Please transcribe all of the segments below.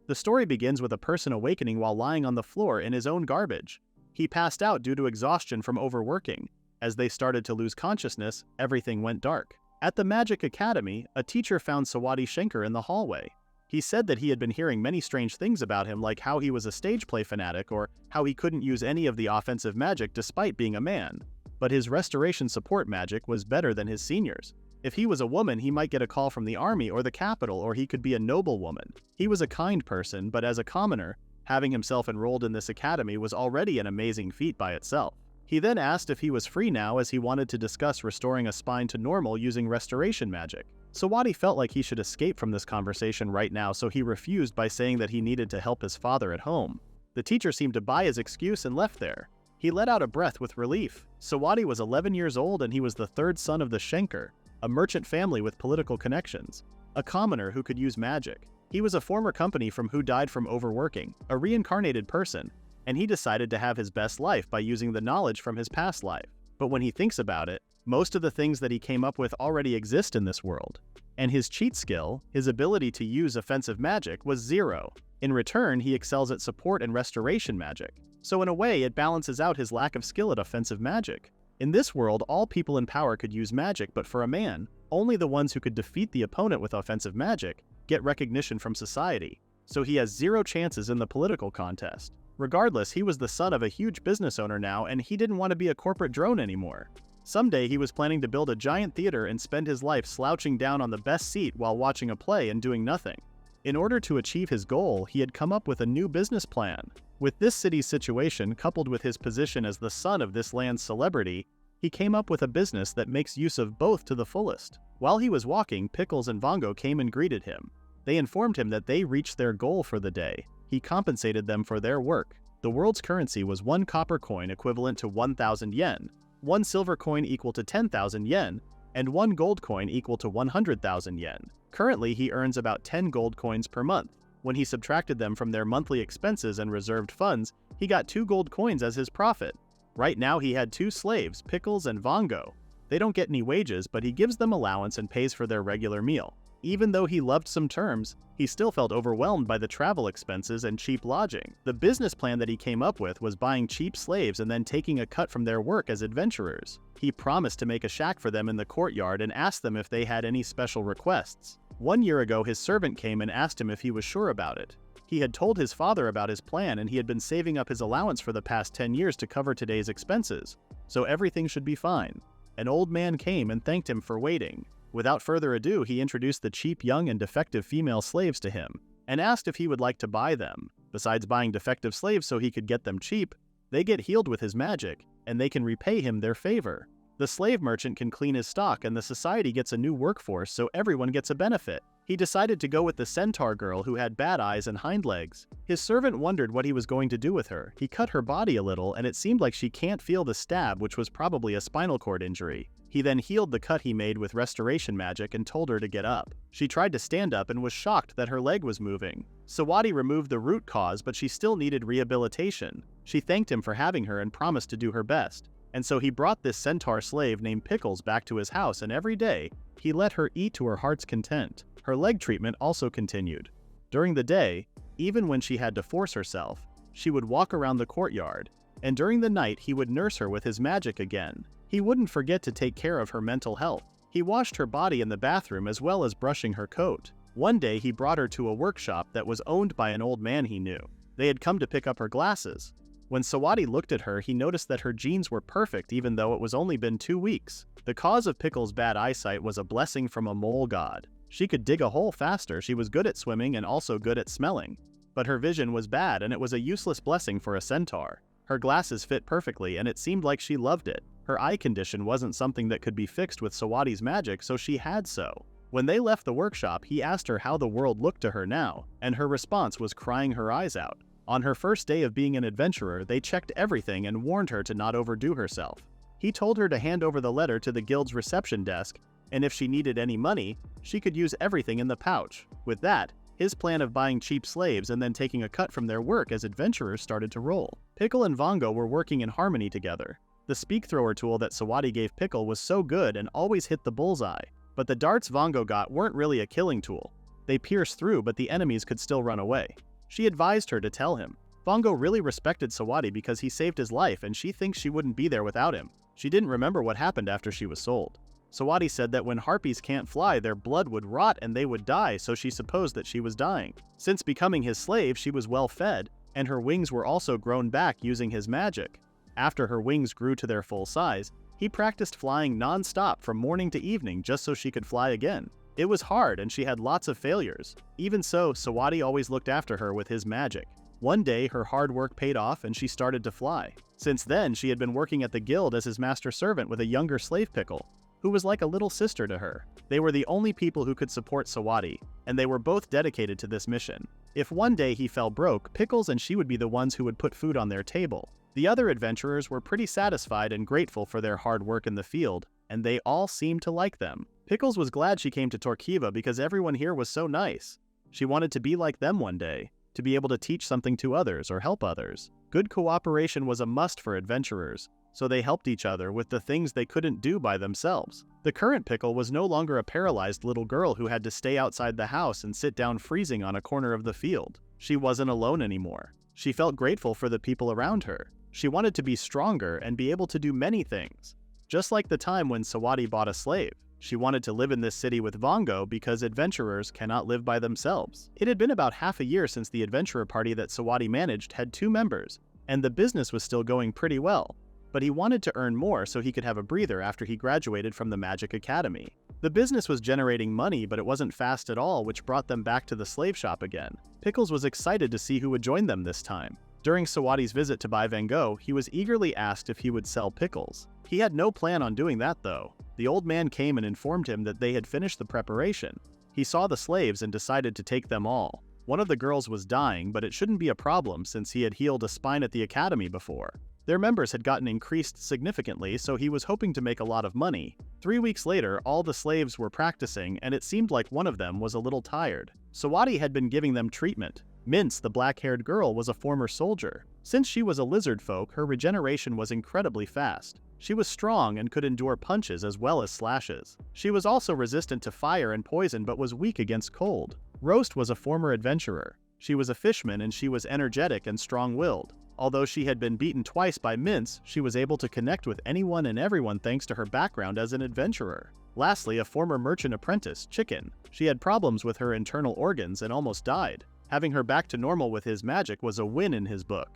The story begins with a person awakening while lying on the floor in his own garbage. He passed out due to exhaustion from overworking. As they started to lose consciousness, everything went dark. At the Magic Academy, a teacher found Sawadi Shankar in the hallway. He said that he had been hearing many strange things about him, like how he was a stage play fanatic or how he couldn't use any of the offensive magic despite being a man. But his restoration support magic was better than his seniors. If he was a woman, he might get a call from the army or the capital, or he could be a noble woman. He was a kind person, but as a commoner, having himself enrolled in this academy was already an amazing feat by itself. He then asked if he was free now, as he wanted to discuss restoring a spine to normal using restoration magic. Sawadi felt like he should escape from this conversation right now, so he refused by saying that he needed to help his father at home. The teacher seemed to buy his excuse and left there. He let out a breath with relief. Sawadi was 11 years old and he was the third son of the Shankar, a merchant family with political connections, a commoner who could use magic. He was a former company from who died from overworking, a reincarnated person, and he decided to have his best life by using the knowledge from his past life. But when he thinks about it, most of the things that he came up with already exist in this world. And his cheat skill, his ability to use offensive magic, was 0. In return, he excels at support and restoration magic. So in a way, it balances out his lack of skill at offensive magic. In this world, all people in power could use magic, but for a man, only the ones who could defeat the opponent with offensive magic get recognition from society. So he has 0 chances in the political contest. Regardless, he was the son of a huge business owner now, and he didn't want to be a corporate drone anymore. Someday he was planning to build a giant theater and spend his life slouching down on the best seat while watching a play and doing nothing. In order to achieve his goal, he had come up with a new business plan. With this city's situation coupled with his position as the son of this land's celebrity, he came up with a business that makes use of both to the fullest. While he was walking, Pickles and Vongo came and greeted him. They informed him that they reached their goal for the day. He compensated them for their work. The world's currency was 1 copper coin equivalent to 1,000 yen, 1 silver coin equal to 10,000 yen, and 1 gold coin equal to 100,000 yen. Currently, he earns about 10 gold coins per month. When he subtracted them from their monthly expenses and reserved funds, he got 2 gold coins as his profit. Right now he had 2 slaves, Pickles and Vongo. They don't get any wages, but he gives them allowance and pays for their regular meal. Even though he loved some terms, he still felt overwhelmed by the travel expenses and cheap lodging. The business plan that he came up with was buying cheap slaves and then taking a cut from their work as adventurers. He promised to make a shack for them in the courtyard and asked them if they had any special requests. 1 year ago, his servant came and asked him if he was sure about it. He had told his father about his plan, and he had been saving up his allowance for the past 10 years to cover today's expenses, so everything should be fine. An old man came and thanked him for waiting. Without further ado, he introduced the cheap, young, and defective female slaves to him, and asked if he would like to buy them. Besides buying defective slaves so he could get them cheap, they get healed with his magic, and they can repay him their favor. The slave merchant can clean his stock, and the society gets a new workforce, so everyone gets a benefit. He decided to go with the centaur girl who had bad eyes and hind legs. His servant wondered what he was going to do with her. He cut her body a little, and it seemed like she can't feel the stab, which was probably a spinal cord injury. He then healed the cut he made with restoration magic and told her to get up. She tried to stand up and was shocked that her leg was moving. Sawadi removed the root cause, but she still needed rehabilitation. She thanked him for having her and promised to do her best. And so he brought this centaur slave named Pickles back to his house, and every day, he let her eat to her heart's content. Her leg treatment also continued. During the day, even when she had to force herself, she would walk around the courtyard, and during the night he would nurse her with his magic again. He wouldn't forget to take care of her mental health. He washed her body in the bathroom as well as brushing her coat. One day he brought her to a workshop that was owned by an old man he knew. They had come to pick up her glasses. When Sawadi looked at her, he noticed that her genes were perfect even though it was only been 2 weeks. The cause of Pickles' bad eyesight was a blessing from a mole god. She could dig a hole faster, she was good at swimming and also good at smelling. But her vision was bad, and it was a useless blessing for a centaur. Her glasses fit perfectly, and it seemed like she loved it. Her eye condition wasn't something that could be fixed with Sawadi's magic, so she had so. When they left the workshop, he asked her how the world looked to her now, and her response was crying her eyes out. On her first day of being an adventurer, they checked everything and warned her to not overdo herself. He told her to hand over the letter to the guild's reception desk, and if she needed any money, she could use everything in the pouch. With that, his plan of buying cheap slaves and then taking a cut from their work as adventurers started to roll. Pickle and Vongo were working in harmony together. The speak thrower tool that Sawadi gave Pickle was so good and always hit the bullseye, but the darts Vongo got weren't really a killing tool. They pierced through, but the enemies could still run away. She advised her to tell him. Bongo really respected Sawadi because he saved his life, and she thinks she wouldn't be there without him. She didn't remember what happened after she was sold. Sawadi said that when harpies can't fly, their blood would rot and they would die, so she supposed that she was dying. Since becoming his slave, she was well fed, and her wings were also grown back using his magic. After her wings grew to their full size, he practiced flying non-stop from morning to evening just so she could fly again. It was hard and she had lots of failures. Even so, Sawadi always looked after her with his magic. One day, her hard work paid off and she started to fly. Since then, she had been working at the guild as his master servant with a younger slave Pickle, who was like a little sister to her. They were the only people who could support Sawadi, and they were both dedicated to this mission. If one day he fell broke, Pickles and she would be the ones who would put food on their table. The other adventurers were pretty satisfied and grateful for their hard work in the field, and they all seemed to like them. Pickles was glad she came to Torquiva because everyone here was so nice. She wanted to be like them one day, to be able to teach something to others or help others. Good cooperation was a must for adventurers, so they helped each other with the things they couldn't do by themselves. The current Pickle was no longer a paralyzed little girl who had to stay outside the house and sit down freezing on a corner of the field. She wasn't alone anymore. She felt grateful for the people around her. She wanted to be stronger and be able to do many things. Just like the time when Sawadi bought a slave, she wanted to live in this city with Vongo because adventurers cannot live by themselves. It had been about half a year since the adventurer party that Sawadi managed had 2 members, and the business was still going pretty well. But he wanted to earn more so he could have a breather after he graduated from the Magic Academy. The business was generating money, but it wasn't fast at all, which brought them back to the slave shop again. Pickles was excited to see who would join them this time. During Sawadi's visit to buy Van Gogh, he was eagerly asked if he would sell Pickles. He had no plan on doing that though. The old man came and informed him that they had finished the preparation. He saw the slaves and decided to take them all. One of the girls was dying, but it shouldn't be a problem since he had healed a spine at the academy before. Their members had gotten increased significantly, so he was hoping to make a lot of money. 3 weeks later, all the slaves were practicing, and it seemed like one of them was a little tired. Sawadi had been giving them treatment. Mince, the black-haired girl, was a former soldier. Since she was a lizard folk, her regeneration was incredibly fast. She was strong and could endure punches as well as slashes. She was also resistant to fire and poison but was weak against cold. Roast was a former adventurer. She was a fishman and she was energetic and strong-willed. Although she had been beaten twice by Mince, she was able to connect with anyone and everyone thanks to her background as an adventurer. Lastly, a former merchant apprentice, Chicken. She had problems with her internal organs and almost died. Having her back to normal with his magic was a win in his book.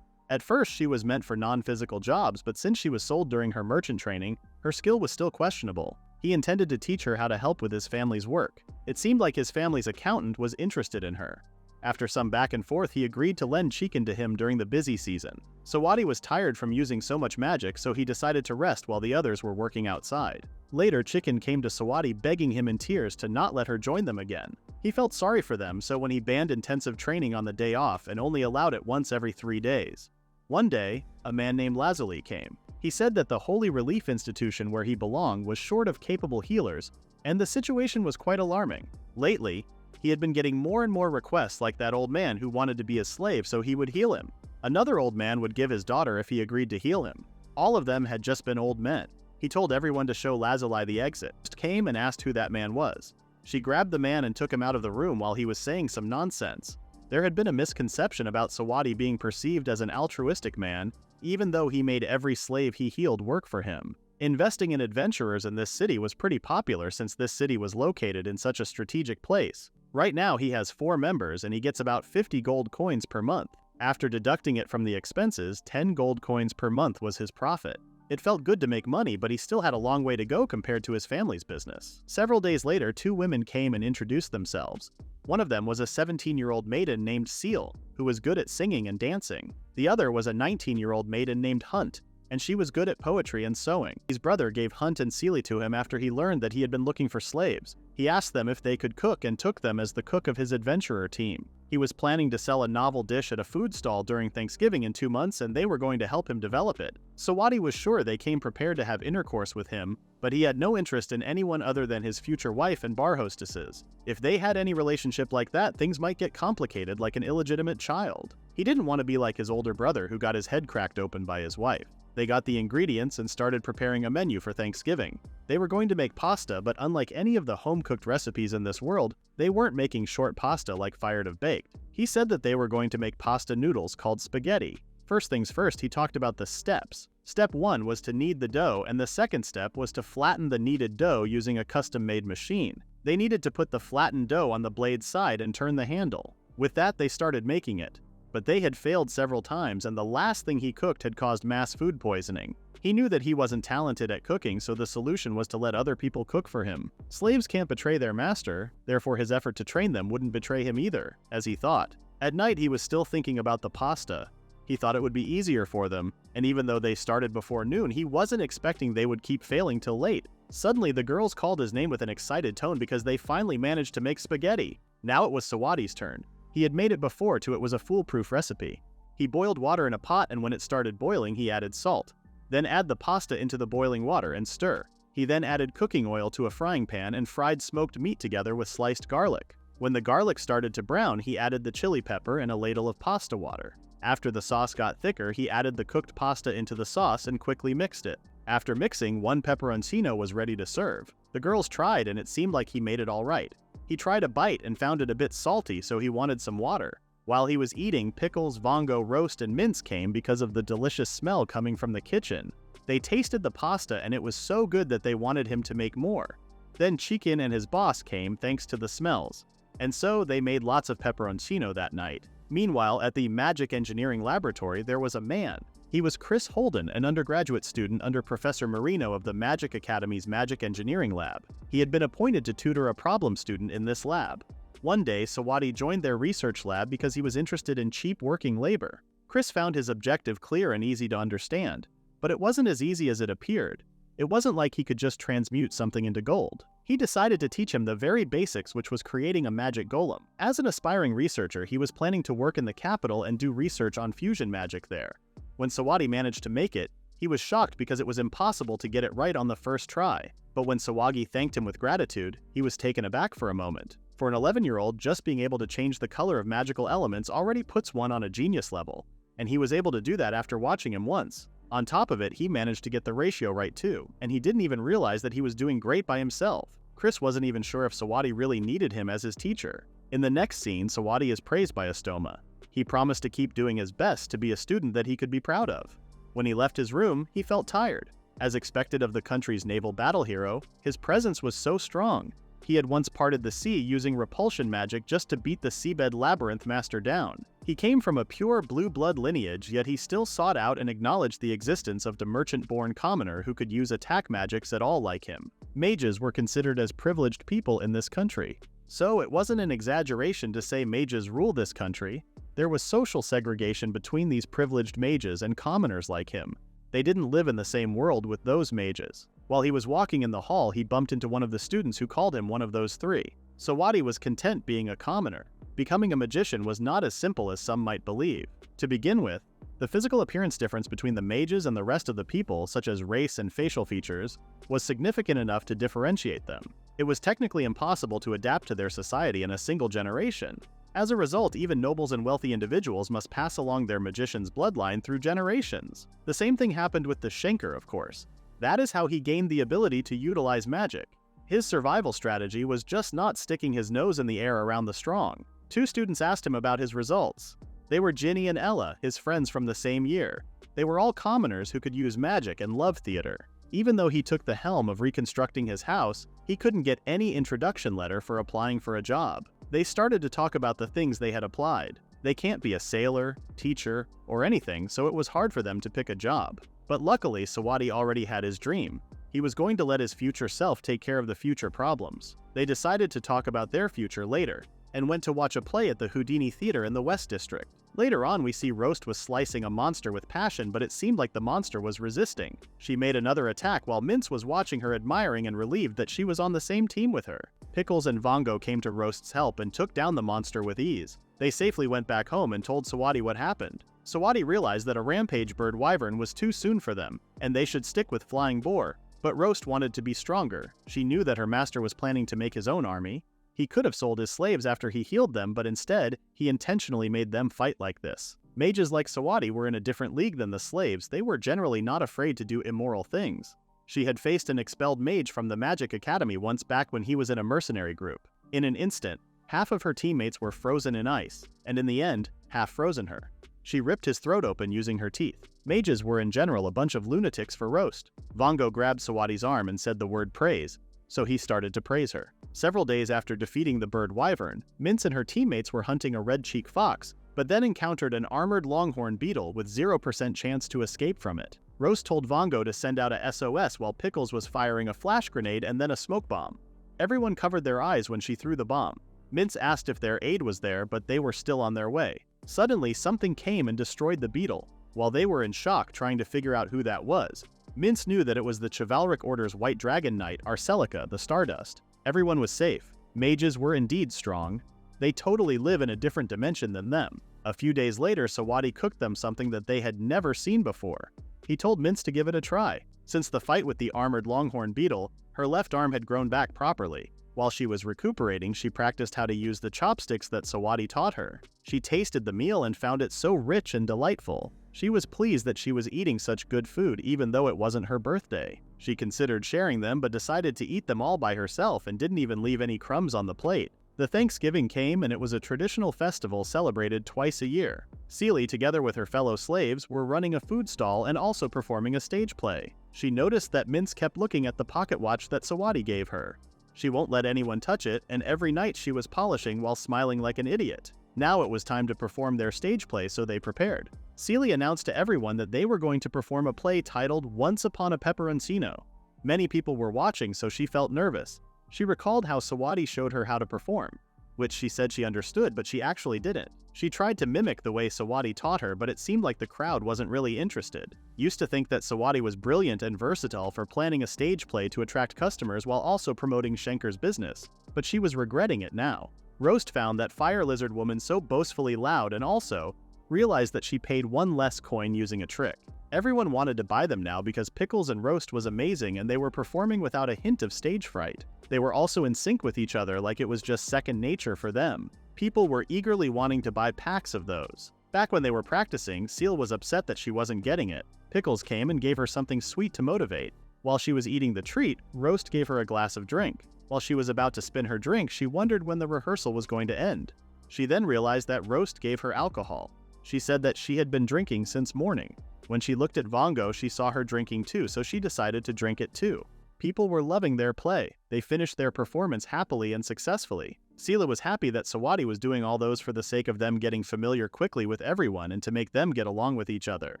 At first, she was meant for non-physical jobs, but since she was sold during her merchant training, her skill was still questionable. He intended to teach her how to help with his family's work. It seemed like his family's accountant was interested in her. After some back and forth, he agreed to lend Chicken to him during the busy season. Sawadi was tired from using so much magic, so he decided to rest while the others were working outside. Later, Chicken came to Sawadi begging him in tears to not let her join them again. He felt sorry for them, so when he banned intensive training on the day off and only allowed it once every 3 days. One day, a man named Lazuli came. He said that the Holy Relief Institution where he belonged was short of capable healers, and the situation was quite alarming. Lately, he had been getting more and more requests like that old man who wanted to be a slave so he would heal him. Another old man would give his daughter if he agreed to heal him. All of them had just been old men. He told everyone to show Lazuli the exit. She came and asked who that man was. She grabbed the man and took him out of the room while he was saying some nonsense. There had been a misconception about Sawadi being perceived as an altruistic man, even though he made every slave he healed work for him. Investing in adventurers in this city was pretty popular since this city was located in such a strategic place. Right now he has 4 members and he gets about 50 gold coins per month. After deducting it from the expenses, 10 gold coins per month was his profit. It felt good to make money, but he still had a long way to go compared to his family's business. Several days later, 2 women came and introduced themselves. One of them was a 17-year-old maiden named Seal, who was good at singing and dancing. The other was a 19-year-old maiden named Hunt, and she was good at poetry and sewing. His brother gave Hunt and Sealy to him after he learned that he had been looking for slaves. He asked them if they could cook and took them as the cook of his adventurer team. He was planning to sell a novel dish at a food stall during Thanksgiving in 2 months and they were going to help him develop it. Sawadi was sure they came prepared to have intercourse with him, but he had no interest in anyone other than his future wife and bar hostesses. If they had any relationship like that, things might get complicated like an illegitimate child. He didn't want to be like his older brother who got his head cracked open by his wife. They got the ingredients and started preparing a menu for Thanksgiving. They were going to make pasta, but unlike any of the home-cooked recipes in this world, They weren't making short pasta like Fired of Baked. He said that they were going to make pasta noodles called spaghetti. First things first, he talked about the steps. Step 1 was to knead the dough, and the second step was to flatten the kneaded dough using a custom-made machine. They needed to put the flattened dough on the blade's side and turn the handle. With that, they started making it. But they had failed several times, and the last thing he cooked had caused mass food poisoning. He knew that he wasn't talented at cooking, so the solution was to let other people cook for him. Slaves can't betray their master, therefore his effort to train them wouldn't betray him either, as he thought. At night, he was still thinking about the pasta. He thought it would be easier for them, and even though they started before noon, he wasn't expecting they would keep failing till late. Suddenly, the girls called his name with an excited tone because they finally managed to make spaghetti. Now it was Sawadi's turn. He had made it before, too. It was a foolproof recipe. He boiled water in a pot, and when it started boiling, he added salt. Then add the pasta into the boiling water and stir. He then added cooking oil to a frying pan and fried smoked meat together with sliced garlic. When the garlic started to brown, he added the chili pepper and a ladle of pasta water. After the sauce got thicker, he added the cooked pasta into the sauce and quickly mixed it. After mixing, one pepperoncino was ready to serve. The girls tried, and it seemed like he made it all right. He tried a bite and found it a bit salty, so he wanted some water. While he was eating, pickles, vongo, roast, and mince came because of the delicious smell coming from the kitchen. They tasted the pasta, and it was so good that they wanted him to make more. Then Chicken and his boss came thanks to the smells. And so they made lots of pepperoncino that night. Meanwhile, at the Magic Engineering Laboratory, there was a man. He was Chris Holden, an undergraduate student under Professor Marino of the Magic Academy's Magic Engineering Lab. He had been appointed to tutor a problem student in this lab. One day, Sawadi joined their research lab because he was interested in cheap working labor. Chris found his objective clear and easy to understand. But it wasn't as easy as it appeared. It wasn't like he could just transmute something into gold. He decided to teach him the very basics, which was creating a magic golem. As an aspiring researcher, he was planning to work in the capital and do research on fusion magic there. When Sawadi managed to make it, he was shocked because it was impossible to get it right on the first try. But when Sawagi thanked him with gratitude, he was taken aback for a moment. For an 11-year-old, just being able to change the color of magical elements already puts one on a genius level, and he was able to do that after watching him once. On top of it, he managed to get the ratio right too, and he didn't even realize that he was doing great by himself. Chris wasn't even sure if Sawadi really needed him as his teacher. In the next scene, Sawadi is praised by Astoma. He promised to keep doing his best to be a student that he could be proud of. When he left his room, he felt tired. As expected of the country's naval battle hero, his presence was so strong. He had once parted the sea using repulsion magic just to beat the seabed labyrinth master down. He came from a pure blue blood lineage, yet he still sought out and acknowledged the existence of the merchant-born commoner who could use attack magics at all like him. Mages were considered as privileged people in this country. So it wasn't an exaggeration to say mages rule this country. There was social segregation between these privileged mages and commoners like him. They didn't live in the same world with those mages. While he was walking in the hall, he bumped into one of the students who called him one of those three. Sawadi was content being a commoner. Becoming a magician was not as simple as some might believe. To begin with, the physical appearance difference between the mages and the rest of the people, such as race and facial features, was significant enough to differentiate them. It was technically impossible to adapt to their society in a single generation. As a result, even nobles and wealthy individuals must pass along their magician's bloodline through generations. The same thing happened with the Schenker, of course. That is how he gained the ability to utilize magic. His survival strategy was just not sticking his nose in the air around the strong. Two students asked him about his results. They were Ginny and Ella, his friends from the same year. They were all commoners who could use magic and love theater. Even though he took the helm of reconstructing his house, he couldn't get any introduction letter for applying for a job. They started to talk about the things they had applied. They can't be a sailor, teacher, or anything, so it was hard for them to pick a job. But luckily, Sawadi already had his dream. He was going to let his future self take care of the future problems. They decided to talk about their future later, and went to watch a play at the Houdini Theater in the West District. Later on, we see Roast was slicing a monster with passion, but it seemed like the monster was resisting. She made another attack while Mince was watching her, admiring and relieved that she was on the same team with her. Pickles and Vongo came to Roast's help and took down the monster with ease. They safely went back home and told Sawadi what happened. Sawadi realized that a rampage bird wyvern was too soon for them, and they should stick with flying boar. But Roast wanted to be stronger. She knew that her master was planning to make his own army. He could have sold his slaves after he healed them, but instead, he intentionally made them fight like this. Mages like Sawadi were in a different league than the slaves. They were generally not afraid to do immoral things. She had faced an expelled mage from the Magic Academy once back when he was in a mercenary group. In an instant, half of her teammates were frozen in ice, and in the end, half frozen her. She ripped his throat open using her teeth. Mages were in general a bunch of lunatics for roast. Vongo grabbed Sawadi's arm and said the word praise, so he started to praise her. Several days after defeating the bird wyvern, Mince and her teammates were hunting a red-cheek fox, but then encountered an armored longhorn beetle with 0% chance to escape from it. Roast told Vongo to send out a SOS while Pickles was firing a flash grenade and then a smoke bomb. Everyone covered their eyes when she threw the bomb. Mince asked if their aid was there, but they were still on their way. Suddenly, something came and destroyed the beetle. While they were in shock trying to figure out who that was, Mince knew that it was the Chivalric Order's White Dragon Knight, Arcelica, the Stardust. Everyone was safe. Mages were indeed strong. They totally live in a different dimension than them. A few days later, Sawadi cooked them something that they had never seen before. He told Mince to give it a try. Since the fight with the armored longhorn beetle, her left arm had grown back properly. While she was recuperating, she practiced how to use the chopsticks that Sawadi taught her. She tasted the meal and found it so rich and delightful. She was pleased that she was eating such good food even though it wasn't her birthday. She considered sharing them but decided to eat them all by herself and didn't even leave any crumbs on the plate. The Thanksgiving came and it was a traditional festival celebrated twice a year. Seely, together with her fellow slaves, were running a food stall and also performing a stage play. She noticed that Mince kept looking at the pocket watch that Sawadi gave her. She won't let anyone touch it, and every night she was polishing while smiling like an idiot. Now it was time to perform their stage play, so they prepared. Seely announced to everyone that they were going to perform a play titled Once Upon a Pepperoncino. Many people were watching, so she felt nervous. She recalled how Sawadi showed her how to perform, which she said she understood, but she actually didn't. She tried to mimic the way Sawadi taught her, but it seemed like the crowd wasn't really interested. Used to think that Sawadi was brilliant and versatile for planning a stage play to attract customers while also promoting Schenker's business, but she was regretting it now. Roast found that Fire Lizard Woman so boastfully loud and also realized that she paid one less coin using a trick. Everyone wanted to buy them now because Pickles and Roast was amazing and they were performing without a hint of stage fright. They were also in sync with each other like it was just second nature for them. People were eagerly wanting to buy packs of those. Back when they were practicing, Seal was upset that she wasn't getting it. Pickles came and gave her something sweet to motivate. While she was eating the treat, Roast gave her a glass of drink. While she was about to spin her drink, she wondered when the rehearsal was going to end. She then realized that Roast gave her alcohol. She said that she had been drinking since morning. When she looked at Vongo, she saw her drinking too, so she decided to drink it too. People were loving their play. They finished their performance happily and successfully. Sela was happy that Sawadi was doing all those for the sake of them getting familiar quickly with everyone and to make them get along with each other.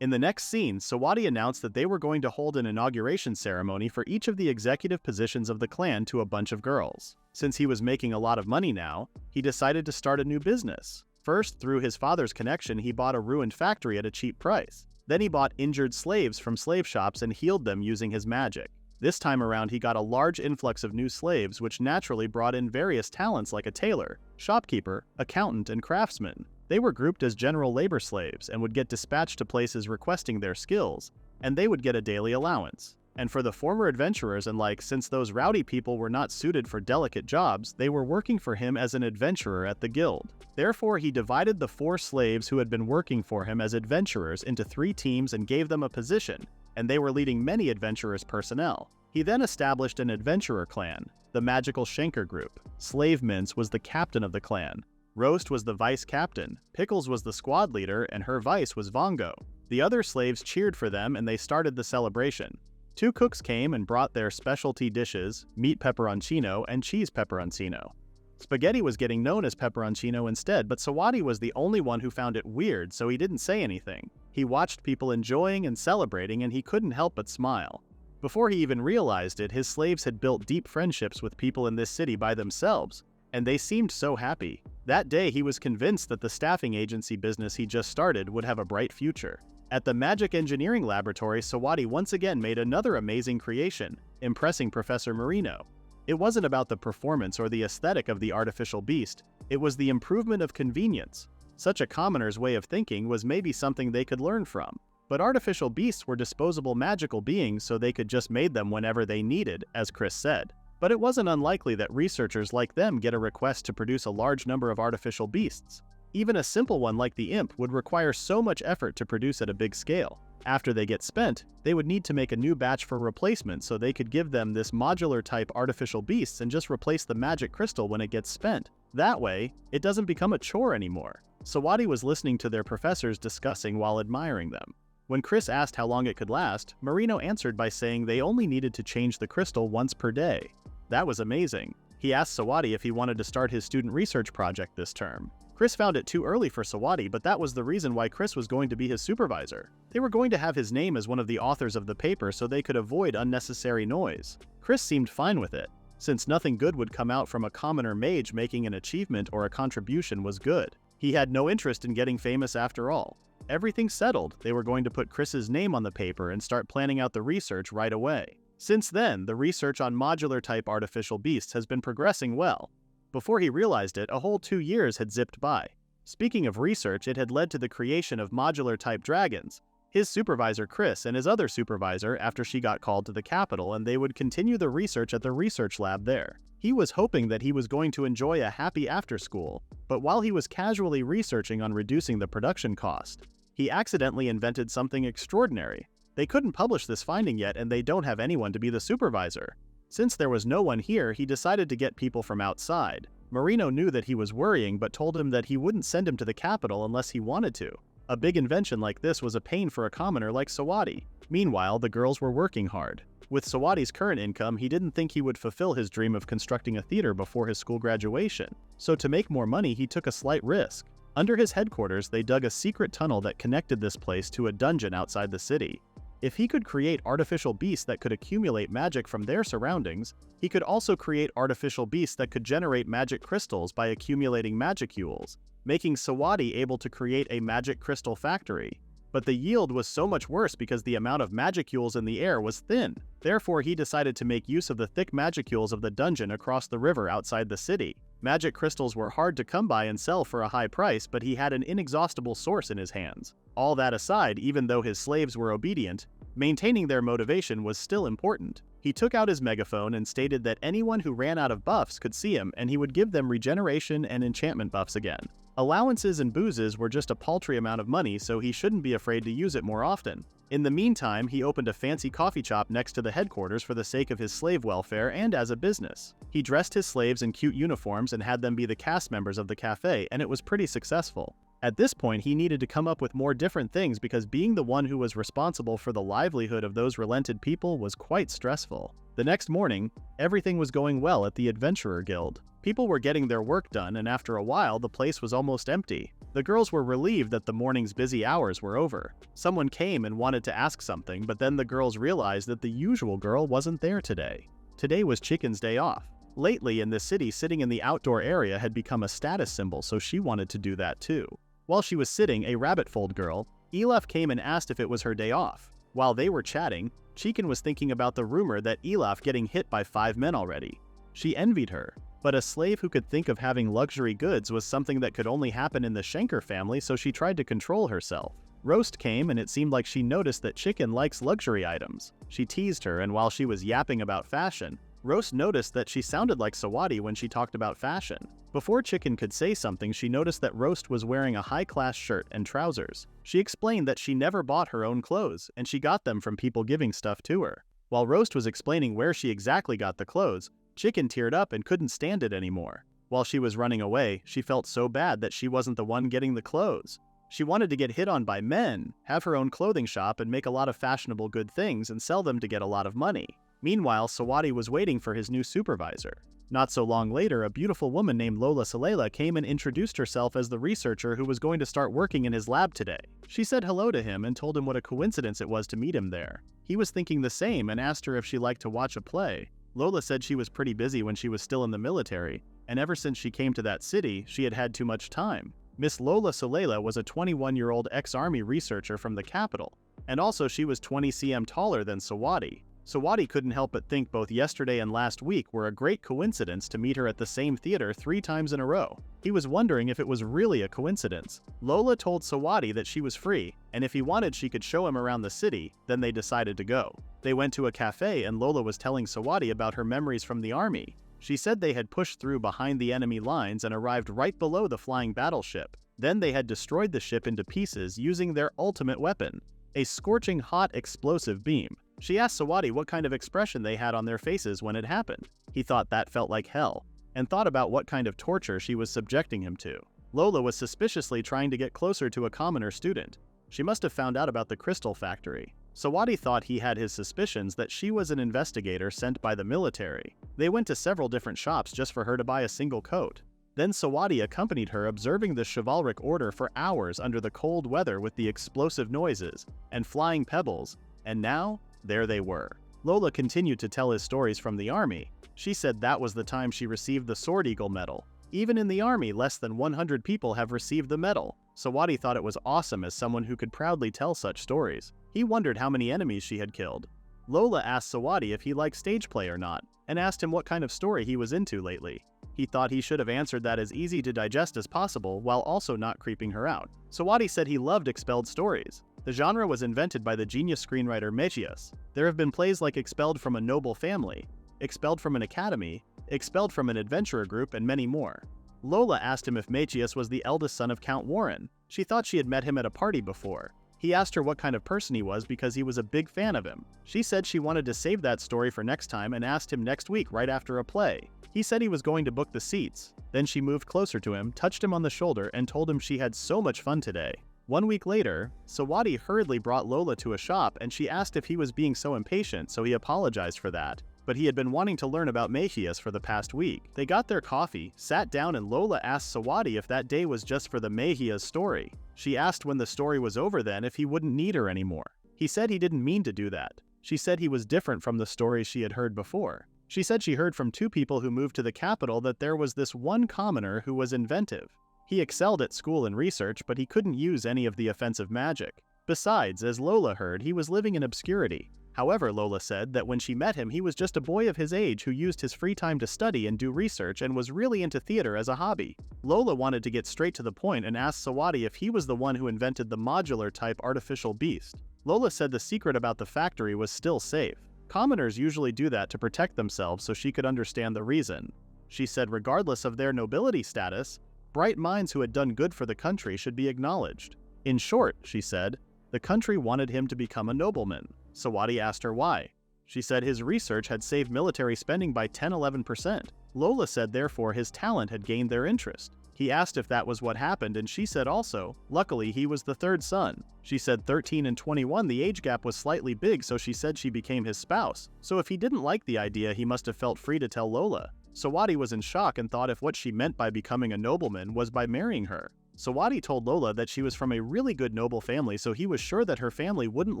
In the next scene, Sawadi announced that they were going to hold an inauguration ceremony for each of the executive positions of the clan to a bunch of girls. Since he was making a lot of money now, he decided to start a new business. First, through his father's connection, he bought a ruined factory at a cheap price. Then he bought injured slaves from slave shops and healed them using his magic. This time around, he got a large influx of new slaves, which naturally brought in various talents like a tailor, shopkeeper, accountant, and craftsman. They were grouped as general labor slaves and would get dispatched to places requesting their skills, and they would get a daily allowance. And for the former adventurers and since those rowdy people were not suited for delicate jobs, they were working for him as an adventurer at the guild. Therefore, he divided the 4 slaves who had been working for him as adventurers into 3 teams and gave them a position, and they were leading many adventurers' personnel. He then established an adventurer clan, the Magical Schenker Group. Slave Mince was the captain of the clan. Roast was the vice captain, Pickles was the squad leader, and her vice was Vongo. The other slaves cheered for them and they started the celebration. 2 cooks came and brought their specialty dishes, meat pepperoncino and cheese pepperoncino. Spaghetti was getting known as pepperoncino instead, but Sawadi was the only one who found it weird, so he didn't say anything. He watched people enjoying and celebrating and he couldn't help but smile. Before he even realized it, his slaves had built deep friendships with people in this city by themselves, and they seemed so happy. That day, he was convinced that the staffing agency business he just started would have a bright future. At the Magic Engineering Laboratory, Sawadi once again made another amazing creation, impressing Professor Marino. It wasn't about the performance or the aesthetic of the artificial beast, it was the improvement of convenience. Such a commoner's way of thinking was maybe something they could learn from. But artificial beasts were disposable magical beings, so they could just make them whenever they needed, as Chris said. But it wasn't unlikely that researchers like them get a request to produce a large number of artificial beasts. Even a simple one like the imp would require so much effort to produce at a big scale. After they get spent, they would need to make a new batch for replacement so they could give them this modular type artificial beasts and just replace the magic crystal when it gets spent. That way, it doesn't become a chore anymore. Sawadi was listening to their professors discussing while admiring them. When Chris asked how long it could last, Marino answered by saying they only needed to change the crystal once per day. That was amazing. He asked Sawadi if he wanted to start his student research project this term. Chris found it too early for Sawadi, but that was the reason why Chris was going to be his supervisor. They were going to have his name as one of the authors of the paper so they could avoid unnecessary noise. Chris seemed fine with it, since nothing good would come out from a commoner mage making an achievement or a contribution was good. He had no interest in getting famous after all. Everything settled, they were going to put Chris's name on the paper and start planning out the research right away. Since then, the research on modular-type artificial beasts has been progressing well. Before he realized it, a whole 2 years had zipped by. Speaking of research, it had led to the creation of modular-type dragons. His supervisor Chris and his other supervisor after she got called to the capital, and they would continue the research at the research lab there. He was hoping that he was going to enjoy a happy after-school, but while he was casually researching on reducing the production cost, he accidentally invented something extraordinary. They couldn't publish this finding yet, and they don't have anyone to be the supervisor. Since there was no one here, he decided to get people from outside. Marino knew that he was worrying but told him that he wouldn't send him to the capital unless he wanted to. A big invention like this was a pain for a commoner like Sawadi. Meanwhile, the girls were working hard. With Sawadi's current income, he didn't think he would fulfill his dream of constructing a theater before his school graduation. So to make more money, he took a slight risk. Under his headquarters, they dug a secret tunnel that connected this place to a dungeon outside the city. If he could create artificial beasts that could accumulate magic from their surroundings, he could also create artificial beasts that could generate magic crystals by accumulating magicules, making Sawadi able to create a magic crystal factory. But the yield was so much worse because the amount of magicules in the air was thin. Therefore, he decided to make use of the thick magicules of the dungeon across the river outside the city. Magic crystals were hard to come by and sell for a high price, but he had an inexhaustible source in his hands. All that aside, even though his slaves were obedient, maintaining their motivation was still important. He took out his megaphone and stated that anyone who ran out of buffs could see him and he would give them regeneration and enchantment buffs again. Allowances and boozes were just a paltry amount of money, so he shouldn't be afraid to use it more often. In the meantime, he opened a fancy coffee shop next to the headquarters for the sake of his slave welfare and as a business. He dressed his slaves in cute uniforms and had them be the cast members of the cafe, and it was pretty successful. At this point, he needed to come up with more different things because being the one who was responsible for the livelihood of those relented people was quite stressful. The next morning, everything was going well at the Adventurer Guild. People were getting their work done, and after a while, the place was almost empty. The girls were relieved that the morning's busy hours were over. Someone came and wanted to ask something, but then the girls realized that the usual girl wasn't there today. Today was Chicken's day off. Lately in the city, sitting in the outdoor area had become a status symbol, so she wanted to do that too. While she was sitting, a rabbit-fold girl, Elaf, came and asked if it was her day off. While they were chatting, Chicken was thinking about the rumor that Elaf getting hit by 5 men already. She envied her, but a slave who could think of having luxury goods was something that could only happen in the Schenker family, so she tried to control herself. Roast came and it seemed like she noticed that Chicken likes luxury items. She teased her, and while she was yapping about fashion, Roast noticed that she sounded like Sawadi when she talked about fashion. Before Chicken could say something, she noticed that Roast was wearing a high-class shirt and trousers. She explained that she never bought her own clothes, and she got them from people giving stuff to her. While Roast was explaining where she exactly got the clothes, Chicken teared up and couldn't stand it anymore. While she was running away, she felt so bad that she wasn't the one getting the clothes. She wanted to get hit on by men, have her own clothing shop and make a lot of fashionable good things and sell them to get a lot of money. Meanwhile, Sawadi was waiting for his new supervisor. Not so long later, a beautiful woman named Lola Salela came and introduced herself as the researcher who was going to start working in his lab today. She said hello to him and told him what a coincidence it was to meet him there. He was thinking the same and asked her if she liked to watch a play. Lola said she was pretty busy when she was still in the military, and ever since she came to that city, she had too much time. Miss Lola Salela was a 21-year-old ex-army researcher from the capital, and also she was 20 cm taller than Sawadi. Sawadi couldn't help but think both yesterday and last week were a great coincidence to meet her at the same theater 3 times in a row. He was wondering if it was really a coincidence. Lola told Sawadi that she was free, and if he wanted she could show him around the city, then they decided to go. They went to a cafe and Lola was telling Sawadi about her memories from the army. She said they had pushed through behind the enemy lines and arrived right below the flying battleship. Then they had destroyed the ship into pieces using their ultimate weapon, a scorching hot explosive beam. She asked Sawadi what kind of expression they had on their faces when it happened. He thought that felt like hell, and thought about what kind of torture she was subjecting him to. Lola was suspiciously trying to get closer to a commoner student. She must have found out about the crystal factory. Sawadi thought he had his suspicions that she was an investigator sent by the military. They went to several different shops just for her to buy a single coat. Then Sawadi accompanied her, observing the chivalric order for hours under the cold weather with the explosive noises and flying pebbles, and now, there they were. Lola continued to tell his stories from the army. She said that was the time she received the Sword Eagle medal. Even in the army, less than 100 people have received the medal. Sawadi thought it was awesome as someone who could proudly tell such stories. He wondered how many enemies she had killed. Lola asked Sawadi if he liked stage play or not, and asked him what kind of story he was into lately. He thought he should have answered that as easy to digest as possible while also not creeping her out. Sawadi said he loved expelled stories. The genre was invented by the genius screenwriter Mechius. There have been plays like Expelled from a Noble Family, Expelled from an Academy, Expelled from an Adventurer Group, and many more. Lola asked him if Mechius was the eldest son of Count Warren. She thought she had met him at a party before. He asked her what kind of person he was because he was a big fan of him. She said she wanted to save that story for next time and asked him next week right after a play. He said he was going to book the seats. Then she moved closer to him, touched him on the shoulder, and told him she had so much fun today. 1 week later, Sawadi hurriedly brought Lola to a shop and she asked if he was being so impatient, so he apologized for that. But he had been wanting to learn about Mechius for the past week. They got their coffee, sat down, and Lola asked Sawadi if that day was just for the Mechius story. She asked when the story was over then if he wouldn't need her anymore. He said he didn't mean to do that. She said he was different from the stories she had heard before. She said she heard from 2 people who moved to the capital that there was this one commoner who was inventive. He excelled at school and research, but he couldn't use any of the offensive magic. Besides, as Lola heard, he was living in obscurity. However, Lola said that when she met him, he was just a boy of his age who used his free time to study and do research and was really into theater as a hobby. Lola wanted to get straight to the point and asked Sawadi if he was the one who invented the modular-type artificial beast. Lola said the secret about the factory was still safe. Commoners usually do that to protect themselves, so she could understand the reason. She said regardless of their nobility status, bright minds who had done good for the country should be acknowledged. In short, she said, the country wanted him to become a nobleman. Sawadi asked her why. She said his research had saved military spending by 10–11%. Lola said therefore his talent had gained their interest. He asked if that was what happened, and she said also, luckily he was the 3rd son. She said 13 and 21, the age gap was slightly big, so she said she became his spouse. So if he didn't like the idea, he must have felt free to tell Lola. Sawadi was in shock and thought if what she meant by becoming a nobleman was by marrying her. Sawadi told Lola that she was from a really good noble family, so he was sure that her family wouldn't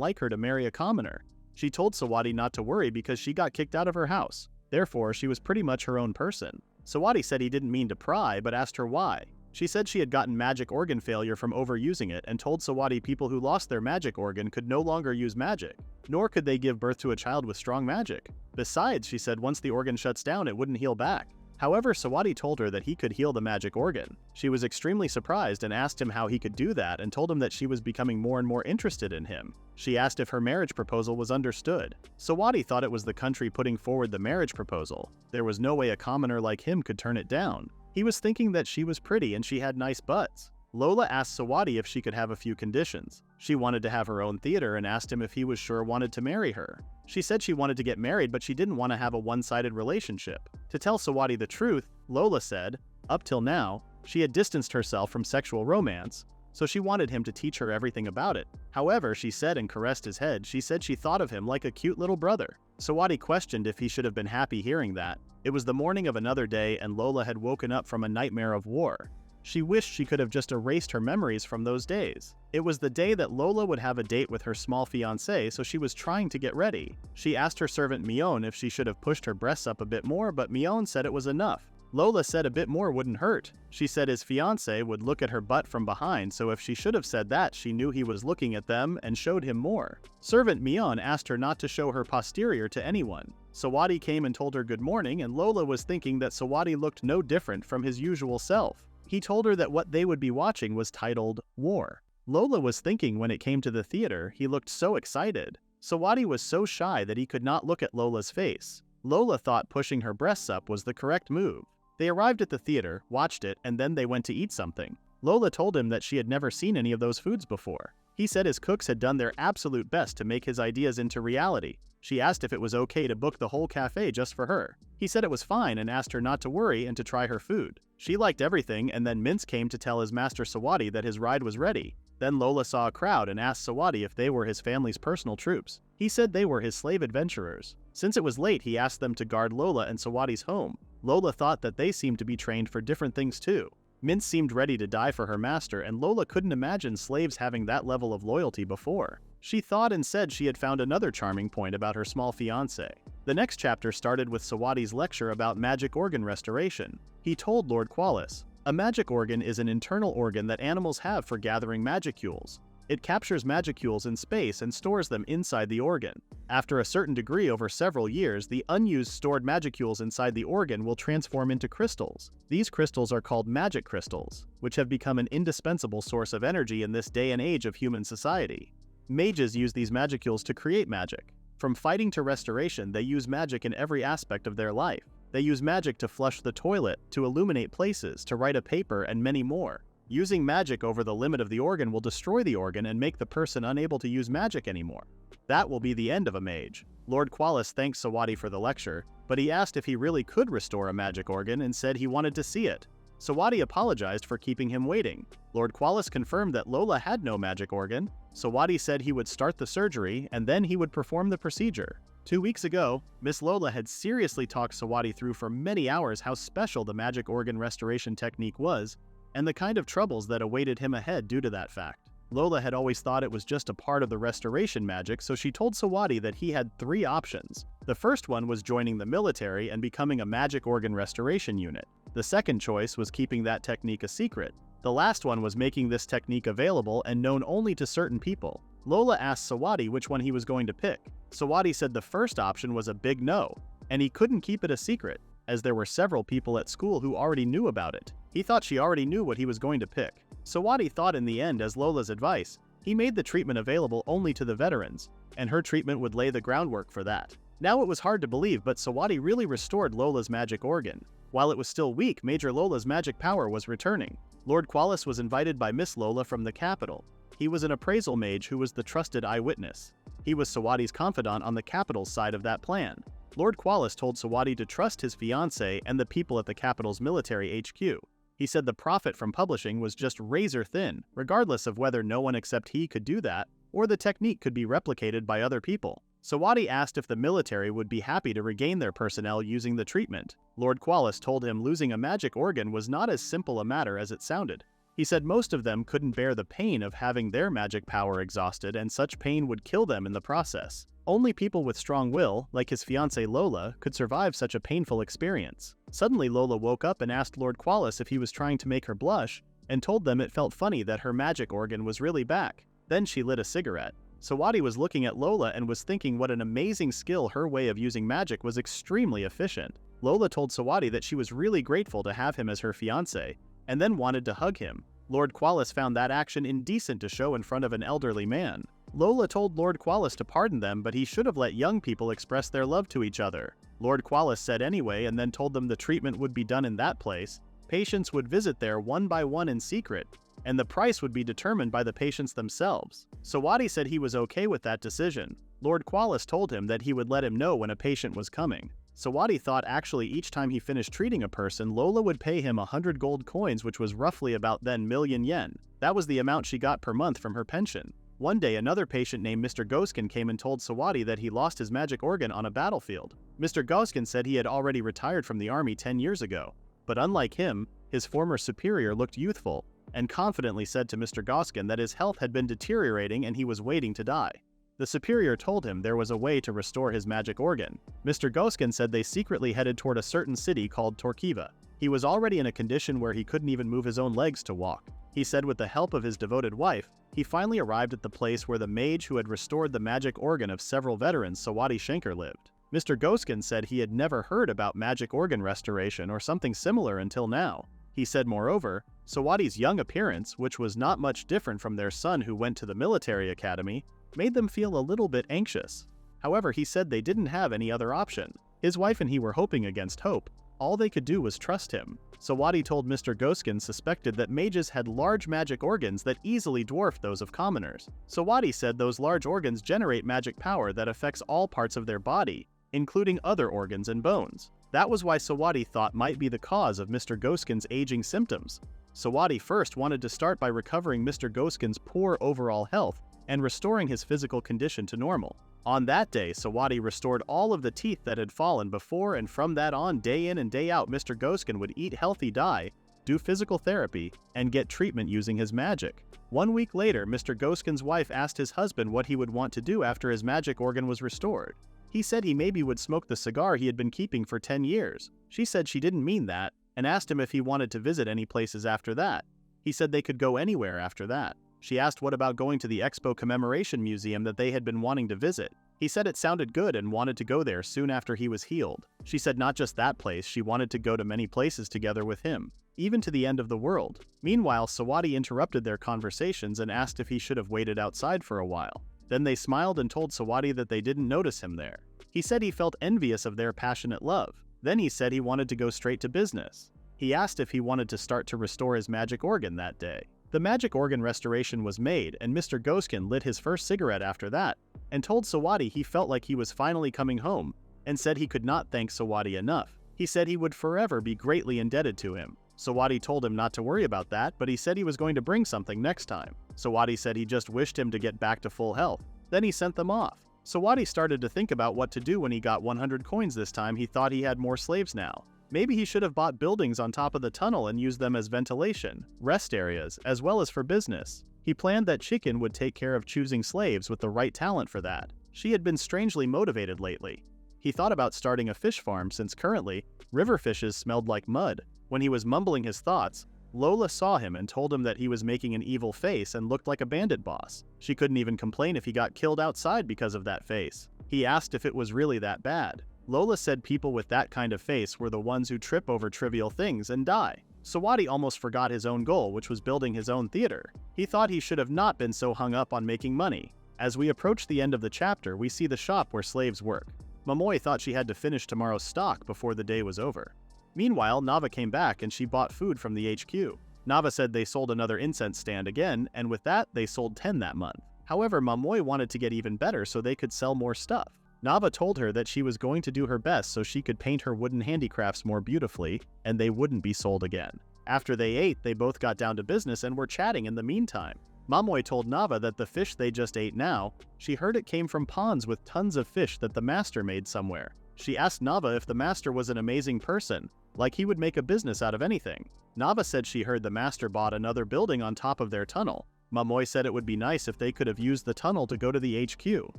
like her to marry a commoner. She told Sawadi not to worry because she got kicked out of her house. Therefore, she was pretty much her own person. Sawadi said he didn't mean to pry, but asked her why. She said she had gotten magic organ failure from overusing it and told Sawadi people who lost their magic organ could no longer use magic, nor could they give birth to a child with strong magic. Besides, she said once the organ shuts down, it wouldn't heal back. However, Sawadi told her that he could heal the magic organ. She was extremely surprised and asked him how he could do that and told him that she was becoming more and more interested in him. She asked if her marriage proposal was understood. Sawadi thought it was the country putting forward the marriage proposal. There was no way a commoner like him could turn it down. He was thinking that she was pretty and she had nice butts. Lola asked Sawadi if she could have a few conditions. She wanted to have her own theater and asked him if he was sure wanted to marry her. She said she wanted to get married, but she didn't want to have a one-sided relationship. To tell Sawadi the truth, Lola said, up till now, she had distanced herself from sexual romance, so she wanted him to teach her everything about it. However, she said and caressed his head, she said she thought of him like a cute little brother. Sawadi questioned if he should have been happy hearing that. It was the morning of another day and Lola had woken up from a nightmare of war. She wished she could have just erased her memories from those days. It was the day that Lola would have a date with her small fiancé, so she was trying to get ready. She asked her servant Mion if she should have pushed her breasts up a bit more, but Mion said it was enough. Lola said a bit more wouldn't hurt. She said his fiancé would look at her butt from behind, so if she should have said that, she knew he was looking at them and showed him more. Servant Mion asked her not to show her posterior to anyone. Sawadi came and told her good morning, and Lola was thinking that Sawadi looked no different from his usual self. He told her that what they would be watching was titled War. Lola was thinking when it came to the theater, he looked so excited. Sawadi was so shy that he could not look at Lola's face. Lola thought pushing her breasts up was the correct move. They arrived at the theater, watched it, and then they went to eat something. Lola told him that she had never seen any of those foods before. He said his cooks had done their absolute best to make his ideas into reality. She asked if it was okay to book the whole cafe just for her. He said it was fine and asked her not to worry and to try her food. She liked everything, and then Mince came to tell his master Sawadi that his ride was ready. Then Lola saw a crowd and asked Sawadi if they were his family's personal troops. He said they were his slave adventurers. Since it was late, he asked them to guard Lola and Sawadi's home. Lola thought that they seemed to be trained for different things too. Mince seemed ready to die for her master, and Lola couldn't imagine slaves having that level of loyalty before. She thought and said she had found another charming point about her small fiancé. The next chapter started with Sawadi's lecture about magic organ restoration. He told Lord Qualis, "A magic organ is an internal organ that animals have for gathering magicules. It captures magicules in space and stores them inside the organ. After a certain degree over several years, the unused stored magicules inside the organ will transform into crystals. These crystals are called magic crystals, which have become an indispensable source of energy in this day and age of human society. Mages use these magicules to create magic. From fighting to restoration, they use magic in every aspect of their life. They use magic to flush the toilet, to illuminate places, to write a paper, and many more. Using magic over the limit of the organ will destroy the organ and make the person unable to use magic anymore. That will be the end of a mage." Lord Qualis thanked Sawadi for the lecture, but he asked if he really could restore a magic organ and said he wanted to see it. Sawadi apologized for keeping him waiting. Lord Qualis confirmed that Lola had no magic organ. Sawadi said he would start the surgery and then he would perform the procedure. 2 weeks ago, Miss Lola had seriously talked Sawadi through for many hours how special the magic organ restoration technique was, and the kind of troubles that awaited him ahead due to that fact. Lola had always thought it was just a part of the restoration magic, so she told Sawadi that he had 3 options. The first one was joining the military and becoming a magic organ restoration unit. The second choice was keeping that technique a secret. The last one was making this technique available and known only to certain people. Lola asked Sawadi which one he was going to pick. Sawadi said the first option was a big no, and he couldn't keep it a secret, as there were several people at school who already knew about it. He thought she already knew what he was going to pick. Sawadi thought in the end, as Lola's advice, he made the treatment available only to the veterans, and her treatment would lay the groundwork for that. Now it was hard to believe, but Sawadi really restored Lola's magic organ. While it was still weak, Major Lola's magic power was returning. Lord Qualis was invited by Miss Lola from the capital. He was an appraisal mage who was the trusted eyewitness. He was Sawadi's confidant on the capital's side of that plan. Lord Qualis told Sawadi to trust his fiancé and the people at the capital's military HQ. He said the profit from publishing was just razor thin, regardless of whether no one except he could do that, or the technique could be replicated by other people. Sawadi asked if the military would be happy to regain their personnel using the treatment. Lord Qualis told him losing a magic organ was not as simple a matter as it sounded. He said most of them couldn't bear the pain of having their magic power exhausted, and such pain would kill them in the process. Only people with strong will, like his fiancée Lola, could survive such a painful experience. Suddenly Lola woke up and asked Lord Qualis if he was trying to make her blush, and told them it felt funny that her magic organ was really back. Then she lit a cigarette. Sawadi was looking at Lola and was thinking what an amazing skill her way of using magic was extremely efficient. Lola told Sawadi that she was really grateful to have him as her fiancé, and then wanted to hug him. Lord Qualis found that action indecent to show in front of an elderly man. Lola told Lord Qualis to pardon them, but he should have let young people express their love to each other. Lord Qualis said anyway, and then told them the treatment would be done in that place. Patients would visit there one by one in secret, and the price would be determined by the patients themselves. Sawadi said he was okay with that decision. Lord Qualis told him that he would let him know when a patient was coming. Sawadi thought actually each time he finished treating a person, Lola would pay him 100 gold coins, which was roughly about then million yen. That was the amount she got per month from her pension. One day, another patient named Mr. Goskin came and told Sawadi that he lost his magic organ on a battlefield. Mr. Goskin said he had already retired from the army 10 years ago, but unlike him, his former superior looked youthful, and confidently said to Mr. Goskin that his health had been deteriorating and he was waiting to die. The superior told him there was a way to restore his magic organ. Mr. Goskin said they secretly headed toward a certain city called Torkiva. He was already in a condition where he couldn't even move his own legs to walk. He said with the help of his devoted wife, he finally arrived at the place where the mage who had restored the magic organ of several veterans, Sawadi Shenker, lived. Mr. Goskin said he had never heard about magic organ restoration or something similar until now. He said moreover, Sawadi's young appearance, which was not much different from their son who went to the military academy, made them feel a little bit anxious. However, he said they didn't have any other option. His wife and he were hoping against hope. All they could do was trust him. Sawadi told Mr. Goskin suspected that mages had large magic organs that easily dwarfed those of commoners. Sawadi said those large organs generate magic power that affects all parts of their body, including other organs and bones. That was why Sawadi thought might be the cause of Mr. Goskin's aging symptoms. Sawadi first wanted to start by recovering Mr. Goskin's poor overall health and restoring his physical condition to normal. On that day, Sawadi restored all of the teeth that had fallen before, and from that on, day in and day out, Mr. Goskin would eat healthy dye, do physical therapy, and get treatment using his magic. 1 week later, Mr. Goskin's wife asked his husband what he would want to do after his magic organ was restored. He said he maybe would smoke the cigar he had been keeping for 10 years. She said she didn't mean that, and asked him if he wanted to visit any places after that. He said they could go anywhere after that. She asked what about going to the Expo Commemoration Museum that they had been wanting to visit. He said it sounded good and wanted to go there soon after he was healed. She said not just that place, she wanted to go to many places together with him, even to the end of the world. Meanwhile, Sawadi interrupted their conversations and asked if he should have waited outside for a while. Then they smiled and told Sawadi that they didn't notice him there. He said he felt envious of their passionate love. Then he said he wanted to go straight to business. He asked if he wanted to start to restore his magic organ that day. The magic organ restoration was made, and Mr. Goskin lit his first cigarette after that, and told Sawadi he felt like he was finally coming home, and said he could not thank Sawadi enough. He said he would forever be greatly indebted to him. Sawadi told him not to worry about that, but he said he was going to bring something next time. Sawadi said he just wished him to get back to full health. Then he sent them off. Sawadi started to think about what to do when he got 100 coins this time. He thought he had more slaves now. Maybe he should have bought buildings on top of the tunnel and used them as ventilation, rest areas, as well as for business. He planned that Chicken would take care of choosing slaves with the right talent for that. She had been strangely motivated lately. He thought about starting a fish farm since currently, river fishes smelled like mud. When he was mumbling his thoughts, Lola saw him and told him that he was making an evil face and looked like a bandit boss. She couldn't even complain if he got killed outside because of that face. He asked if it was really that bad. Lola said people with that kind of face were the ones who trip over trivial things and die. Sawadi almost forgot his own goal, which was building his own theater. He thought he should have not been so hung up on making money. As we approach the end of the chapter, we see the shop where slaves work. Mamoy thought she had to finish tomorrow's stock before the day was over. Meanwhile, Nava came back and she bought food from the HQ. Nava said they sold another incense stand again, and with that, they sold 10 that month. However, Mamoy wanted to get even better so they could sell more stuff. Nava told her that she was going to do her best so she could paint her wooden handicrafts more beautifully, and they wouldn't be sold again. After they ate, they both got down to business and were chatting in the meantime. Mamoy told Nava that the fish they just ate now, she heard it came from ponds with tons of fish that the master made somewhere. She asked Nava if the master was an amazing person, like he would make a business out of anything. Nava said she heard the master bought another building on top of their tunnel. Mamoy said it would be nice if they could have used the tunnel to go to the HQ.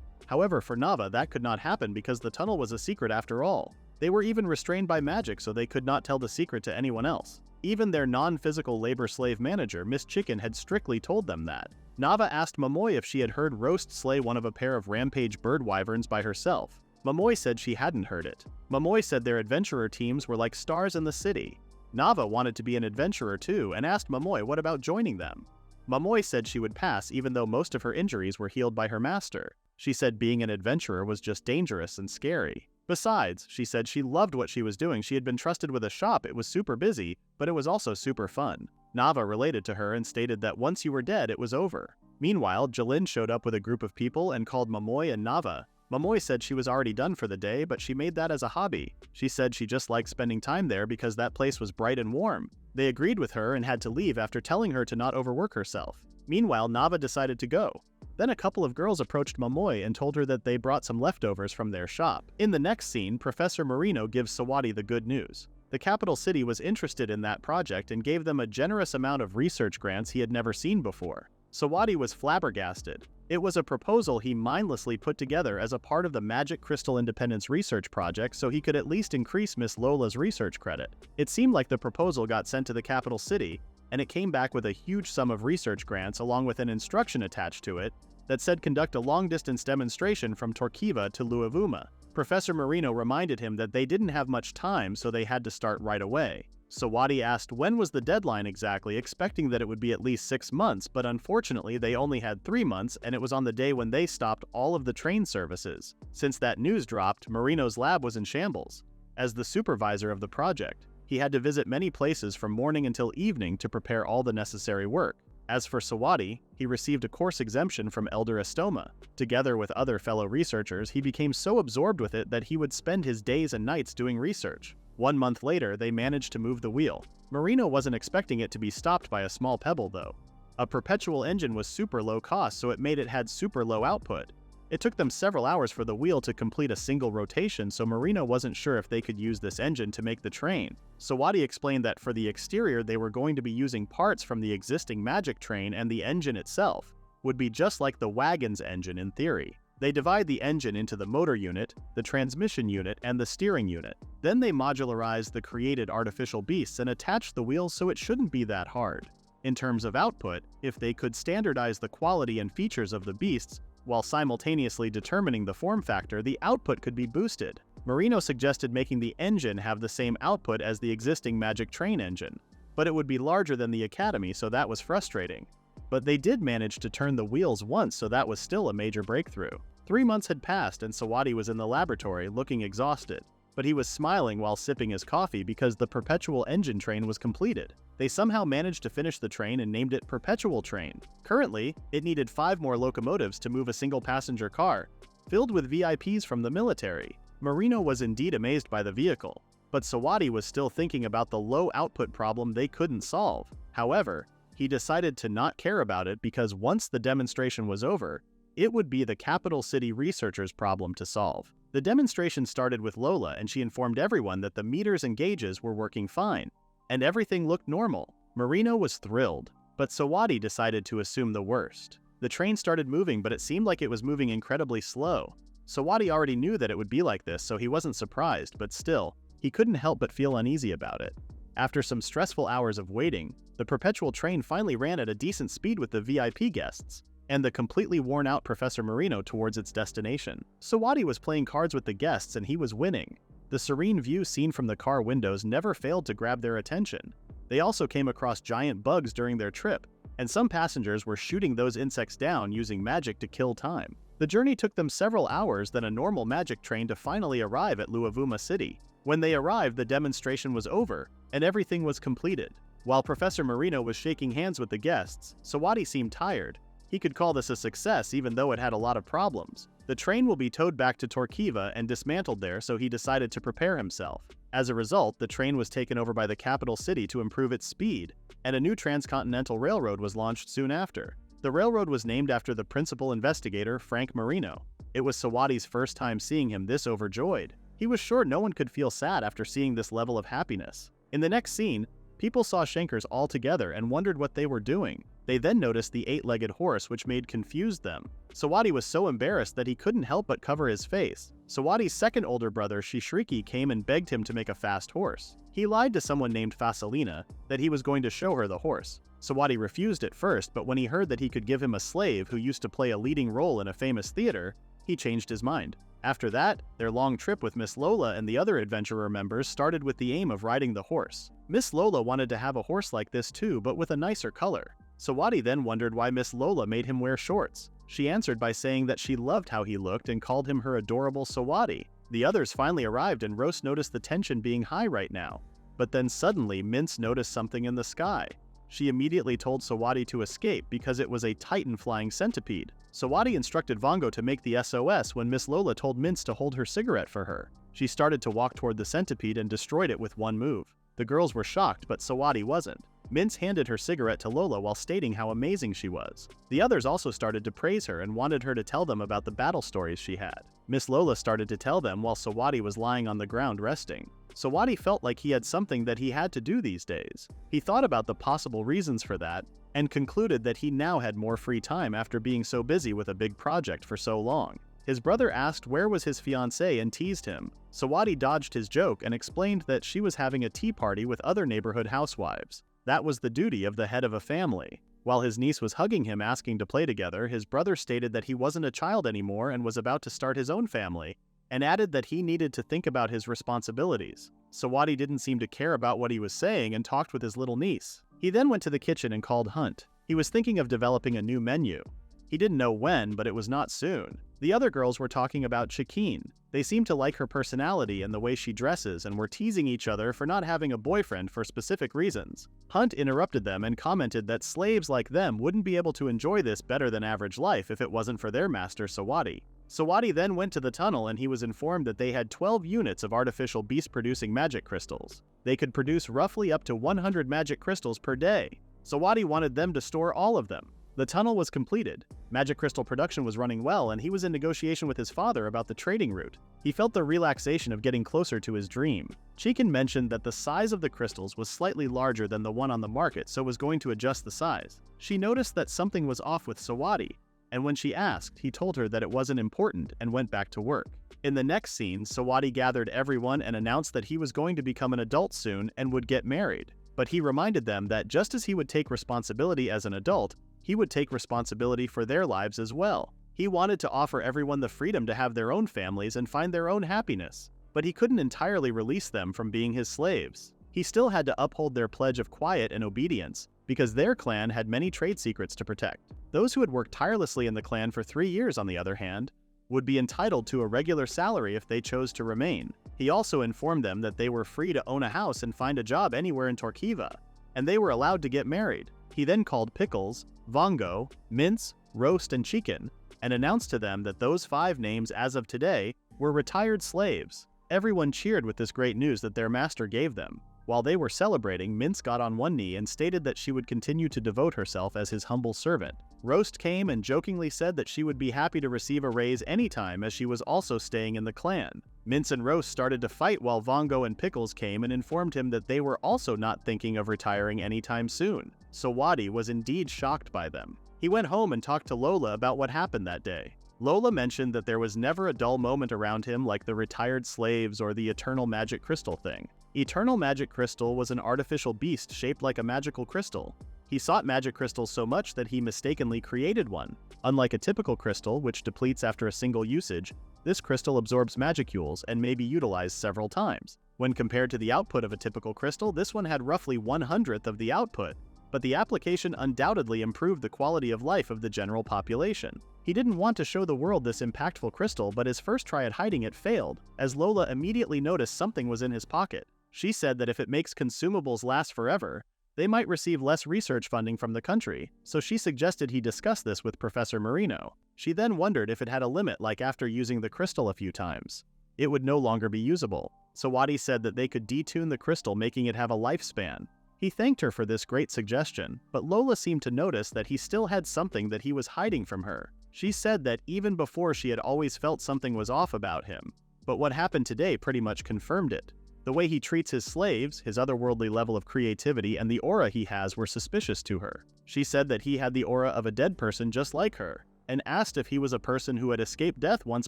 However, for Nava, that could not happen because the tunnel was a secret after all. They were even restrained by magic, so they could not tell the secret to anyone else. Even their non-physical labor slave manager, Miss Chicken, had strictly told them that. Nava asked Mamoy if she had heard Roast slay one of a pair of rampage bird wyverns by herself. Mamoy said she hadn't heard it. Mamoy said their adventurer teams were like stars in the city. Nava wanted to be an adventurer too and asked Mamoy what about joining them. Mamoy said she would pass even though most of her injuries were healed by her master. She said being an adventurer was just dangerous and scary. Besides, she said she loved what she was doing. She had been trusted with a shop. It was super busy, but it was also super fun. Nava related to her and stated that once you were dead, it was over. Meanwhile, Jalin showed up with a group of people and called Mamoy and Nava. Mamoy said she was already done for the day, but she made that as a hobby. She said she just liked spending time there because that place was bright and warm. They agreed with her and had to leave after telling her to not overwork herself. Meanwhile, Nava decided to go. Then a couple of girls approached Mamoy and told her that they brought some leftovers from their shop. In the next scene, Professor Marino gives Sawadi the good news. The capital city was interested in that project and gave them a generous amount of research grants he had never seen before. Sawadi was flabbergasted. It was a proposal he mindlessly put together as a part of the Magic Crystal Independence Research Project so he could at least increase Miss Lola's research credit. It seemed like the proposal got sent to the capital city, and it came back with a huge sum of research grants along with an instruction attached to it that said conduct a long-distance demonstration from Torquiva to Luavuma. Professor Marino reminded him that they didn't have much time, so they had to start right away. Sawadi asked when was the deadline exactly, expecting that it would be at least 6 months, but unfortunately they only had 3 months, and it was on the day when they stopped all of the train services. Since that news dropped, Marino's lab was in shambles. As the supervisor of the project, He had to visit many places from morning until evening to prepare all the necessary work. As for Sawadi, he received a course exemption from Elder Estoma. Together with other fellow researchers, he became so absorbed with it that he would spend his days and nights doing research. 1 month later, they managed to move the wheel. Marino wasn't expecting it to be stopped by a small pebble, though. A perpetual engine was super low cost, so it made it had super low output. It took them several hours for the wheel to complete a single rotation, so Marino wasn't sure if they could use this engine to make the train. Sawadi explained that for the exterior they were going to be using parts from the existing magic train, and the engine itself would be just like the wagon's engine in theory. They divide the engine into the motor unit, the transmission unit, and the steering unit. Then they modularized the created artificial beasts and attached the wheels so it shouldn't be that hard. In terms of output, if they could standardize the quality and features of the beasts, while simultaneously determining the form factor, the output could be boosted. Marino suggested making the engine have the same output as the existing magic train engine, but it would be larger than the Academy, so that was frustrating. But they did manage to turn the wheels once, so that was still a major breakthrough. 3 months had passed and Sawadi was in the laboratory looking exhausted, but he was smiling while sipping his coffee because the perpetual engine train was completed. They somehow managed to finish the train and named it Perpetual Train. Currently, it needed 5 more locomotives to move a single passenger car, filled with VIPs from the military. Marino was indeed amazed by the vehicle, but Sawadi was still thinking about the low output problem they couldn't solve. However, he decided to not care about it because once the demonstration was over, it would be the capital city researchers' problem to solve. The demonstration started with Lola, and she informed everyone that the meters and gauges were working fine, and everything looked normal. Marino was thrilled, but Sawadi decided to assume the worst. The train started moving, but it seemed like it was moving incredibly slow. Sawadi already knew that it would be like this, so he wasn't surprised, but still, he couldn't help but feel uneasy about it. After some stressful hours of waiting, the perpetual train finally ran at a decent speed with the VIP guests and the completely worn-out Professor Marino towards its destination. Sawadi was playing cards with the guests and he was winning. The serene view seen from the car windows never failed to grab their attention. They also came across giant bugs during their trip, and some passengers were shooting those insects down using magic to kill time. The journey took them several hours than a normal magic train to finally arrive at Luavuma City. When they arrived, the demonstration was over, and everything was completed. While Professor Marino was shaking hands with the guests, Sawadi seemed tired. He could call this a success even though it had a lot of problems. The train will be towed back to Torquiva and dismantled there, so he decided to prepare himself. As a result, the train was taken over by the capital city to improve its speed, and a new transcontinental railroad was launched soon after. The railroad was named after the principal investigator, Frank Marino. It was Sawadi's first time seeing him this overjoyed. He was sure no one could feel sad after seeing this level of happiness. In the next scene, people saw Shankers all together and wondered what they were doing. They then noticed the 8-legged horse, which confused them. Sawadi was so embarrassed that he couldn't help but cover his face. Sawadi's second older brother, Shishriki, came and begged him to make a fast horse. He lied to someone named Fasalina that he was going to show her the horse. Sawadi refused at first, but when he heard that he could give him a slave who used to play a leading role in a famous theater, he changed his mind. After that, their long trip with Miss Lola and the other adventurer members started with the aim of riding the horse. Miss Lola wanted to have a horse like this too, but with a nicer color. Sawadi then wondered why Miss Lola made him wear shorts. She answered by saying that she loved how he looked and called him her adorable Sawadi. The others finally arrived and Rose noticed the tension being high right now. But then suddenly Mince noticed something in the sky. She immediately told Sawadi to escape because it was a Titan flying centipede. Sawadi instructed Vongo to make the SOS when Miss Lola told Mince to hold her cigarette for her. She started to walk toward the centipede and destroyed it with one move. The girls were shocked, but Sawadi wasn't. Mince handed her cigarette to Lola while stating how amazing she was. The others also started to praise her and wanted her to tell them about the battle stories she had. Miss Lola started to tell them while Sawadi was lying on the ground resting. Sawadi felt like he had something that he had to do these days. He thought about the possible reasons for that and concluded that he now had more free time after being so busy with a big project for so long. His brother asked where was his fiancée and teased him. Sawadi dodged his joke and explained that she was having a tea party with other neighborhood housewives. That was the duty of the head of a family. While his niece was hugging him asking to play together, his brother stated that he wasn't a child anymore and was about to start his own family, and added that he needed to think about his responsibilities. Sawadi didn't seem to care about what he was saying and talked with his little niece. He then went to the kitchen and called Hunt. He was thinking of developing a new menu. He didn't know when, but it was not soon. The other girls were talking about Chikeen. They seemed to like her personality and the way she dresses and were teasing each other for not having a boyfriend for specific reasons. Hunt interrupted them and commented that slaves like them wouldn't be able to enjoy this better than average life if it wasn't for their master Sawadi. Sawadi then went to the tunnel and he was informed that they had 12 units of artificial beast-producing magic crystals. They could produce roughly up to 100 magic crystals per day. Sawadi wanted them to store all of them. The tunnel was completed. Magic crystal production was running well and he was in negotiation with his father about the trading route. He felt the relaxation of getting closer to his dream. Chikin mentioned that the size of the crystals was slightly larger than the one on the market, so was going to adjust the size. She noticed that something was off with Sawadi, and when she asked, he told her that it wasn't important and went back to work. In the next scene, Sawadi gathered everyone and announced that he was going to become an adult soon and would get married. But he reminded them that just as he would take responsibility as an adult, he would take responsibility for their lives as well. He wanted to offer everyone the freedom to have their own families and find their own happiness, but he couldn't entirely release them from being his slaves. He still had to uphold their pledge of quiet and obedience, because their clan had many trade secrets to protect. Those who had worked tirelessly in the clan for 3 years, on the other hand, would be entitled to a regular salary if they chose to remain. He also informed them that they were free to own a house and find a job anywhere in Torquiva, and they were allowed to get married. He then called Pickles, Vongo, Mince, Roast, and Chicken, and announced to them that those 5 names as of today were retired slaves. Everyone cheered with this great news that their master gave them. While they were celebrating, Mince got on one knee and stated that she would continue to devote herself as his humble servant. Roast came and jokingly said that she would be happy to receive a raise anytime as she was also staying in the clan. Mince and Roast started to fight while Vongo and Pickles came and informed him that they were also not thinking of retiring anytime soon. Sawadi was indeed shocked by them. He went home and talked to Lola about what happened that day. Lola mentioned that there was never a dull moment around him like the retired slaves or the eternal magic crystal thing. Eternal magic crystal was an artificial beast shaped like a magical crystal. He sought magic crystals so much that he mistakenly created one. Unlike a typical crystal, which depletes after a single usage, this crystal absorbs magicules and may be utilized several times. When compared to the output of a typical crystal, this one had roughly 1/100th of the output, but the application undoubtedly improved the quality of life of the general population. He didn't want to show the world this impactful crystal, but his first try at hiding it failed, as Lola immediately noticed something was in his pocket. She said that if it makes consumables last forever, they might receive less research funding from the country, so she suggested he discuss this with Professor Marino. She then wondered if it had a limit, like after using the crystal a few times, it would no longer be usable. Sawadi said that they could detune the crystal, making it have a lifespan. He thanked her for this great suggestion, but Lola seemed to notice that he still had something that he was hiding from her. She said that even before she had always felt something was off about him, but what happened today pretty much confirmed it. The way he treats his slaves, his otherworldly level of creativity, and the aura he has were suspicious to her. She said that he had the aura of a dead person just like her, and asked if he was a person who had escaped death once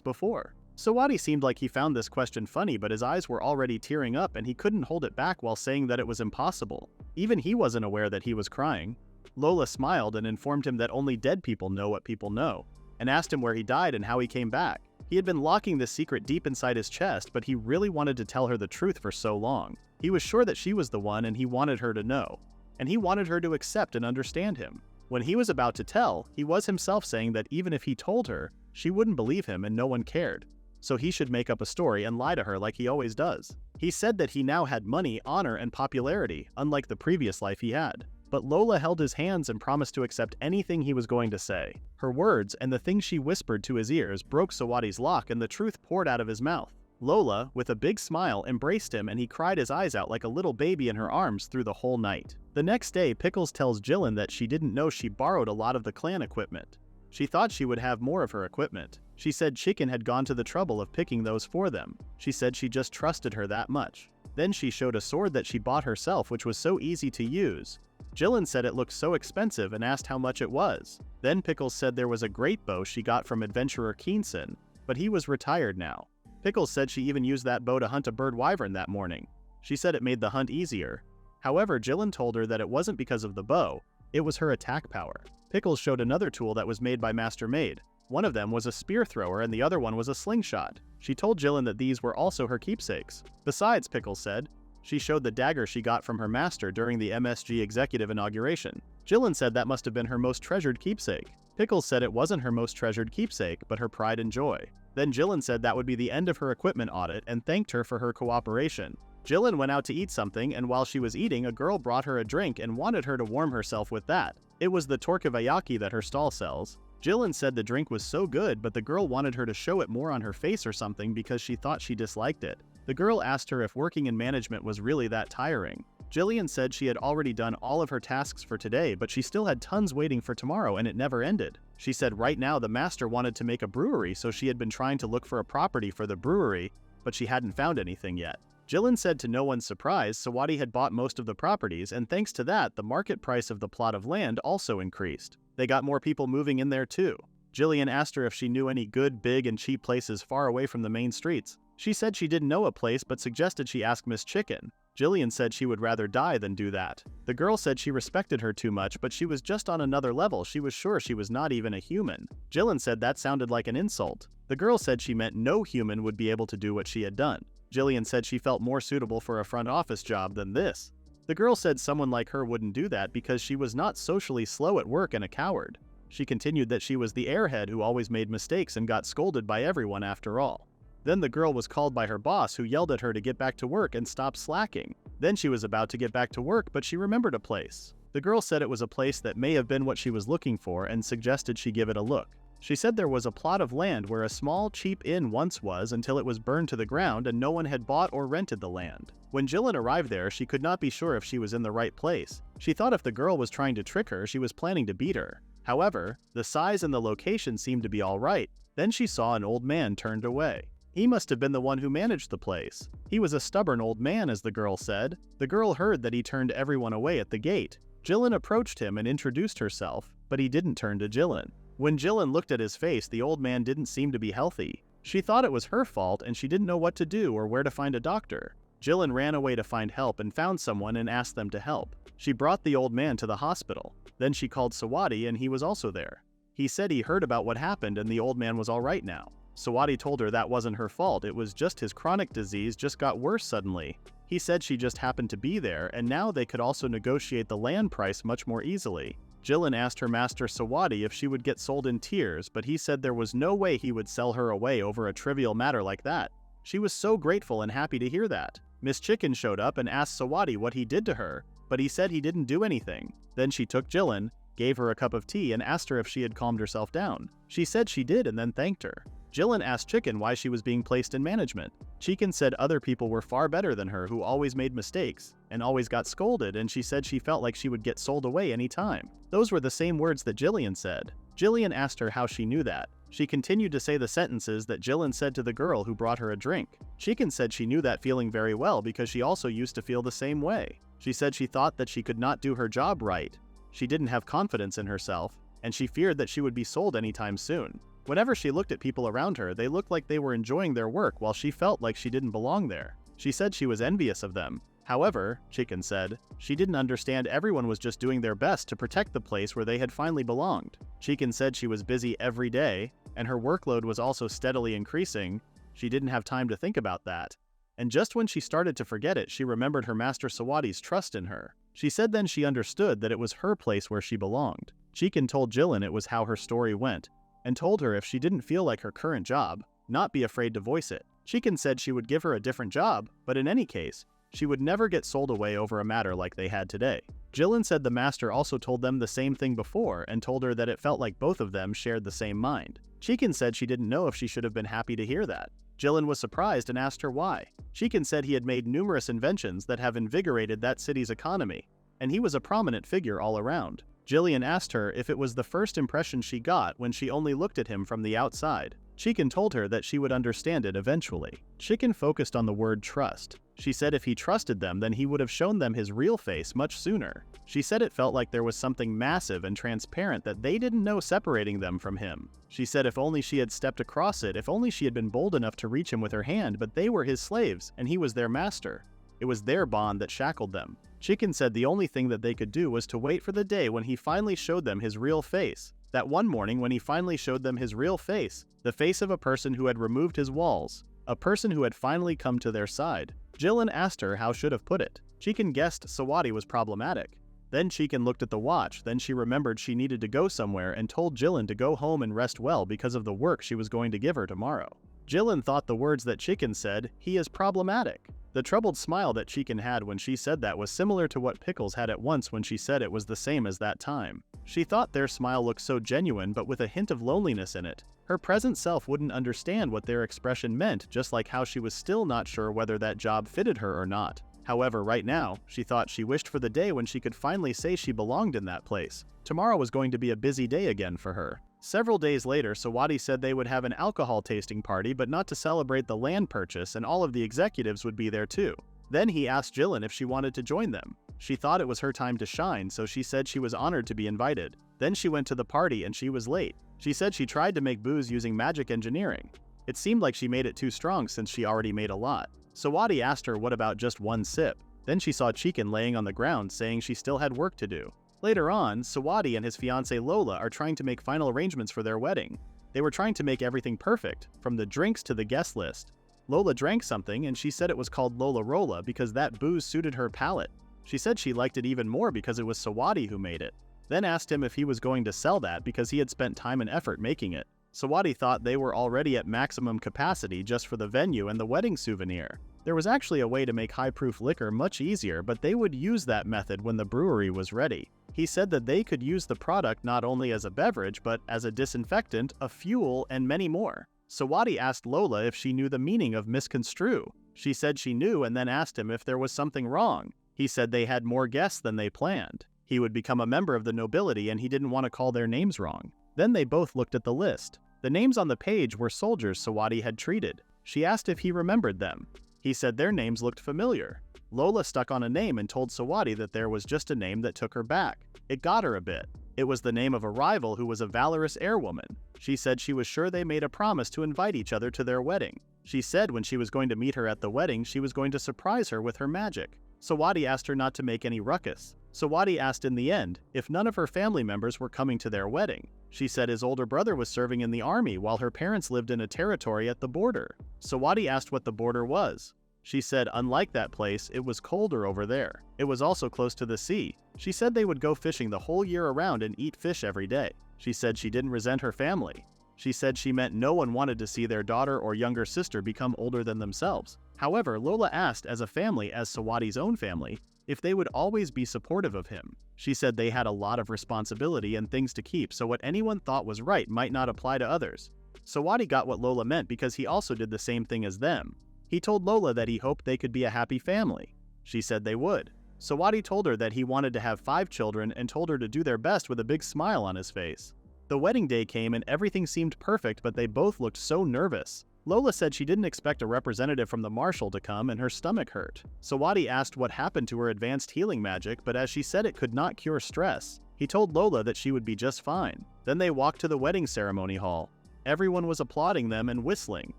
before. Sawadi seemed like he found this question funny, but his eyes were already tearing up and he couldn't hold it back while saying that it was impossible. Even he wasn't aware that he was crying. Lola smiled and informed him that only dead people know what people know, and asked him where he died and how he came back. He had been locking this secret deep inside his chest, but he really wanted to tell her the truth for so long. He was sure that she was the one and he wanted her to know, and he wanted her to accept and understand him. When he was about to tell, he was himself saying that even if he told her, she wouldn't believe him and no one cared. So he should make up a story and lie to her like he always does. He said that he now had money, honor, and popularity, unlike the previous life he had. But Lola held his hands and promised to accept anything he was going to say. Her words and the things she whispered to his ears broke Sawadi's lock and the truth poured out of his mouth. Lola, with a big smile, embraced him and he cried his eyes out like a little baby in her arms through the whole night. The next day, Pickles tells Jillian that she didn't know she borrowed a lot of the clan equipment. She thought she would have more of her equipment. She said Chicken had gone to the trouble of picking those for them. She said she just trusted her that much. Then she showed a sword that she bought herself, which was so easy to use. Jillian said it looked so expensive and asked how much it was. Then Pickles said there was a great bow she got from adventurer Keenson, but he was retired now. Pickles said she even used that bow to hunt a bird wyvern that morning. She said it made the hunt easier. However, Jillian told her that it wasn't because of the bow, it was her attack power. Pickles showed another tool that was made by Master Maid. One of them was a spear thrower and the other one was a slingshot. She told Jillian that these were also her keepsakes. Besides, Pickles said, she showed the dagger she got from her master during the MSG executive inauguration. Jillian said that must have been her most treasured keepsake. Pickles said it wasn't her most treasured keepsake, but her pride and joy. Then Jillian said that would be the end of her equipment audit and thanked her for her cooperation. Jillian went out to eat something, and while she was eating, a girl brought her a drink and wanted her to warm herself with that. It was the torkavayaki that her stall sells. Jillian said the drink was so good, but the girl wanted her to show it more on her face or something because she thought she disliked it. The girl asked her if working in management was really that tiring. Jillian said she had already done all of her tasks for today, but she still had tons waiting for tomorrow and it never ended. She said right now the master wanted to make a brewery, so she had been trying to look for a property for the brewery, but she hadn't found anything yet. Jillian said to no one's surprise, Sawadi had bought most of the properties, and thanks to that, the market price of the plot of land also increased. They got more people moving in there too. Jillian asked her if she knew any good, big, and cheap places far away from the main streets. She said she didn't know a place but suggested she ask Miss Chicken. Jillian said she would rather die than do that. The girl said she respected her too much, but she was just on another level. She was sure she was not even a human. Jillian said that sounded like an insult. The girl said she meant no human would be able to do what she had done. Jillian said she felt more suitable for a front office job than this. The girl said someone like her wouldn't do that because she was not socially slow at work and a coward. She continued that she was the airhead who always made mistakes and got scolded by everyone after all. Then the girl was called by her boss, who yelled at her to get back to work and stop slacking. Then she was about to get back to work, but she remembered a place. The girl said it was a place that may have been what she was looking for and suggested she give it a look. She said there was a plot of land where a small, cheap inn once was until it was burned to the ground and no one had bought or rented the land. When Jillian arrived there, she could not be sure if she was in the right place. She thought if the girl was trying to trick her, she was planning to beat her. However, the size and the location seemed to be all right. Then she saw an old man turned away. He must have been the one who managed the place. He was a stubborn old man, as the girl said. The girl heard that he turned everyone away at the gate. Jillian approached him and introduced herself, but he didn't turn to Jillian. When Jillian looked at his face, the old man didn't seem to be healthy. She thought it was her fault and she didn't know what to do or where to find a doctor. Jillian ran away to find help and found someone and asked them to help. She brought the old man to the hospital. Then she called Sawadi and he was also there. He said he heard about what happened and the old man was all right now. Sawadi told her that wasn't her fault, it was just his chronic disease just got worse suddenly. He said she just happened to be there, and now they could also negotiate the land price much more easily. Jillian asked her master Sawadi if she would get sold in tears, but he said there was no way he would sell her away over a trivial matter like that. She was so grateful and happy to hear that. Miss Chicken showed up and asked Sawadi what he did to her, but he said he didn't do anything. Then she took Jillian, gave her a cup of tea, and asked her if she had calmed herself down. She said she did and then thanked her. Jillian asked Chicken why she was being placed in management. Chicken said other people were far better than her who always made mistakes and always got scolded, and she said she felt like she would get sold away any time. Those were the same words that Jillian said. Jillian asked her how she knew that. She continued to say the sentences that Jillian said to the girl who brought her a drink. Chicken said she knew that feeling very well because she also used to feel the same way. She said she thought that she could not do her job right. She didn't have confidence in herself, and she feared that she would be sold anytime soon. Whenever she looked at people around her, they looked like they were enjoying their work while she felt like she didn't belong there. She said she was envious of them. However, Chicken said, she didn't understand everyone was just doing their best to protect the place where they had finally belonged. Chicken said she was busy every day, and her workload was also steadily increasing. She didn't have time to think about that. And just when she started to forget it, she remembered her master Sawadi's trust in her. She said then she understood that it was her place where she belonged. Chicken told Jillian it was how her story went, and told her if she didn't feel like her current job, not be afraid to voice it. Chicken said she would give her a different job, but in any case, she would never get sold away over a matter like they had today. Jillian said the master also told them the same thing before and told her that it felt like both of them shared the same mind. Chicken said she didn't know if she should have been happy to hear that. Jillian was surprised and asked her why. Chicken said he had made numerous inventions that have invigorated that city's economy, and he was a prominent figure all around. Jillian asked her if it was the first impression she got when she only looked at him from the outside. Chicken told her that she would understand it eventually. Chicken focused on the word trust. She said if he trusted them, then he would have shown them his real face much sooner. She said it felt like there was something massive and transparent that they didn't know separating them from him. She said if only she had stepped across it, if only she had been bold enough to reach him with her hand, but they were his slaves and he was their master. It was their bond that shackled them. Chicken said the only thing that they could do was to wait for the day when he finally showed them his real face. That one morning when he finally showed them his real face, the face of a person who had removed his walls, a person who had finally come to their side. Jillian asked her how should have put it. Chicken guessed Sawadi was problematic. Then Chicken looked at the watch, then she remembered she needed to go somewhere and told Jilin to go home and rest well because of the work she was going to give her tomorrow. Jilin thought the words that Chicken said, "He is problematic." The troubled smile that Chicken had when she said that was similar to what Pickles had at once when she said it was the same as that time. She thought their smile looked so genuine but with a hint of loneliness in it. Her present self wouldn't understand what their expression meant, just like how she was still not sure whether that job fitted her or not. However, right now, she thought she wished for the day when she could finally say she belonged in that place. Tomorrow was going to be a busy day again for her. Several days later, Sawadi said they would have an alcohol tasting party but not to celebrate the land purchase, and all of the executives would be there too. Then he asked Jilin if she wanted to join them. She thought it was her time to shine, so she said she was honored to be invited. Then she went to the party and she was late. She said she tried to make booze using magic engineering. It seemed like she made it too strong since she already made a lot. Sawadi asked her what about just one sip. Then she saw Chicken laying on the ground saying she still had work to do. Later on, Sawadi and his fiancée Lola are trying to make final arrangements for their wedding. They were trying to make everything perfect, from the drinks to the guest list. Lola drank something and she said it was called Lola Rola because that booze suited her palate. She said she liked it even more because it was Sawadi who made it. Then asked him if he was going to sell that because he had spent time and effort making it. Sawadi thought they were already at maximum capacity just for the venue and the wedding souvenir. There was actually a way to make high-proof liquor much easier, but they would use that method when the brewery was ready. He said that they could use the product not only as a beverage, but as a disinfectant, a fuel, and many more. Sawadi asked Lola if she knew the meaning of misconstrue. She said she knew and then asked him if there was something wrong. He said they had more guests than they planned. He would become a member of the nobility and he didn't want to call their names wrong. Then they both looked at the list. The names on the page were soldiers Sawadi had treated. She asked if he remembered them. He said their names looked familiar. Lola stuck on a name and told Sawadi that there was just a name that took her back. It got her a bit. It was the name of a rival who was a valorous airwoman. She said she was sure they made a promise to invite each other to their wedding. She said when she was going to meet her at the wedding, she was going to surprise her with her magic. Sawadi asked her not to make any ruckus. Sawadi asked in the end if none of her family members were coming to their wedding. She said his older brother was serving in the army while her parents lived in a territory at the border. Sawadi asked what the border was. She said unlike that place, it was colder over there. It was also close to the sea. She said they would go fishing the whole year around and eat fish every day. She said she didn't resent her family. She said she meant no one wanted to see their daughter or younger sister become older than themselves. However, Lola asked as a family, as Sawadi's own family, if they would always be supportive of him. She said they had a lot of responsibility and things to keep, so what anyone thought was right might not apply to others. Sawadi got what Lola meant because he also did the same thing as them. He told Lola that he hoped they could be a happy family. She said they would. Sawadi told her that he wanted to have 5 children and told her to do their best with a big smile on his face. The wedding day came and everything seemed perfect, but they both looked so nervous. Lola said she didn't expect a representative from the marshal to come and her stomach hurt. Sawadi asked what happened to her advanced healing magic, but as she said it could not cure stress. He told Lola that she would be just fine. Then they walked to the wedding ceremony hall. Everyone was applauding them and whistling.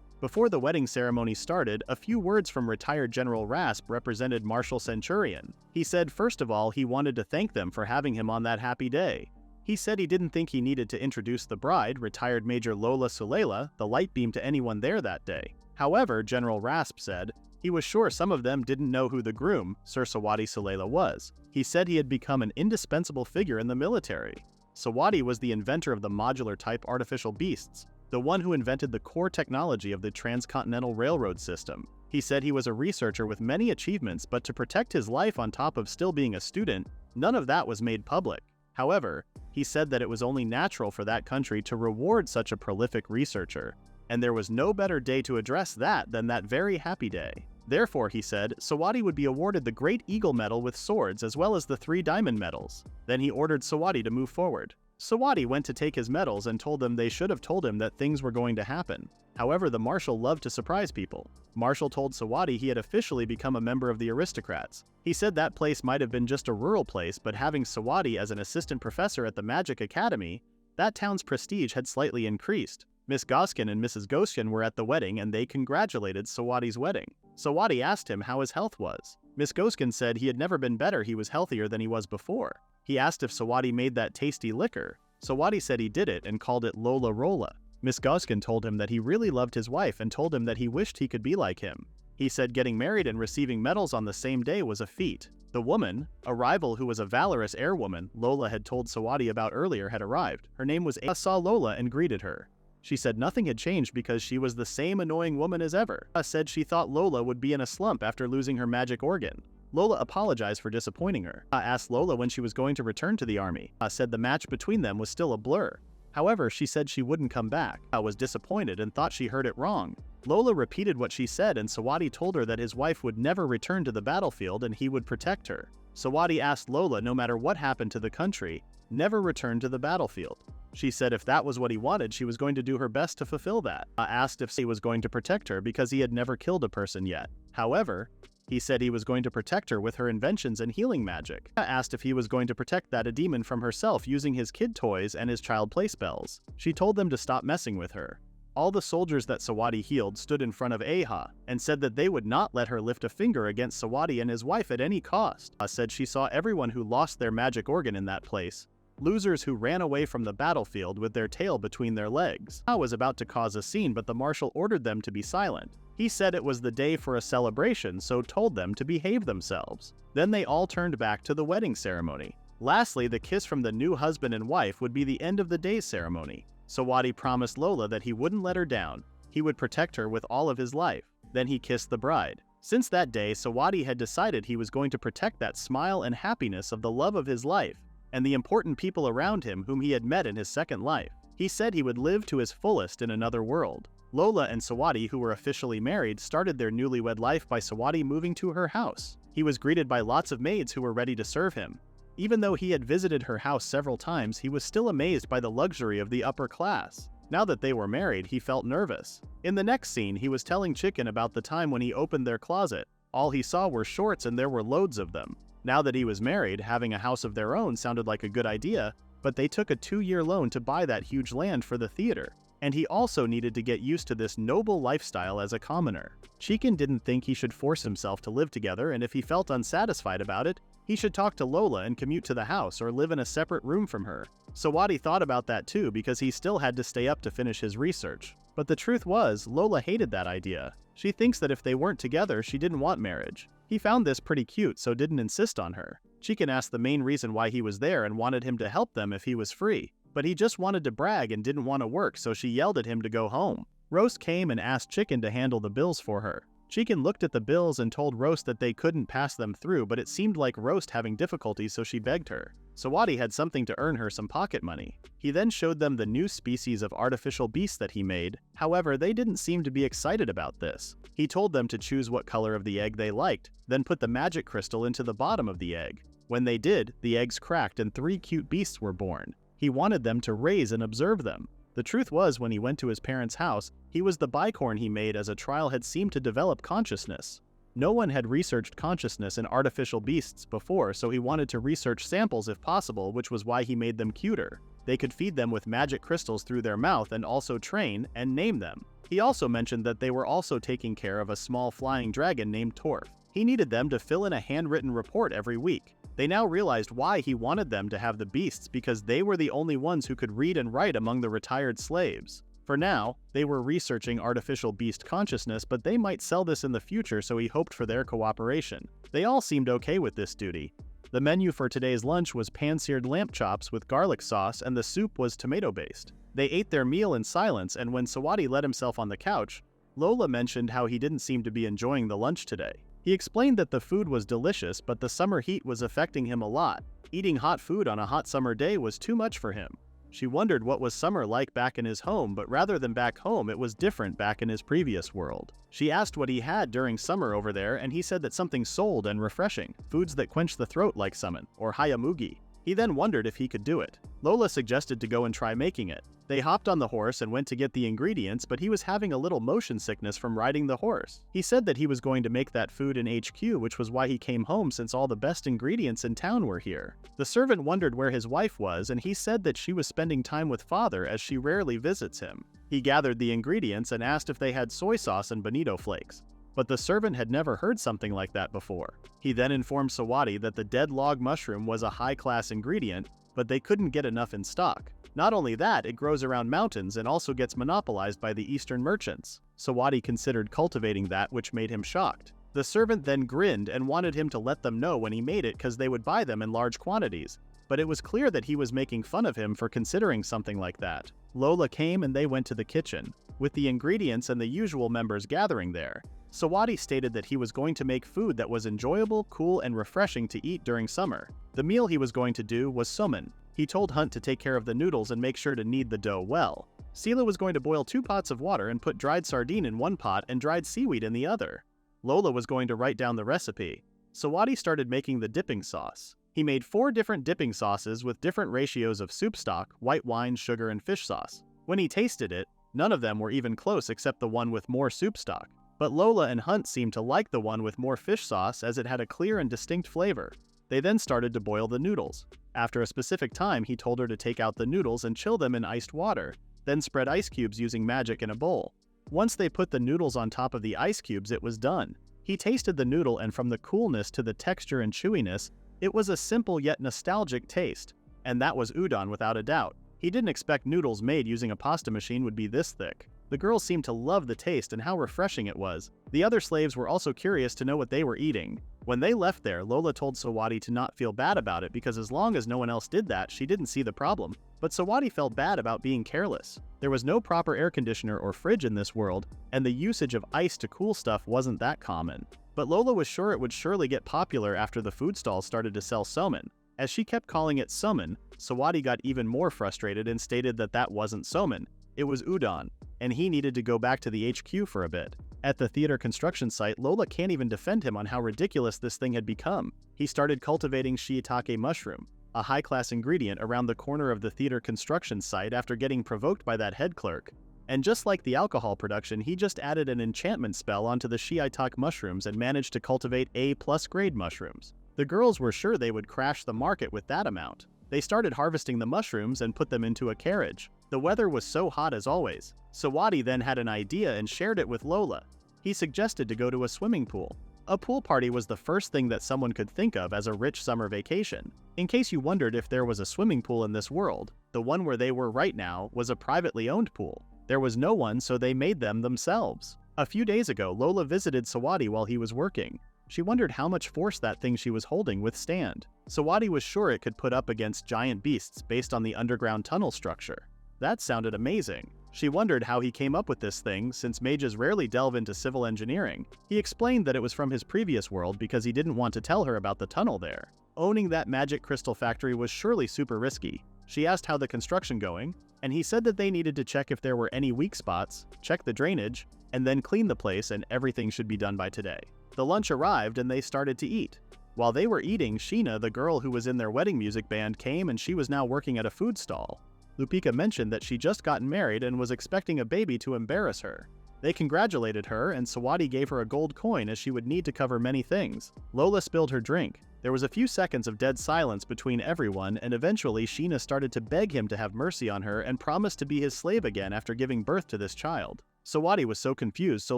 Before the wedding ceremony started, a few words from retired General Rasp represented Marshal Centurion. He said first of all he wanted to thank them for having him on that happy day. He said he didn't think he needed to introduce the bride, retired Major Lola Sulela, the light beam to anyone there that day. However, General Rasp said he was sure some of them didn't know who the groom, Sir Sawadi Sulela, was. He said he had become an indispensable figure in the military. Sawadi was the inventor of the modular-type artificial beasts, the one who invented the core technology of the transcontinental railroad system. He said he was a researcher with many achievements, but to protect his life on top of still being a student, none of that was made public. However, he said that it was only natural for that country to reward such a prolific researcher, and there was no better day to address that than that very happy day. Therefore, he said, Sawadi would be awarded the Great Eagle Medal with swords as well as the 3 diamond medals. Then he ordered Sawadi to move forward. Sawadi went to take his medals and told them they should have told him that things were going to happen. However, the marshal loved to surprise people. Marshal told Sawadi he had officially become a member of the aristocrats. He said that place might have been just a rural place, but having Sawadi as an assistant professor at the Magic Academy, that town's prestige had slightly increased. Miss Goskin and Mrs. Goskin were at the wedding and they congratulated Sawadi's wedding. Sawadi asked him how his health was. Miss Goskin said he had never been better, he was healthier than he was before. He asked if Sawadi made that tasty liquor. Sawadi said he did it and called it Lola Rola. Miss Goskin told him that he really loved his wife and told him that he wished he could be like him. He said getting married and receiving medals on the same day was a feat. The woman, a rival who was a valorous airwoman Lola had told Sawadi about earlier, had arrived. Her name was Ava. Saw Lola and greeted her. She said nothing had changed because she was the same annoying woman as ever. Ava said she thought Lola would be in a slump after losing her magic organ. Lola apologized for disappointing her. Ava asked Lola when she was going to return to the army. Ava said the match between them was still a blur. However, she said she wouldn't come back. Ava was disappointed and thought she heard it wrong. Lola repeated what she said, and Sawadi told her that his wife would never return to the battlefield and he would protect her. Sawadi asked Lola no matter what happened to the country, never return to the battlefield. She said if that was what he wanted, she was going to do her best to fulfill that. Asked if he was going to protect her because he had never killed a person yet. However, he said he was going to protect her with her inventions and healing magic. Asked if he was going to protect that a demon from herself using his kid toys and his child play spells. She told them to stop messing with her. All the soldiers that Sawadi healed stood in front of Aha and said that they would not let her lift a finger against Sawadi and his wife at any cost. Said she saw everyone who lost their magic organ in that place. Losers who ran away from the battlefield with their tail between their legs. Ha was about to cause a scene, but the marshal ordered them to be silent. He said it was the day for a celebration, so told them to behave themselves. Then they all turned back to the wedding ceremony. Lastly, the kiss from the new husband and wife would be the end of the day's ceremony. Sawadi promised Lola that he wouldn't let her down. He would protect her with all of his life. Then he kissed the bride. Since that day, Sawadi had decided he was going to protect that smile and happiness of the love of his life and the important people around him whom he had met in his second life. He said he would live to his fullest in another world. Lola and Sawadi, who were officially married, started their newlywed life by Sawadi moving to her house. He was greeted by lots of maids who were ready to serve him. Even though he had visited her house several times, he was still amazed by the luxury of the upper class. Now that they were married, he felt nervous. In the next scene, he was telling Chicken about the time when he opened their closet. All he saw were shorts and there were loads of them. Now that he was married, having a house of their own sounded like a good idea, but they took a 2-year loan to buy that huge land for the theater. And he also needed to get used to this noble lifestyle as a commoner. Chicken didn't think he should force himself to live together, and if he felt unsatisfied about it, he should talk to Lola and commute to the house or live in a separate room from her. Sawadi thought about that too because he still had to stay up to finish his research. But the truth was, Lola hated that idea. She thinks that if they weren't together, she didn't want marriage. He found this pretty cute, so didn't insist on her. Chicken asked the main reason why he was there and wanted him to help them if he was free. But he just wanted to brag and didn't want to work, so she yelled at him to go home. Roast came and asked Chicken to handle the bills for her. Chicken looked at the bills and told Roast that they couldn't pass them through, but it seemed like Roast having difficulties, so she begged her. Sawadi had something to earn her some pocket money. He then showed them the new species of artificial beasts that he made. However, they didn't seem to be excited about this. He told them to choose what color of the egg they liked, then put the magic crystal into the bottom of the egg. When they did, the eggs cracked and 3 cute beasts were born. He wanted them to raise and observe them. The truth was, when he went to his parents' house, he was the bicorn he made as a trial had seemed to develop consciousness. No one had researched consciousness in artificial beasts before, so he wanted to research samples if possible, which was why he made them cuter. They could feed them with magic crystals through their mouth and also train and name them. He also mentioned that they were also taking care of a small flying dragon named Torf. He needed them to fill in a handwritten report every week. They now realized why he wanted them to have the beasts, because they were the only ones who could read and write among the retired slaves. For now, they were researching artificial beast consciousness, but they might sell this in the future, so he hoped for their cooperation. They all seemed okay with this duty. The menu for today's lunch was pan-seared lamb chops with garlic sauce, and the soup was tomato-based. They ate their meal in silence, and when Sawadi let himself on the couch, Lola mentioned how he didn't seem to be enjoying the lunch today. He explained that the food was delicious, but the summer heat was affecting him a lot. Eating hot food on a hot summer day was too much for him. She wondered what was summer like back in his home, but rather than back home, it was different back in his previous world. She asked what he had during summer over there, and he said that something sold and refreshing, foods that quench the throat like summon, or hayamugi. He then wondered if he could do it. Lola suggested to go and try making it. They hopped on the horse and went to get the ingredients, but he was having a little motion sickness from riding the horse. He said that he was going to make that food in HQ, which was why he came home since all the best ingredients in town were here. The servant wondered where his wife was, and he said that she was spending time with father as she rarely visits him. He gathered the ingredients and asked if they had soy sauce and bonito flakes. But the servant had never heard something like that before. He then informed Sawadi that the dead log mushroom was a high-class ingredient, but they couldn't get enough in stock. Not only that, it grows around mountains and also gets monopolized by the Eastern merchants. Sawadi considered cultivating that, which made him shocked. The servant then grinned and wanted him to let them know when he made it because they would buy them in large quantities. But it was clear that he was making fun of him for considering something like that. Lola came and they went to the kitchen, with the ingredients and the usual members gathering there. Sawadi stated that he was going to make food that was enjoyable, cool, and refreshing to eat during summer. The meal he was going to do was somen. He told Hunt to take care of the noodles and make sure to knead the dough well. Sela was going to boil 2 pots of water and put dried sardine in one pot and dried seaweed in the other. Lola was going to write down the recipe. Sawadi started making the dipping sauce. He made 4 different dipping sauces with different ratios of soup stock, white wine, sugar, and fish sauce. When he tasted it, none of them were even close except the one with more soup stock. But Lola and Hunt seemed to like the one with more fish sauce as it had a clear and distinct flavor. They then started to boil the noodles. After a specific time, he told her to take out the noodles and chill them in iced water, then spread ice cubes using magic in a bowl. Once they put the noodles on top of the ice cubes, it was done. He tasted the noodle, and from the coolness to the texture and chewiness, it was a simple yet nostalgic taste. And that was udon without a doubt. He didn't expect noodles made using a pasta machine would be this thick. The girls seemed to love the taste and how refreshing it was. The other slaves were also curious to know what they were eating. When they left there, Lola told Sawadi to not feel bad about it because as long as no one else did that, she didn't see the problem. But Sawadi felt bad about being careless. There was no proper air conditioner or fridge in this world, and the usage of ice to cool stuff wasn't that common. But Lola was sure it would surely get popular after the food stalls started to sell somen. As she kept calling it somen, Sawadi got even more frustrated and stated that that wasn't somen, it was udon, and he needed to go back to the HQ for a bit. At the theater construction site, Lola can't even defend him on how ridiculous this thing had become. He started cultivating shiitake mushroom, a high-class ingredient, around the corner of the theater construction site after getting provoked by that head clerk. And just like the alcohol production, he just added an enchantment spell onto the shiitake mushrooms and managed to cultivate A+ grade mushrooms. The girls were sure they would crash the market with that amount. They started harvesting the mushrooms and put them into a carriage. The weather was so hot as always. Sawadi then had an idea and shared it with Lola. He suggested to go to a swimming pool. A pool party was the first thing that someone could think of as a rich summer vacation. In case you wondered if there was a swimming pool in this world, the one where they were right now was a privately owned pool. There was no one, so they made them themselves. A few days ago, Lola visited Sawadi while he was working. She wondered how much force that thing she was holding withstand. Sawadi was sure it could put up against giant beasts based on the underground tunnel structure. That sounded amazing. She wondered how he came up with this thing, since mages rarely delve into civil engineering. He explained that it was from his previous world because he didn't want to tell her about the tunnel there. Owning that magic crystal factory was surely super risky. She asked how the construction going, and he said that they needed to check if there were any weak spots, check the drainage, and then clean the place, and everything should be done by today. The lunch arrived and they started to eat. While they were eating, Sheena, the girl who was in their wedding music band, came and she was now working at a food stall. Lupika mentioned that she just gotten married and was expecting a baby to embarrass her. They congratulated her and Sawadi gave her a gold coin as she would need to cover many things. Lola spilled her drink. There was a few seconds of dead silence between everyone, and eventually Sheena started to beg him to have mercy on her and promised to be his slave again after giving birth to this child. Sawadi was so confused, so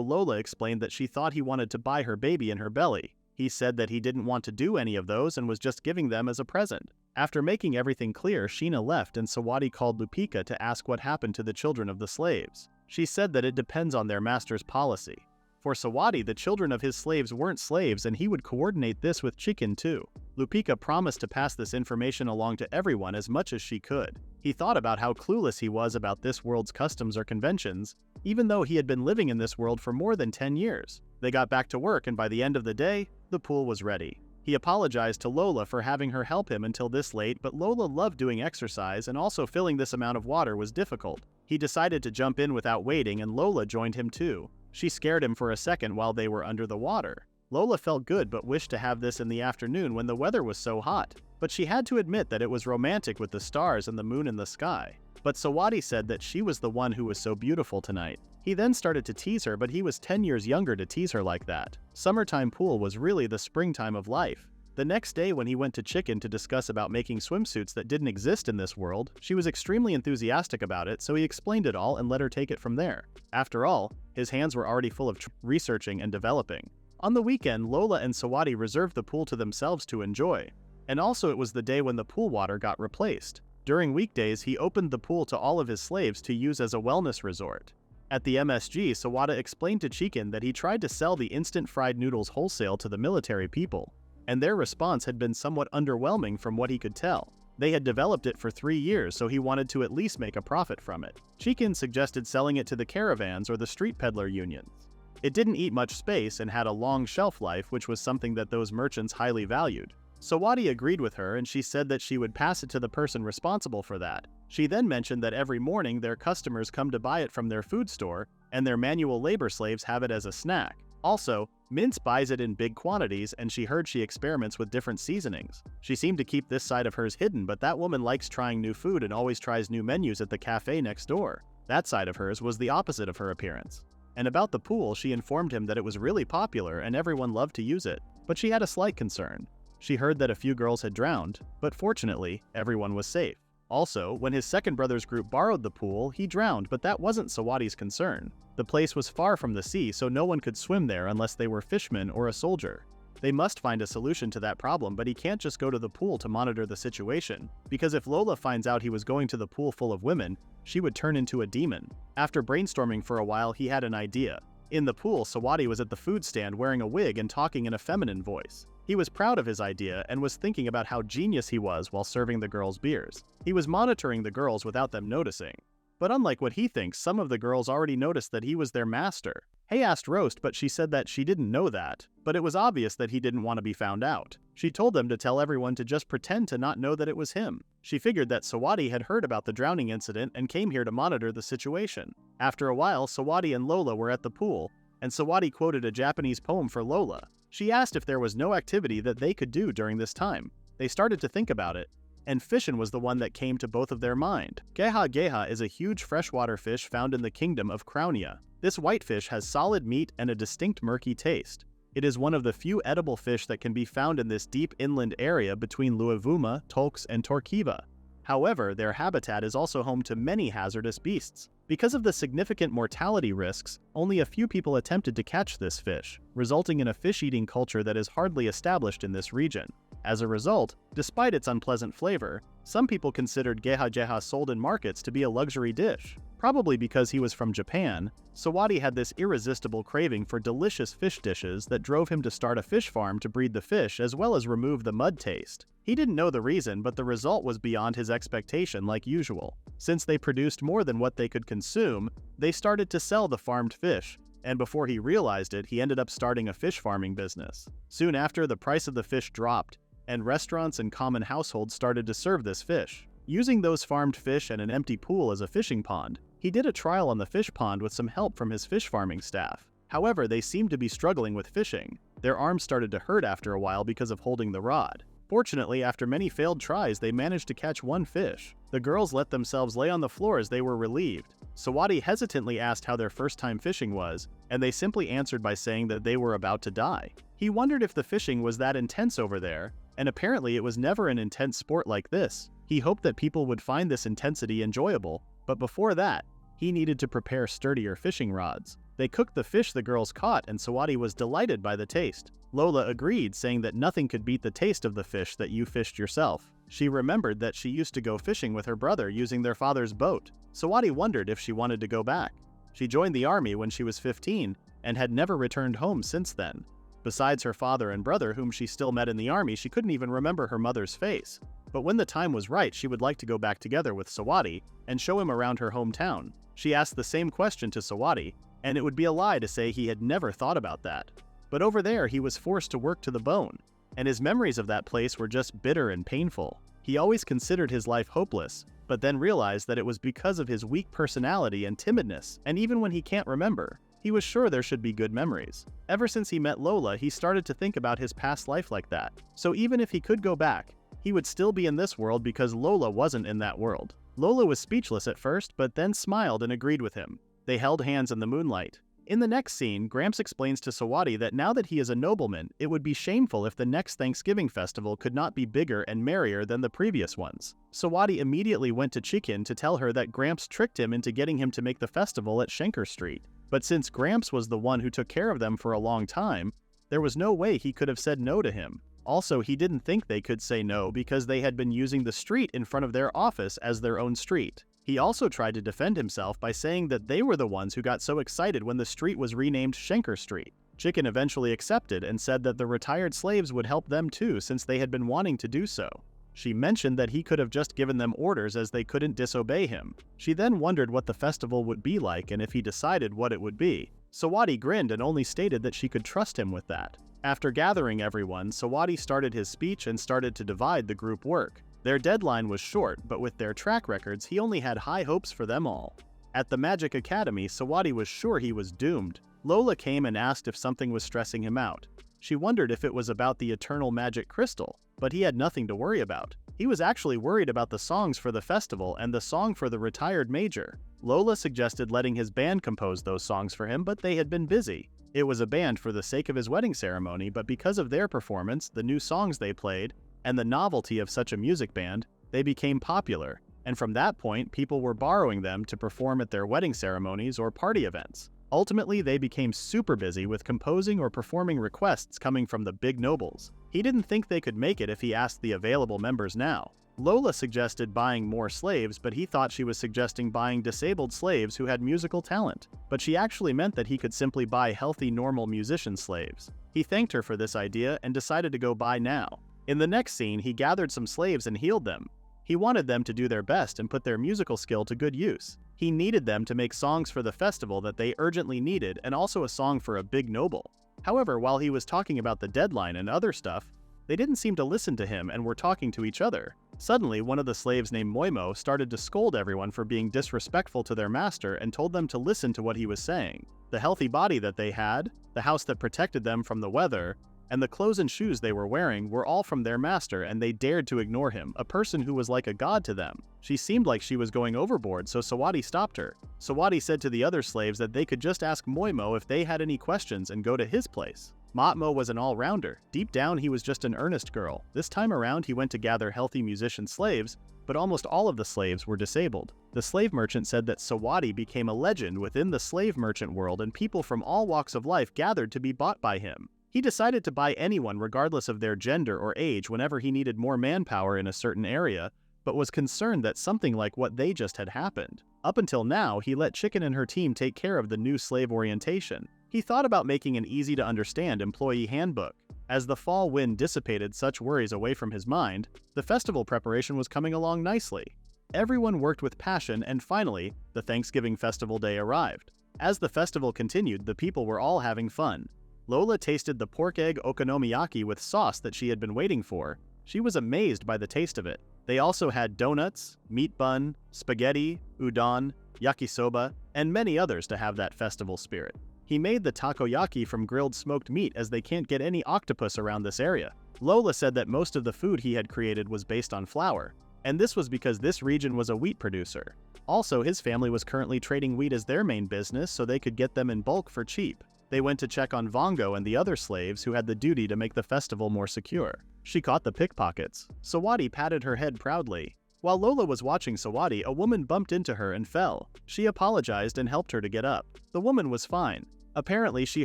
Lola explained that she thought he wanted to buy her baby in her belly. He said that he didn't want to do any of those and was just giving them as a present. After making everything clear, Sheena left and Sawadi called Lupika to ask what happened to the children of the slaves. She said that it depends on their master's policy. For Sawadi, the children of his slaves weren't slaves and he would coordinate this with Chicken too. Lupika promised to pass this information along to everyone as much as she could. He thought about how clueless he was about this world's customs or conventions, even though he had been living in this world for more than 10 years. They got back to work and by the end of the day, the pool was ready. He apologized to Lola for having her help him until this late, but Lola loved doing exercise and also filling this amount of water was difficult. He decided to jump in without waiting and Lola joined him too. She scared him for a second while they were under the water. Lola felt good but wished to have this in the afternoon when the weather was so hot. But she had to admit that it was romantic with the stars and the moon in the sky. But Sawadi said that she was the one who was so beautiful tonight. He then started to tease her, but he was 10 years younger to tease her like that. Summertime pool was really the springtime of life. The next day when he went to Chicken to discuss about making swimsuits that didn't exist in this world, she was extremely enthusiastic about it, so he explained it all and let her take it from there. After all, his hands were already full of researching and developing. On the weekend, Lola and Sawadi reserved the pool to themselves to enjoy. And also it was the day when the pool water got replaced. During weekdays, he opened the pool to all of his slaves to use as a wellness resort. At the MSG, Sawada explained to Chicken that he tried to sell the instant fried noodles wholesale to the military people, and their response had been somewhat underwhelming from what he could tell. They had developed it for 3 years, so he wanted to at least make a profit from it. Chicken suggested selling it to the caravans or the street peddler unions. It didn't eat much space and had a long shelf life, which was something that those merchants highly valued. Sawadi agreed with her, and she said that she would pass it to the person responsible for that. She then mentioned that every morning their customers come to buy it from their food store, and their manual labor slaves have it as a snack. Also, Mince buys it in big quantities, and she heard she experiments with different seasonings. She seemed to keep this side of hers hidden, but that woman likes trying new food and always tries new menus at the cafe next door. That side of hers was the opposite of her appearance. And about the pool, she informed him that it was really popular and everyone loved to use it, but she had a slight concern. She heard that a few girls had drowned, but fortunately, everyone was safe. Also, when his second brother's group borrowed the pool, he drowned, but that wasn't Sawadi's concern. The place was far from the sea, so no one could swim there unless they were fishermen or a soldier. They must find a solution to that problem, but he can't just go to the pool to monitor the situation, because if Lola finds out he was going to the pool full of women, she would turn into a demon. After brainstorming for a while, he had an idea. In the pool, Sawadi was at the food stand wearing a wig and talking in a feminine voice. He was proud of his idea and was thinking about how genius he was while serving the girls beers. He was monitoring the girls without them noticing. But unlike what he thinks, some of the girls already noticed that he was their master. Hay asked Roast, but she said that she didn't know that, but it was obvious that he didn't want to be found out. She told them to tell everyone to just pretend to not know that it was him. She figured that Sawadi had heard about the drowning incident and came here to monitor the situation. After a while, Sawadi and Lola were at the pool, and Sawadi quoted a Japanese poem for Lola. She asked if there was no activity that they could do during this time. They started to think about it, and fishing was the one that came to both of their mind. Geha geha is a huge freshwater fish found in the kingdom of Crownia. This white fish has solid meat and a distinct murky taste. It is one of the few edible fish that can be found in this deep inland area between Luevuma, Tolks, and Torquiva. However, their habitat is also home to many hazardous beasts. Because of the significant mortality risks, only a few people attempted to catch this fish, resulting in a fish-eating culture that is hardly established in this region. As a result, despite its unpleasant flavor, some people considered geha geha sold in markets to be a luxury dish. Probably because he was from Japan, Sawadi had this irresistible craving for delicious fish dishes that drove him to start a fish farm to breed the fish as well as remove the mud taste. He didn't know the reason, but the result was beyond his expectation like usual. Since they produced more than what they could consume, they started to sell the farmed fish, and before he realized it, he ended up starting a fish farming business. Soon after, the price of the fish dropped, and restaurants and common households started to serve this fish. Using those farmed fish and an empty pool as a fishing pond, he did a trial on the fish pond with some help from his fish farming staff. However, they seemed to be struggling with fishing. Their arms started to hurt after a while because of holding the rod. Fortunately, after many failed tries, they managed to catch one fish. The girls let themselves lay on the floor as they were relieved. Sawadi hesitantly asked how their first time fishing was, and they simply answered by saying that they were about to die. He wondered if the fishing was that intense over there, and apparently it was never an intense sport like this. He hoped that people would find this intensity enjoyable, but before that, he needed to prepare sturdier fishing rods. They cooked the fish the girls caught, and Sawadi was delighted by the taste. Lola agreed, saying that nothing could beat the taste of the fish that you fished yourself. She remembered that she used to go fishing with her brother using their father's boat. Sawadi wondered if she wanted to go back. She joined the army when she was 15 and had never returned home since then. Besides her father and brother, whom she still met in the army, she couldn't even remember her mother's face. But when the time was right, she would like to go back together with Sawadi and show him around her hometown. She asked the same question to Sawadi, and it would be a lie to say he had never thought about that. But over there, he was forced to work to the bone, and his memories of that place were just bitter and painful. He always considered his life hopeless, but then realized that it was because of his weak personality and timidness, and even when he can't remember, he was sure there should be good memories. Ever since he met Lola, he started to think about his past life like that. So even if he could go back, he would still be in this world because Lola wasn't in that world. Lola was speechless at first, but then smiled and agreed with him. They held hands in the moonlight. In the next scene, Gramps explains to Sawadi that now that he is a nobleman, it would be shameful if the next Thanksgiving festival could not be bigger and merrier than the previous ones. Sawadi immediately went to Chicken to tell her that Gramps tricked him into getting him to make the festival at Schenker Street. But since Gramps was the one who took care of them for a long time, there was no way he could have said no to him. Also, he didn't think they could say no because they had been using the street in front of their office as their own street. He also tried to defend himself by saying that they were the ones who got so excited when the street was renamed Schenker Street. Chicken eventually accepted and said that the retired slaves would help them too since they had been wanting to do so. She mentioned that he could have just given them orders as they couldn't disobey him. She then wondered what the festival would be like and if he decided what it would be. Sawadi grinned and only stated that she could trust him with that. After gathering everyone, Sawadi started his speech and started to divide the group work. Their deadline was short, but with their track records, he only had high hopes for them all. At the Magic Academy, Sawadi was sure he was doomed. Lola came and asked if something was stressing him out. She wondered if it was about the eternal magic crystal, but he had nothing to worry about. He was actually worried about the songs for the festival and the song for the retired major. Lola suggested letting his band compose those songs for him, but they had been busy. It was a band for the sake of his wedding ceremony, but because of their performance, the new songs they played, and the novelty of such a music band, they became popular, and from that point, people were borrowing them to perform at their wedding ceremonies or party events. Ultimately, they became super busy with composing or performing requests coming from the big nobles. He didn't think they could make it if he asked the available members now. Lola suggested buying more slaves, but he thought she was suggesting buying disabled slaves who had musical talent. But she actually meant that he could simply buy healthy, normal musician slaves. He thanked her for this idea and decided to go buy now. In the next scene, he gathered some slaves and healed them. He wanted them to do their best and put their musical skill to good use. He needed them to make songs for the festival that they urgently needed and also a song for a big noble. However, while he was talking about the deadline and other stuff, they didn't seem to listen to him and were talking to each other. Suddenly, one of the slaves named Moimo started to scold everyone for being disrespectful to their master and told them to listen to what he was saying. The healthy body that they had, the house that protected them from the weather, and the clothes and shoes they were wearing were all from their master, and they dared to ignore him, a person who was like a god to them. She seemed like she was going overboard, so Sawadi stopped her. Sawadi said to the other slaves that they could just ask Moimo if they had any questions and go to his place. Matmo was an all-rounder. Deep down, he was just an earnest girl. This time around, he went to gather healthy musician slaves, but almost all of the slaves were disabled. The slave merchant said that Sawadi became a legend within the slave merchant world, and people from all walks of life gathered to be bought by him. He decided to buy anyone regardless of their gender or age whenever he needed more manpower in a certain area, but was concerned that something like what they just had happened. Up until now, he let Chicken and her team take care of the new slave orientation. He thought about making an easy-to-understand employee handbook. As the fall wind dissipated such worries away from his mind, the festival preparation was coming along nicely. Everyone worked with passion, and finally, the Thanksgiving festival day arrived. As the festival continued, the people were all having fun. Lola tasted the pork egg okonomiyaki with sauce that she had been waiting for. She was amazed by the taste of it. They also had donuts, meat bun, spaghetti, udon, yakisoba, and many others to have that festival spirit. He made the takoyaki from grilled smoked meat as they can't get any octopus around this area. Lola said that most of the food he had created was based on flour, and this was because this region was a wheat producer. Also, his family was currently trading wheat as their main business so they could get them in bulk for cheap. They went to check on Vongo and the other slaves who had the duty to make the festival more secure. She caught the pickpockets. Sawadi patted her head proudly. While Lola was watching Sawadi, a woman bumped into her and fell. She apologized and helped her to get up. The woman was fine. Apparently, she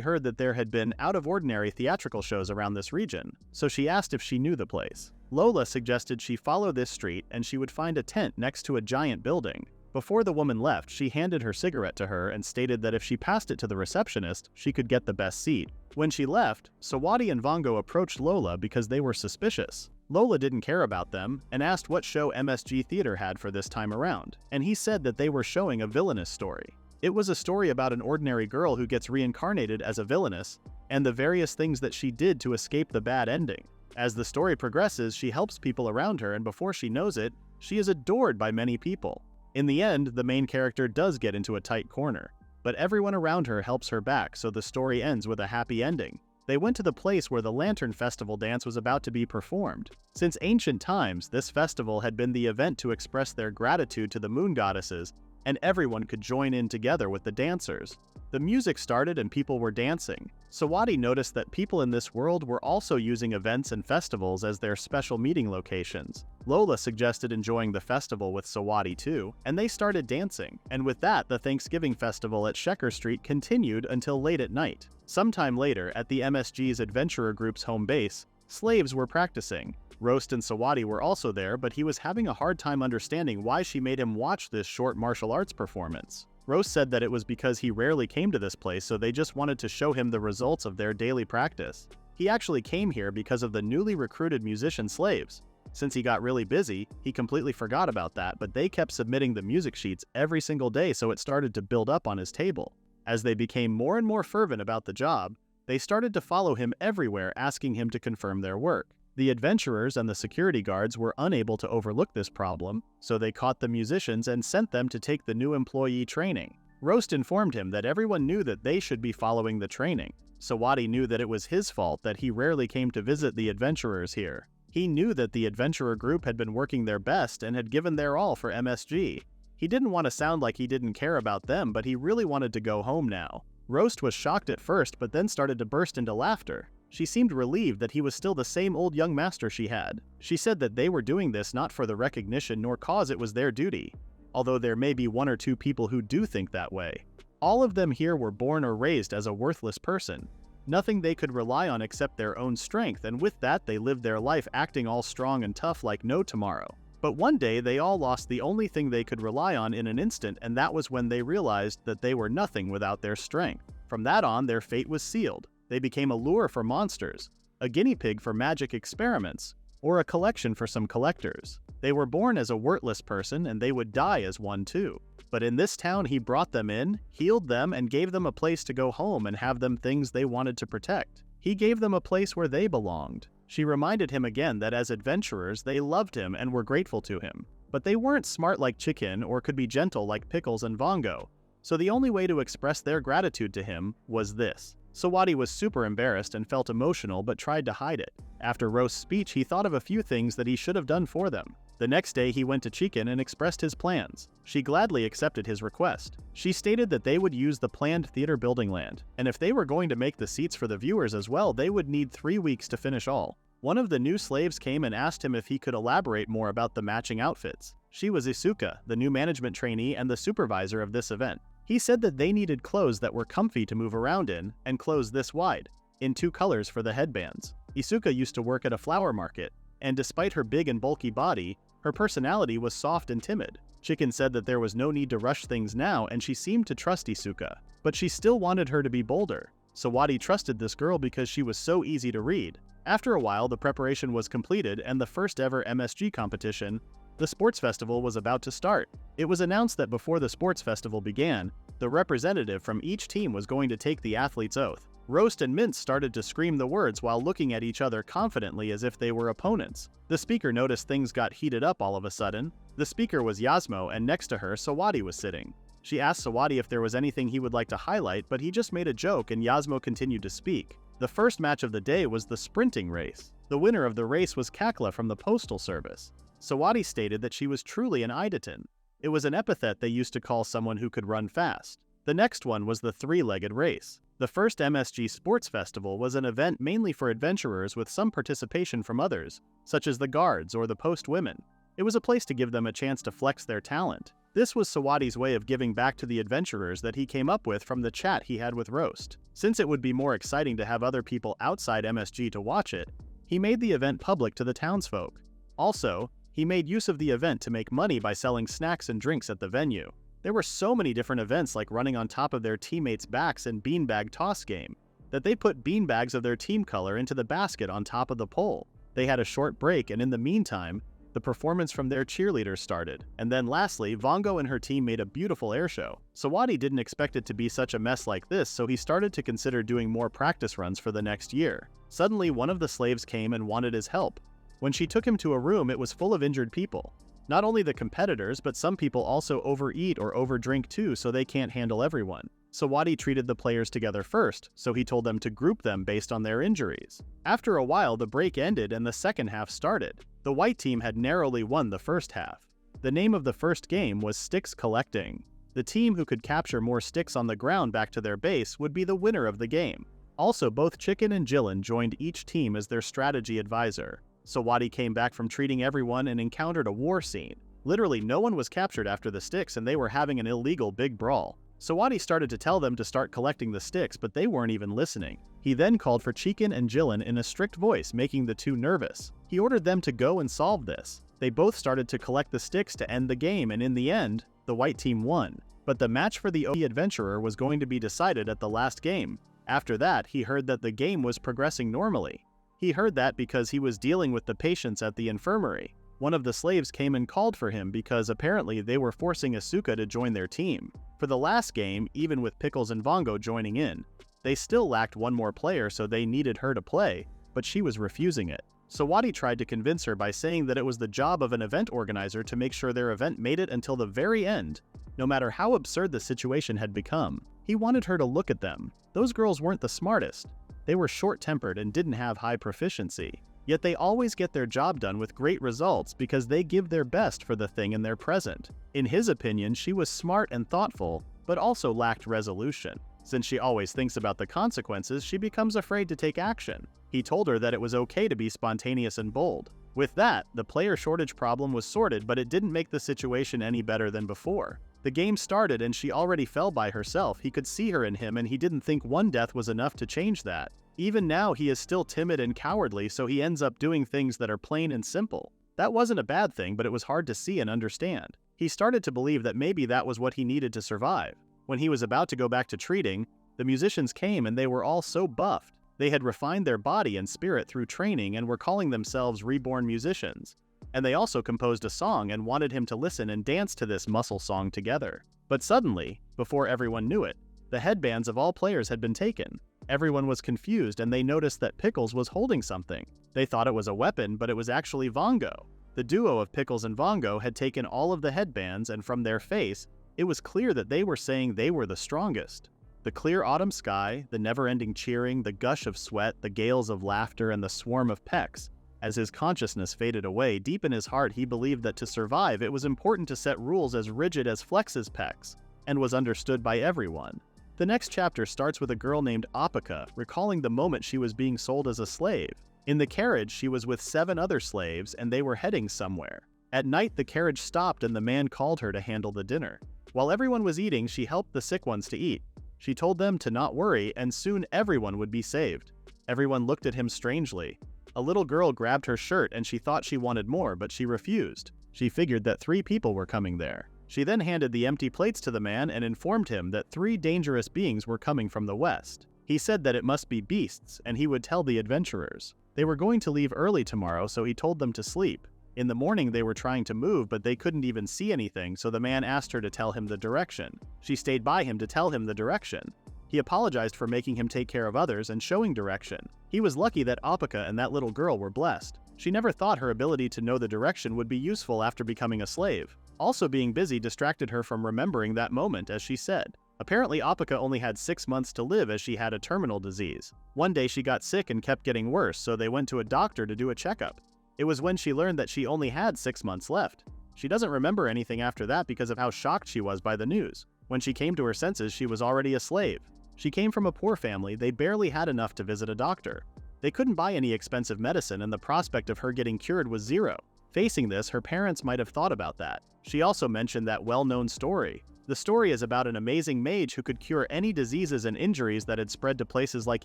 heard that there had been out-of-ordinary theatrical shows around this region, so she asked if she knew the place. Lola suggested she follow this street and she would find a tent next to a giant building. Before the woman left, she handed her cigarette to her and stated that if she passed it to the receptionist, she could get the best seat. When she left, Sawadi and Vongo approached Lola because they were suspicious. Lola didn't care about them and asked what show MSG Theater had for this time around, and he said that they were showing a villainous story. It was a story about an ordinary girl who gets reincarnated as a villainess and the various things that she did to escape the bad ending. As the story progresses, she helps people around her, and before she knows it, she is adored by many people. In the end, the main character does get into a tight corner, but everyone around her helps her back, so the story ends with a happy ending. They went to the place where the Lantern Festival dance was about to be performed. Since ancient times, this festival had been the event to express their gratitude to the moon goddesses, and everyone could join in together with the dancers. The music started and people were dancing. Sawadi noticed that people in this world were also using events and festivals as their special meeting locations. Lola suggested enjoying the festival with Sawadi too, and they started dancing. And with that, the Thanksgiving festival at Sheker Street continued until late at night. Sometime later, at the MSG's Adventurer Group's home base, Slaves were practicing. Roast and Sawadi were also there, but he was having a hard time understanding why she made him watch this short martial arts performance. Roast said that it was because he rarely came to this place, so they just wanted to show him the results of their daily practice. He actually came here because of the newly recruited musician slaves. Since he got really busy, he completely forgot about that, but they kept submitting the music sheets every single day, so it started to build up on his table. As they became more and more fervent about the job, they started to follow him everywhere, asking him to confirm their work. The adventurers and the security guards were unable to overlook this problem, so they caught the musicians and sent them to take the new employee training. Roast informed him that everyone knew that they should be following the training. Sawadi knew that it was his fault that he rarely came to visit the adventurers here. He knew that the adventurer group had been working their best and had given their all for MSG. He didn't want to sound like he didn't care about them, but he really wanted to go home now. Roast was shocked at first, but then started to burst into laughter. She seemed relieved that he was still the same old young master she had. She said that they were doing this not for the recognition nor cause it was their duty, although there may be one or two people who do think that way. All of them here were born or raised as a worthless person. Nothing they could rely on except their own strength, and with that they lived their life acting all strong and tough like no tomorrow. But one day they all lost the only thing they could rely on in an instant, and that was when they realized that they were nothing without their strength. From that on, their fate was sealed. They became a lure for monsters, a guinea pig for magic experiments, or a collection for some collectors. They were born as a worthless person, and they would die as one too. But in this town he brought them in, healed them, and gave them a place to go home and have them things they wanted to protect. He gave them a place where they belonged. She reminded him again that as adventurers they loved him and were grateful to him. But they weren't smart like Chicken or could be gentle like Pickles and Vongo, so the only way to express their gratitude to him was this. Sawadi was super embarrassed and felt emotional but tried to hide it. After Roast's speech, he thought of a few things that he should have done for them. The next day he went to Chicken and expressed his plans. She gladly accepted his request. She stated that they would use the planned theater building land, and if they were going to make the seats for the viewers as well, they would need 3 weeks to finish all. One of the new slaves came and asked him if he could elaborate more about the matching outfits. She was Isuka, the new management trainee and the supervisor of this event. He said that they needed clothes that were comfy to move around in, and clothes this wide, in 2 colors for the headbands. Isuka used to work at a flower market, and despite her big and bulky body, her personality was soft and timid. Chicken said that there was no need to rush things now, and she seemed to trust Isuka, but she still wanted her to be bolder. Sawadi trusted this girl because she was so easy to read. After a while, the preparation was completed, and the first ever MSG competition, the sports festival, was about to start. It was announced that before the sports festival began, the representative from each team was going to take the athlete's oath. Roast and Mince started to scream the words while looking at each other confidently as if they were opponents. The speaker noticed things got heated up all of a sudden. The speaker was Yasmo, and next to her, Sawadi was sitting. She asked Sawadi if there was anything he would like to highlight, but he just made a joke and Yasmo continued to speak. The first match of the day was the sprinting race. The winner of the race was Kakla from the Postal Service. Sawadi stated that she was truly an Idaten. It was an epithet they used to call someone who could run fast. The next one was the 3-legged race. The first MSG Sports Festival was an event mainly for adventurers with some participation from others, such as the guards or the post women. It was a place to give them a chance to flex their talent. This was Sawadi's way of giving back to the adventurers that he came up with from the chat he had with Roast. Since it would be more exciting to have other people outside MSG to watch it, he made the event public to the townsfolk. Also, he made use of the event to make money by selling snacks and drinks at the venue. There were so many different events like running on top of their teammates' backs and beanbag toss game, that they put beanbags of their team color into the basket on top of the pole. They had a short break, and in the meantime, the performance from their cheerleaders started. And then lastly, Vongo and her team made a beautiful airshow. Sawadi didn't expect it to be such a mess like this, so he started to consider doing more practice runs for the next year. Suddenly, one of the slaves came and wanted his help. When she took him to a room, it was full of injured people. Not only the competitors, but some people also overeat or overdrink too, so they can't handle everyone. Sawadi treated the players together first, so he told them to group them based on their injuries. After a while, the break ended and the second half started. The white team had narrowly won the first half. The name of the first game was Sticks Collecting. The team who could capture more sticks on the ground back to their base would be the winner of the game. Also, both Chicken and Jilin joined each team as their strategy advisor. Sawadi came back from treating everyone and encountered a war scene. Literally no one was captured after the sticks, and they were having an illegal big brawl. Sawadi started to tell them to start collecting the sticks, but they weren't even listening. He then called for Chikin and Jilin in a strict voice, making the two nervous. He ordered them to go and solve this. They both started to collect the sticks to end the game, and in the end, the white team won. But the match for the OP adventurer was going to be decided at the last game. After that, he heard that the game was progressing normally. He heard that because he was dealing with the patients at the infirmary. One of the slaves came and called for him because apparently they were forcing Asuka to join their team. For the last game, even with Pickles and Vongo joining in, they still lacked one more player, so they needed her to play, but she was refusing it. Sawadi tried to convince her by saying that it was the job of an event organizer to make sure their event made it until the very end, no matter how absurd the situation had become. He wanted her to look at them. Those girls weren't the smartest. They were short-tempered and didn't have high proficiency. Yet they always get their job done with great results because they give their best for the thing in their present. In his opinion, she was smart and thoughtful, but also lacked resolution. Since she always thinks about the consequences, she becomes afraid to take action. He told her that it was okay to be spontaneous and bold. With that, the player shortage problem was sorted, but it didn't make the situation any better than before. The game started and she already fell by herself. He could see her in him, and he didn't think one death was enough to change that. Even now, he is still timid and cowardly, so he ends up doing things that are plain and simple. That wasn't a bad thing, but it was hard to see and understand. He started to believe that maybe that was what he needed to survive. When he was about to go back to treating, the musicians came and they were all so buffed. They had refined their body and spirit through training and were calling themselves reborn musicians. And they also composed a song and wanted him to listen and dance to this muscle song together. But suddenly, before everyone knew it, the headbands of all players had been taken. Everyone was confused and they noticed that Pickles was holding something. They thought it was a weapon, but it was actually Vongo. The duo of Pickles and Vongo had taken all of the headbands, and from their face, it was clear that they were saying they were the strongest. The clear autumn sky, the never-ending cheering, the gush of sweat, the gales of laughter, and the swarm of pecks. As his consciousness faded away, deep in his heart he believed that to survive it was important to set rules as rigid as Flex's pecs, and was understood by everyone. The next chapter starts with a girl named Apika recalling the moment she was being sold as a slave. In the carriage, she was with 7 other slaves and they were heading somewhere. At night, the carriage stopped and the man called her to handle the dinner. While everyone was eating, she helped the sick ones to eat. She told them to not worry and soon everyone would be saved. Everyone looked at him strangely. A little girl grabbed her shirt and she thought she wanted more, but she refused. She figured that 3 people were coming there. She then handed the empty plates to the man and informed him that 3 dangerous beings were coming from the west. He said that it must be beasts, and he would tell the adventurers. They were going to leave early tomorrow, so he told them to sleep. In the morning they were trying to move, but they couldn't even see anything, so the man asked her to tell him the direction. She stayed by him to tell him the direction. He apologized for making him take care of others and showing direction. He was lucky that Apika and that little girl were blessed. She never thought her ability to know the direction would be useful after becoming a slave. Also, being busy distracted her from remembering that moment, as she said. Apparently, Apika only had 6 months to live as she had a terminal disease. One day she got sick and kept getting worse, so they went to a doctor to do a checkup. It was when she learned that she only had 6 months left. She doesn't remember anything after that because of how shocked she was by the news. When she came to her senses, she was already a slave. She came from a poor family. They barely had enough to visit a doctor. They couldn't buy any expensive medicine, and the prospect of her getting cured was zero. Facing this, her parents might have thought about that. She also mentioned that well-known story. The story is about an amazing mage who could cure any diseases and injuries that had spread to places like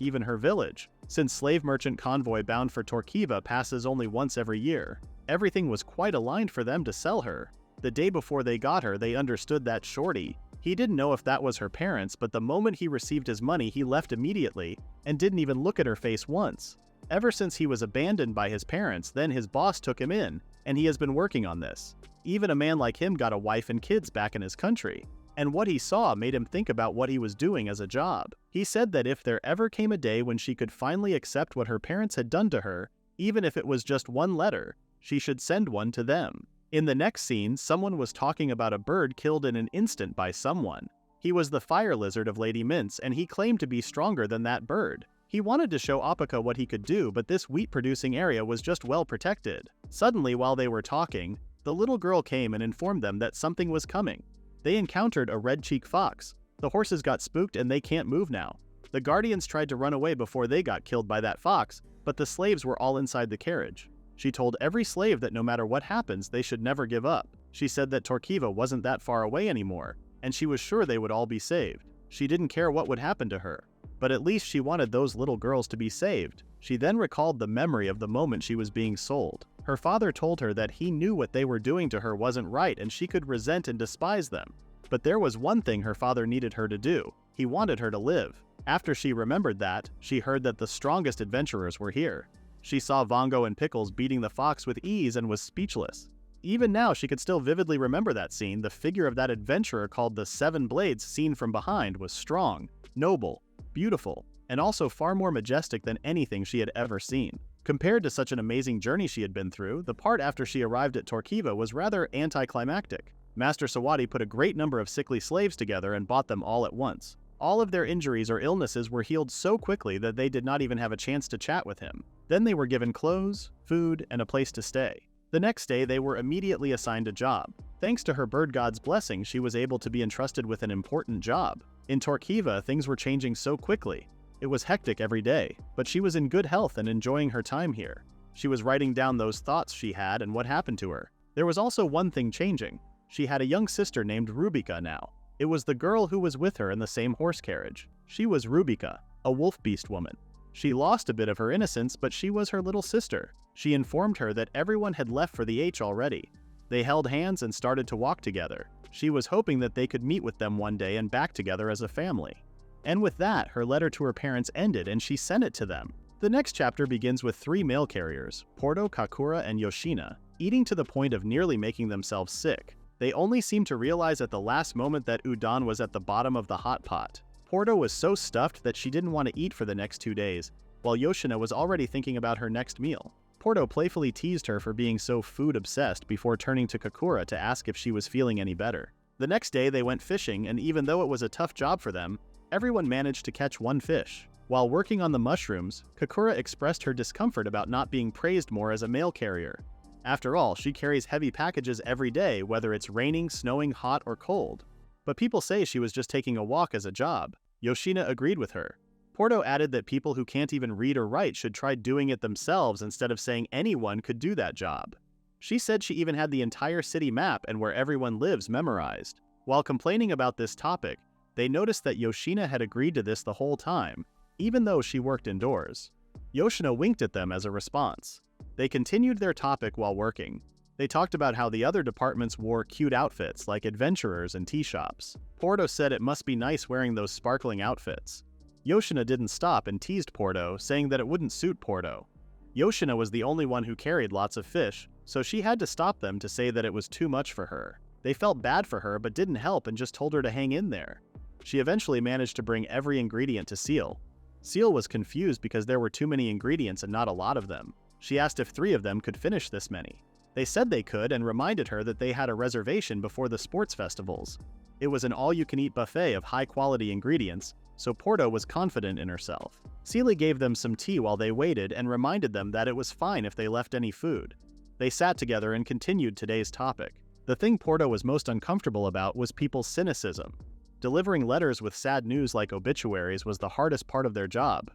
even her village. Since slave merchant convoy bound for Torquiva passes only once every year, everything was quite aligned for them to sell her. The day before they got her, they understood that Shorty. He didn't know if that was her parents, but the moment he received his money, he left immediately and didn't even look at her face once. Ever since he was abandoned by his parents, then his boss took him in, and he has been working on this. Even a man like him got a wife and kids back in his country. And what he saw made him think about what he was doing as a job. He said that if there ever came a day when she could finally accept what her parents had done to her, even if it was just one letter, she should send one to them. In the next scene, someone was talking about a bird killed in an instant by someone. He was the fire lizard of Lady Mintz, and he claimed to be stronger than that bird. He wanted to show Apika what he could do, but this wheat-producing area was just well protected. Suddenly, while they were talking, the little girl came and informed them that something was coming. They encountered a red-cheeked fox. The horses got spooked and they can't move now. The guardians tried to run away before they got killed by that fox, but the slaves were all inside the carriage. She told every slave that no matter what happens, they should never give up. She said that Torquiva wasn't that far away anymore, and she was sure they would all be saved. She didn't care what would happen to her, but at least she wanted those little girls to be saved. She then recalled the memory of the moment she was being sold. Her father told her that he knew what they were doing to her wasn't right and she could resent and despise them. But there was one thing her father needed her to do. He wanted her to live. After she remembered that, she heard that the strongest adventurers were here. She saw Vongo and Pickles beating the fox with ease and was speechless. Even now, she could still vividly remember that scene. The figure of that adventurer called the Seven Blades seen from behind was strong, noble, beautiful, and also far more majestic than anything she had ever seen. Compared to such an amazing journey she had been through, the part after she arrived at Torquiva was rather anticlimactic. Master Sawadi put a great number of sickly slaves together and bought them all at once. All of their injuries or illnesses were healed so quickly that they did not even have a chance to chat with him. Then they were given clothes, food, and a place to stay. The next day, they were immediately assigned a job. Thanks to her bird god's blessing, she was able to be entrusted with an important job. In Torquiva, things were changing so quickly. It was hectic every day, but she was in good health and enjoying her time here. She was writing down those thoughts she had and what happened to her. There was also one thing changing. She had a young sister named Rubika now. It was the girl who was with her in the same horse carriage. She was Rubika, a wolf beast woman. She lost a bit of her innocence, but she was her little sister. She informed her that everyone had left for the H already. They held hands and started to walk together. She was hoping that they could meet with them one day and back together as a family. And with that, her letter to her parents ended and she sent it to them. The next chapter begins with 3 mail carriers, Porto, Kakura, and Yoshina, eating to the point of nearly making themselves sick. They only seemed to realize at the last moment that udon was at the bottom of the hot pot. Porto was so stuffed that she didn't want to eat for the next 2 days, while Yoshina was already thinking about her next meal. Porto playfully teased her for being so food-obsessed before turning to Kakura to ask if she was feeling any better. The next day they went fishing, and even though it was a tough job for them, everyone managed to catch 1 fish. While working on the mushrooms, Kakura expressed her discomfort about not being praised more as a mail carrier. After all, she carries heavy packages every day, whether it's raining, snowing, hot, or cold. But people say she was just taking a walk as a job. Yoshina agreed with her. Porto added that people who can't even read or write should try doing it themselves instead of saying anyone could do that job. She said she even had the entire city map and where everyone lives memorized. While complaining about this topic, they noticed that Yoshina had agreed to this the whole time, even though she worked indoors. Yoshina winked at them as a response. They continued their topic while working. They talked about how the other departments wore cute outfits like adventurers and tea shops. Porto said it must be nice wearing those sparkling outfits. Yoshina didn't stop and teased Porto, saying that it wouldn't suit Porto. Yoshina was the only one who carried lots of fish, so she had to stop them to say that it was too much for her. They felt bad for her but didn't help and just told her to hang in there. She eventually managed to bring every ingredient to Seal. Seal was confused because there were too many ingredients and not a lot of them. She asked if 3 of them could finish this many. They said they could and reminded her that they had a reservation before the sports festivals. It was an all-you-can-eat buffet of high-quality ingredients, so Porto was confident in herself. Sealy gave them some tea while they waited and reminded them that it was fine if they left any food. They sat together and continued today's topic. The thing Porto was most uncomfortable about was people's cynicism. Delivering letters with sad news like obituaries was the hardest part of their job.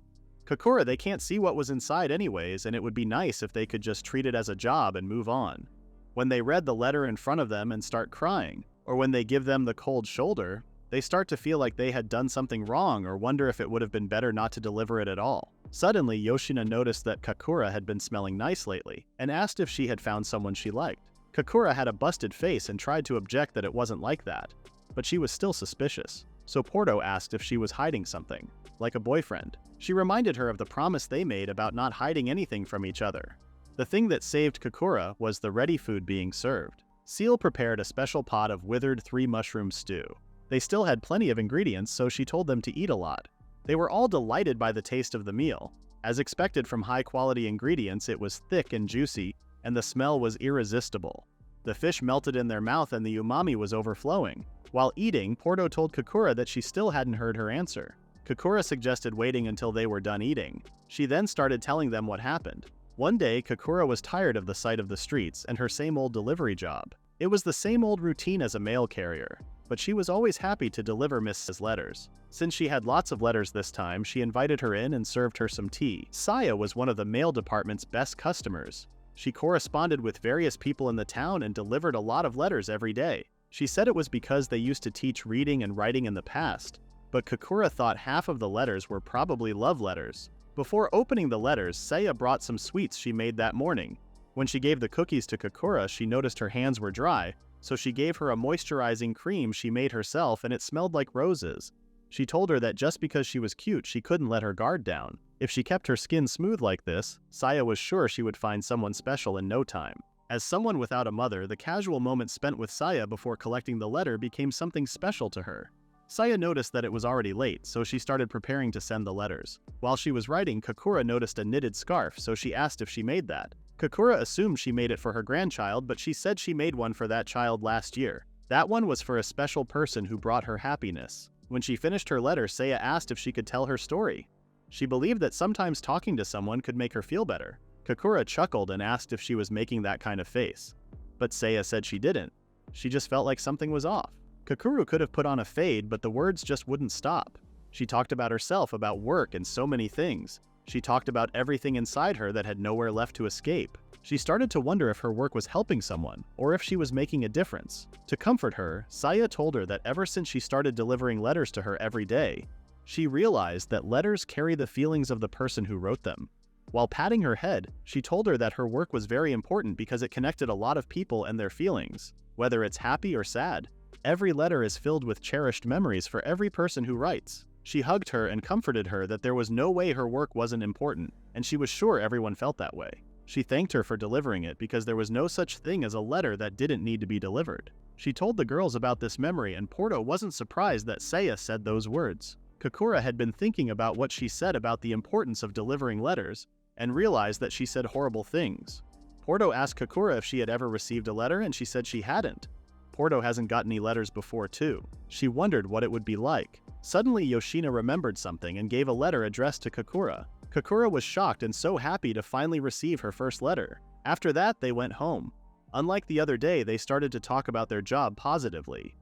Kakura, they can't see what was inside anyways, and it would be nice if they could just treat it as a job and move on. When they read the letter in front of them and start crying, or when they give them the cold shoulder, they start to feel like they had done something wrong or wonder if it would have been better not to deliver it at all. Suddenly, Yoshina noticed that Kakura had been smelling nice lately, and asked if she had found someone she liked. Kakura had a busted face and tried to object that it wasn't like that, but she was still suspicious. So Porto asked if she was hiding something, like a boyfriend. She reminded her of the promise they made about not hiding anything from each other. The thing that saved Kakura was the ready food being served. Seal prepared a special pot of withered 3-mushroom stew. They still had plenty of ingredients, so she told them to eat a lot. They were all delighted by the taste of the meal. As expected from high-quality ingredients, it was thick and juicy, and the smell was irresistible. The fish melted in their mouth and the umami was overflowing. While eating, Porto told Kakura that she still hadn't heard her answer. Kakura suggested waiting until they were done eating. She then started telling them what happened. One day, Kakura was tired of the sight of the streets and her same old delivery job. It was the same old routine as a mail carrier, but she was always happy to deliver Mrs. letters. Since she had lots of letters this time, she invited her in and served her some tea. Saya was one of the mail department's best customers. She corresponded with various people in the town and delivered a lot of letters every day. She said it was because they used to teach reading and writing in the past, but Kakura thought half of the letters were probably love letters. Before opening the letters, Saya brought some sweets she made that morning. When she gave the cookies to Kakura, she noticed her hands were dry, so she gave her a moisturizing cream she made herself and it smelled like roses. She told her that just because she was cute, she couldn't let her guard down. If she kept her skin smooth like this, Saya was sure she would find someone special in no time. As someone without a mother, the casual moment spent with Saya before collecting the letter became something special to her. Saya noticed that it was already late, so she started preparing to send the letters. While she was writing, Kakura noticed a knitted scarf, so she asked if she made that. Kakura assumed she made it for her grandchild, but she said she made one for that child last year. That one was for a special person who brought her happiness. When she finished her letter, Saya asked if she could tell her story. She believed that sometimes talking to someone could make her feel better. Kakura chuckled and asked if she was making that kind of face. But Saya said she didn't. She just felt like something was off. Kakura could have put on a fade, but the words just wouldn't stop. She talked about herself, about work, and so many things. She talked about everything inside her that had nowhere left to escape. She started to wonder if her work was helping someone, or if she was making a difference. To comfort her, Saya told her that ever since she started delivering letters to her every day, she realized that letters carry the feelings of the person who wrote them. While patting her head, she told her that her work was very important because it connected a lot of people and their feelings, whether it's happy or sad. Every letter is filled with cherished memories for every person who writes. She hugged her and comforted her that there was no way her work wasn't important, and she was sure everyone felt that way. She thanked her for delivering it because there was no such thing as a letter that didn't need to be delivered. She told the girls about this memory, and Porto wasn't surprised that Saya said those words. Kakura had been thinking about what she said about the importance of delivering letters, and realized that she said horrible things. Porto asked Kakura if she had ever received a letter, and she said she hadn't. Porto hasn't gotten any letters before too. She wondered what it would be like. Suddenly Yoshina remembered something and gave a letter addressed to Kakura. Kakura was shocked and so happy to finally receive her first letter. After that, they went home. Unlike the other day, they started to talk about their job positively.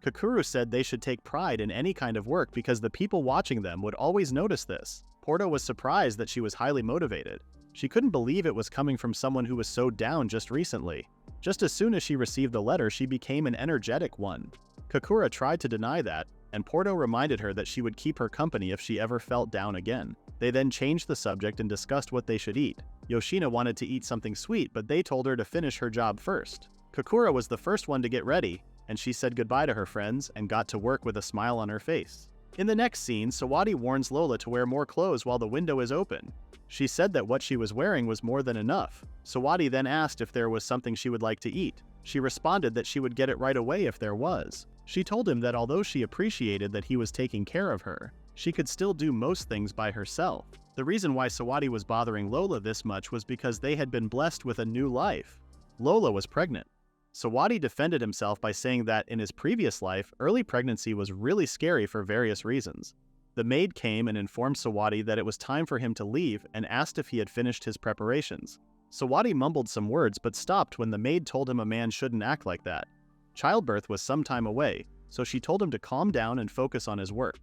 Kakura said they should take pride in any kind of work because the people watching them would always notice this. Porto was surprised that she was highly motivated. She couldn't believe it was coming from someone who was so down just recently. Just as soon as she received the letter, she became an energetic one. Kakura tried to deny that, and Porto reminded her that she would keep her company if she ever felt down again. They then changed the subject and discussed what they should eat. Yoshina wanted to eat something sweet, but they told her to finish her job first. Kakura was the first one to get ready, and she said goodbye to her friends and got to work with a smile on her face. In the next scene, Sawadi warns Lola to wear more clothes while the window is open. She said that what she was wearing was more than enough. Sawadi then asked if there was something she would like to eat. She responded that she would get it right away if there was. She told him that although she appreciated that he was taking care of her, she could still do most things by herself. The reason why Sawadi was bothering Lola this much was because they had been blessed with a new life. Lola was pregnant. Sawadi defended himself by saying that in his previous life, early pregnancy was really scary for various reasons. The maid came and informed Sawadi that it was time for him to leave and asked if he had finished his preparations. Sawadi mumbled some words but stopped when the maid told him a man shouldn't act like that. Childbirth was some time away, so she told him to calm down and focus on his work.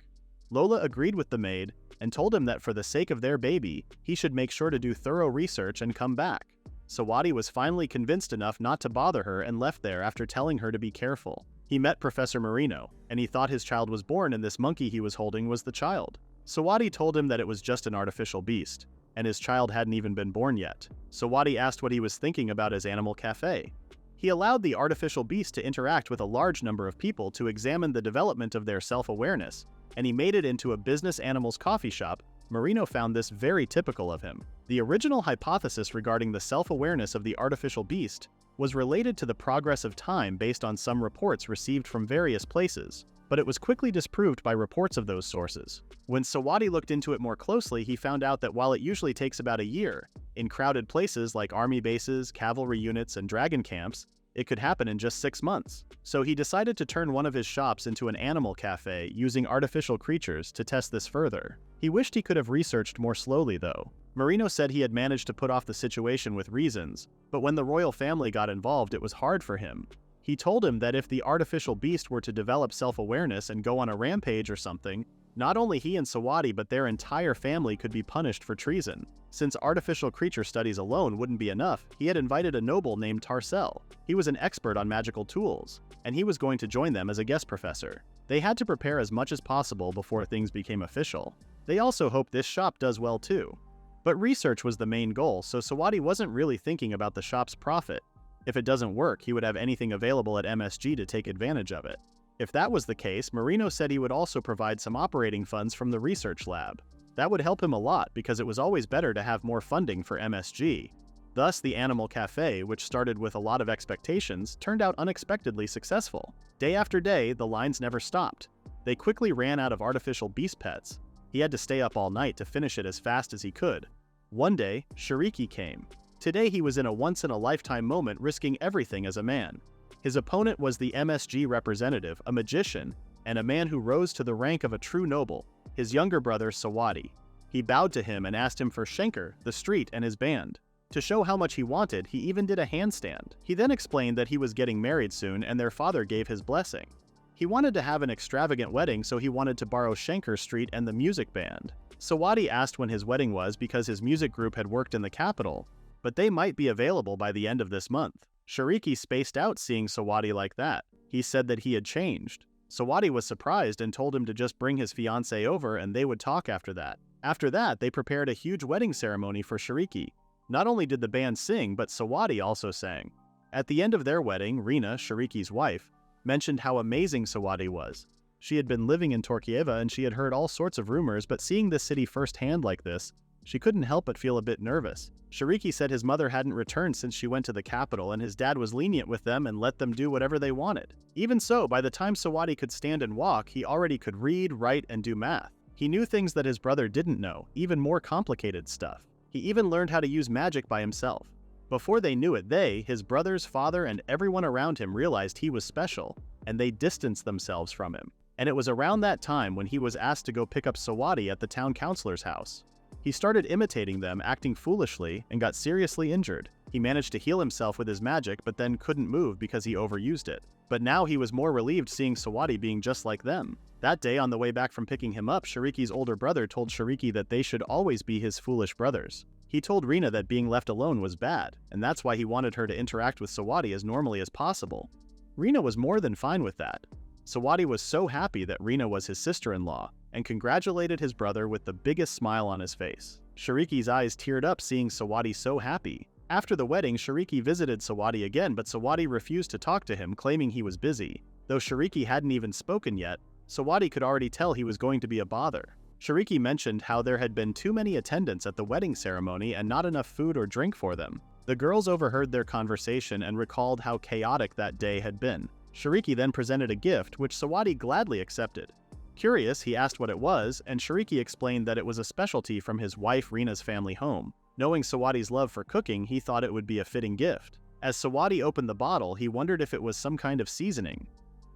Lola agreed with the maid and told him that for the sake of their baby, he should make sure to do thorough research and come back. Sawadi was finally convinced enough not to bother her and left there after telling her to be careful. He met Professor Marino, and he thought his child was born and this monkey he was holding was the child. Sawadi told him that it was just an artificial beast, and his child hadn't even been born yet. Sawadi asked what he was thinking about his animal cafe. He allowed the artificial beast to interact with a large number of people to examine the development of their self-awareness, and he made it into a business animals coffee shop. Marino found this very typical of him. The original hypothesis regarding the self-awareness of the artificial beast was related to the progress of time based on some reports received from various places, but it was quickly disproved by reports of those sources. When Sawadi looked into it more closely, he found out that while it usually takes about a year, in crowded places like army bases, cavalry units, and dragon camps, it could happen in just 6 months. So he decided to turn one of his shops into an animal cafe using artificial creatures to test this further. He wished he could have researched more slowly though. Marino said he had managed to put off the situation with reasons, but when the royal family got involved it was hard for him. He told him that if the artificial beast were to develop self-awareness and go on a rampage or something, Not only he and Sawadi but their entire family could be punished for treason. Since artificial creature studies alone wouldn't be enough, he had invited a noble named Tarcel. He was an expert on magical tools, and he was going to join them as a guest professor. They had to prepare as much as possible before things became official. They also hoped this shop does well too. But research was the main goal, so Sawadi wasn't really thinking about the shop's profit. If it doesn't work, he would have anything available at MSG to take advantage of it. If that was the case, Marino said he would also provide some operating funds from the research lab. That would help him a lot because it was always better to have more funding for MSG. Thus, the Animal Cafe, which started with a lot of expectations, turned out unexpectedly successful. Day after day, the lines never stopped. They quickly ran out of artificial beast pets. He had to stay up all night to finish it as fast as he could. One day, Shiriki came. Today he was in a once-in-a-lifetime moment, risking everything as a man. His opponent was the MSG representative, a magician, and a man who rose to the rank of a true noble, his younger brother Sawadi. He bowed to him and asked him for Schenker, the street, and his band. To show how much he wanted, he even did a handstand. He then explained that he was getting married soon and their father gave his blessing. He wanted to have an extravagant wedding, so he wanted to borrow Schenker Street and the music band. Sawadi asked when his wedding was because his music group had worked in the capital, but they might be available by the end of this month. Shiriki spaced out seeing Sawadi like that. He said that he had changed. Sawadi was surprised and told him to just bring his fiancée over and they would talk after that. After that, they prepared a huge wedding ceremony for Shiriki. Not only did the band sing, but Sawadi also sang. At the end of their wedding, Rina, Shiriki's wife, mentioned how amazing Sawadi was. She had been living in Torkieva and she had heard all sorts of rumors, but seeing the city firsthand like this, she couldn't help but feel a bit nervous. Shiriki said his mother hadn't returned since she went to the capital and his dad was lenient with them and let them do whatever they wanted. Even so, by the time Sawadi could stand and walk, he already could read, write, and do math. He knew things that his brother didn't know, even more complicated stuff. He even learned how to use magic by himself. Before they knew it, they, his brother's father, and everyone around him realized he was special, and they distanced themselves from him. And it was around that time when he was asked to go pick up Sawadi at the town councilor's house. He started imitating them, acting foolishly, and got seriously injured. He managed to heal himself with his magic, but then couldn't move because he overused it. But now he was more relieved seeing Sawadi being just like them. That day, on the way back from picking him up, Shiriki's older brother told Shiriki that they should always be his foolish brothers. He told Rina that being left alone was bad, and that's why he wanted her to interact with Sawadi as normally as possible. Rina was more than fine with that. Sawadi was so happy that Rina was his sister-in-law, and congratulated his brother with the biggest smile on his face. Shiriki's eyes teared up seeing Sawadi so happy. After the wedding, Shiriki visited Sawadi again, but Sawadi refused to talk to him, claiming he was busy. Though Shiriki hadn't even spoken yet, Sawadi could already tell he was going to be a bother. Shiriki mentioned how there had been too many attendants at the wedding ceremony and not enough food or drink for them. The girls overheard their conversation and recalled how chaotic that day had been. Shiriki then presented a gift, which Sawadi gladly accepted. Curious, he asked what it was, and Shiriki explained that it was a specialty from his wife Rina's family home. Knowing Sawadi's love for cooking, he thought it would be a fitting gift. As Sawadi opened the bottle, he wondered if it was some kind of seasoning.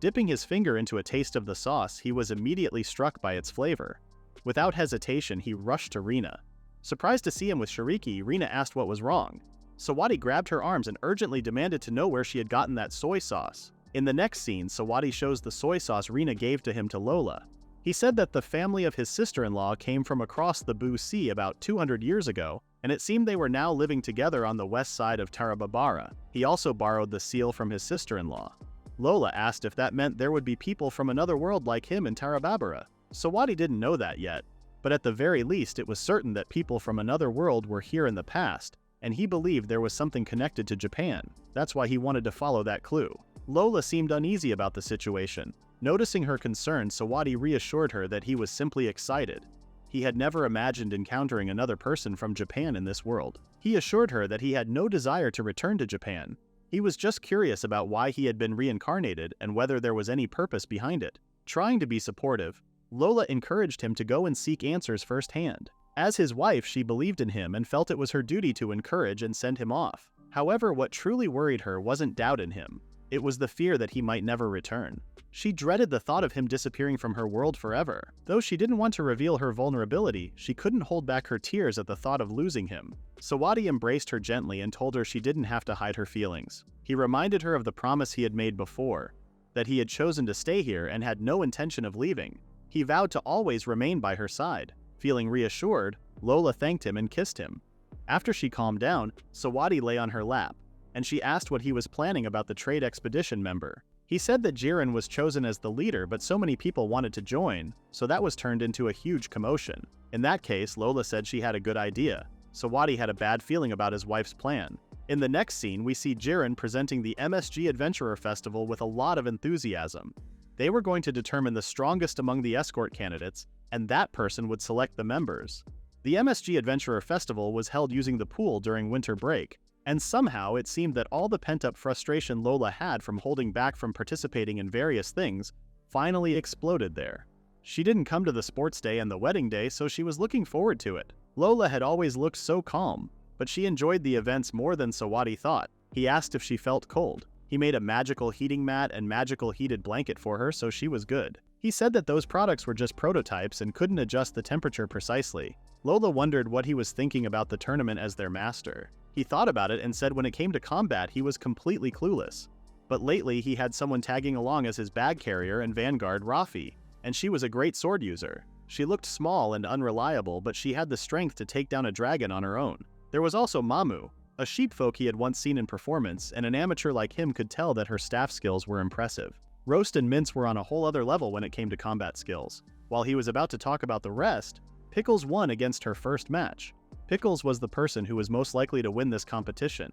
Dipping his finger into a taste of the sauce, he was immediately struck by its flavor. Without hesitation, he rushed to Rina. Surprised to see him with Shiriki, Rina asked what was wrong. Sawadi grabbed her arms and urgently demanded to know where she had gotten that soy sauce. In the next scene, Sawadi shows the soy sauce Rina gave to him to Lola. He said that the family of his sister-in-law came from across the Boo Sea about 200 years ago, and it seemed they were now living together on the west side of Tarababara. He also borrowed the seal from his sister-in-law. Lola asked if that meant there would be people from another world like him in Tarababara. Sawadi didn't know that yet, but at the very least it was certain that people from another world were here in the past, and he believed there was something connected to Japan. That's why he wanted to follow that clue. Lola seemed uneasy about the situation. Noticing her concern, Sawadi reassured her that he was simply excited. He had never imagined encountering another person from Japan in this world. He assured her that he had no desire to return to Japan. He was just curious about why he had been reincarnated and whether there was any purpose behind it. Trying to be supportive, Lola encouraged him to go and seek answers firsthand. As his wife, she believed in him and felt it was her duty to encourage and send him off. However, what truly worried her wasn't doubt in him. It was the fear that he might never return. She dreaded the thought of him disappearing from her world forever. Though she didn't want to reveal her vulnerability, she couldn't hold back her tears at the thought of losing him. Sawadi embraced her gently and told her she didn't have to hide her feelings. He reminded her of the promise he had made before, that he had chosen to stay here and had no intention of leaving. He vowed to always remain by her side. Feeling reassured, Lola thanked him and kissed him. After she calmed down, Sawadi lay on her lap, and she asked what he was planning about the trade expedition member. He said that Jiren was chosen as the leader, but so many people wanted to join, so that was turned into a huge commotion. In that case, Lola said she had a good idea. Sawadi had a bad feeling about his wife's plan. In the next scene, we see Jiren presenting the MSG Adventurer Festival with a lot of enthusiasm. They were going to determine the strongest among the escort candidates, and that person would select the members. The MSG Adventurer Festival was held using the pool during winter break, and somehow it seemed that all the pent-up frustration Lola had from holding back from participating in various things finally exploded there. She didn't come to the sports day and the wedding day, so she was looking forward to it. Lola had always looked so calm, but she enjoyed the events more than Sawadi thought. He asked if she felt cold. He made a magical heating mat and magical heated blanket for her, so she was good. He said that those products were just prototypes and couldn't adjust the temperature precisely. Lola wondered what he was thinking about the tournament as their master. He thought about it and said when it came to combat he was completely clueless. But lately he had someone tagging along as his bag carrier and vanguard, Rafi, and she was a great sword user. She looked small and unreliable, but she had the strength to take down a dragon on her own. There was also Mamu, a sheepfolk he had once seen in performance, and an amateur like him could tell that her staff skills were impressive. Roast and Mince were on a whole other level when it came to combat skills. While he was about to talk about the rest, Pickles won against her first match. Pickles was the person who was most likely to win this competition.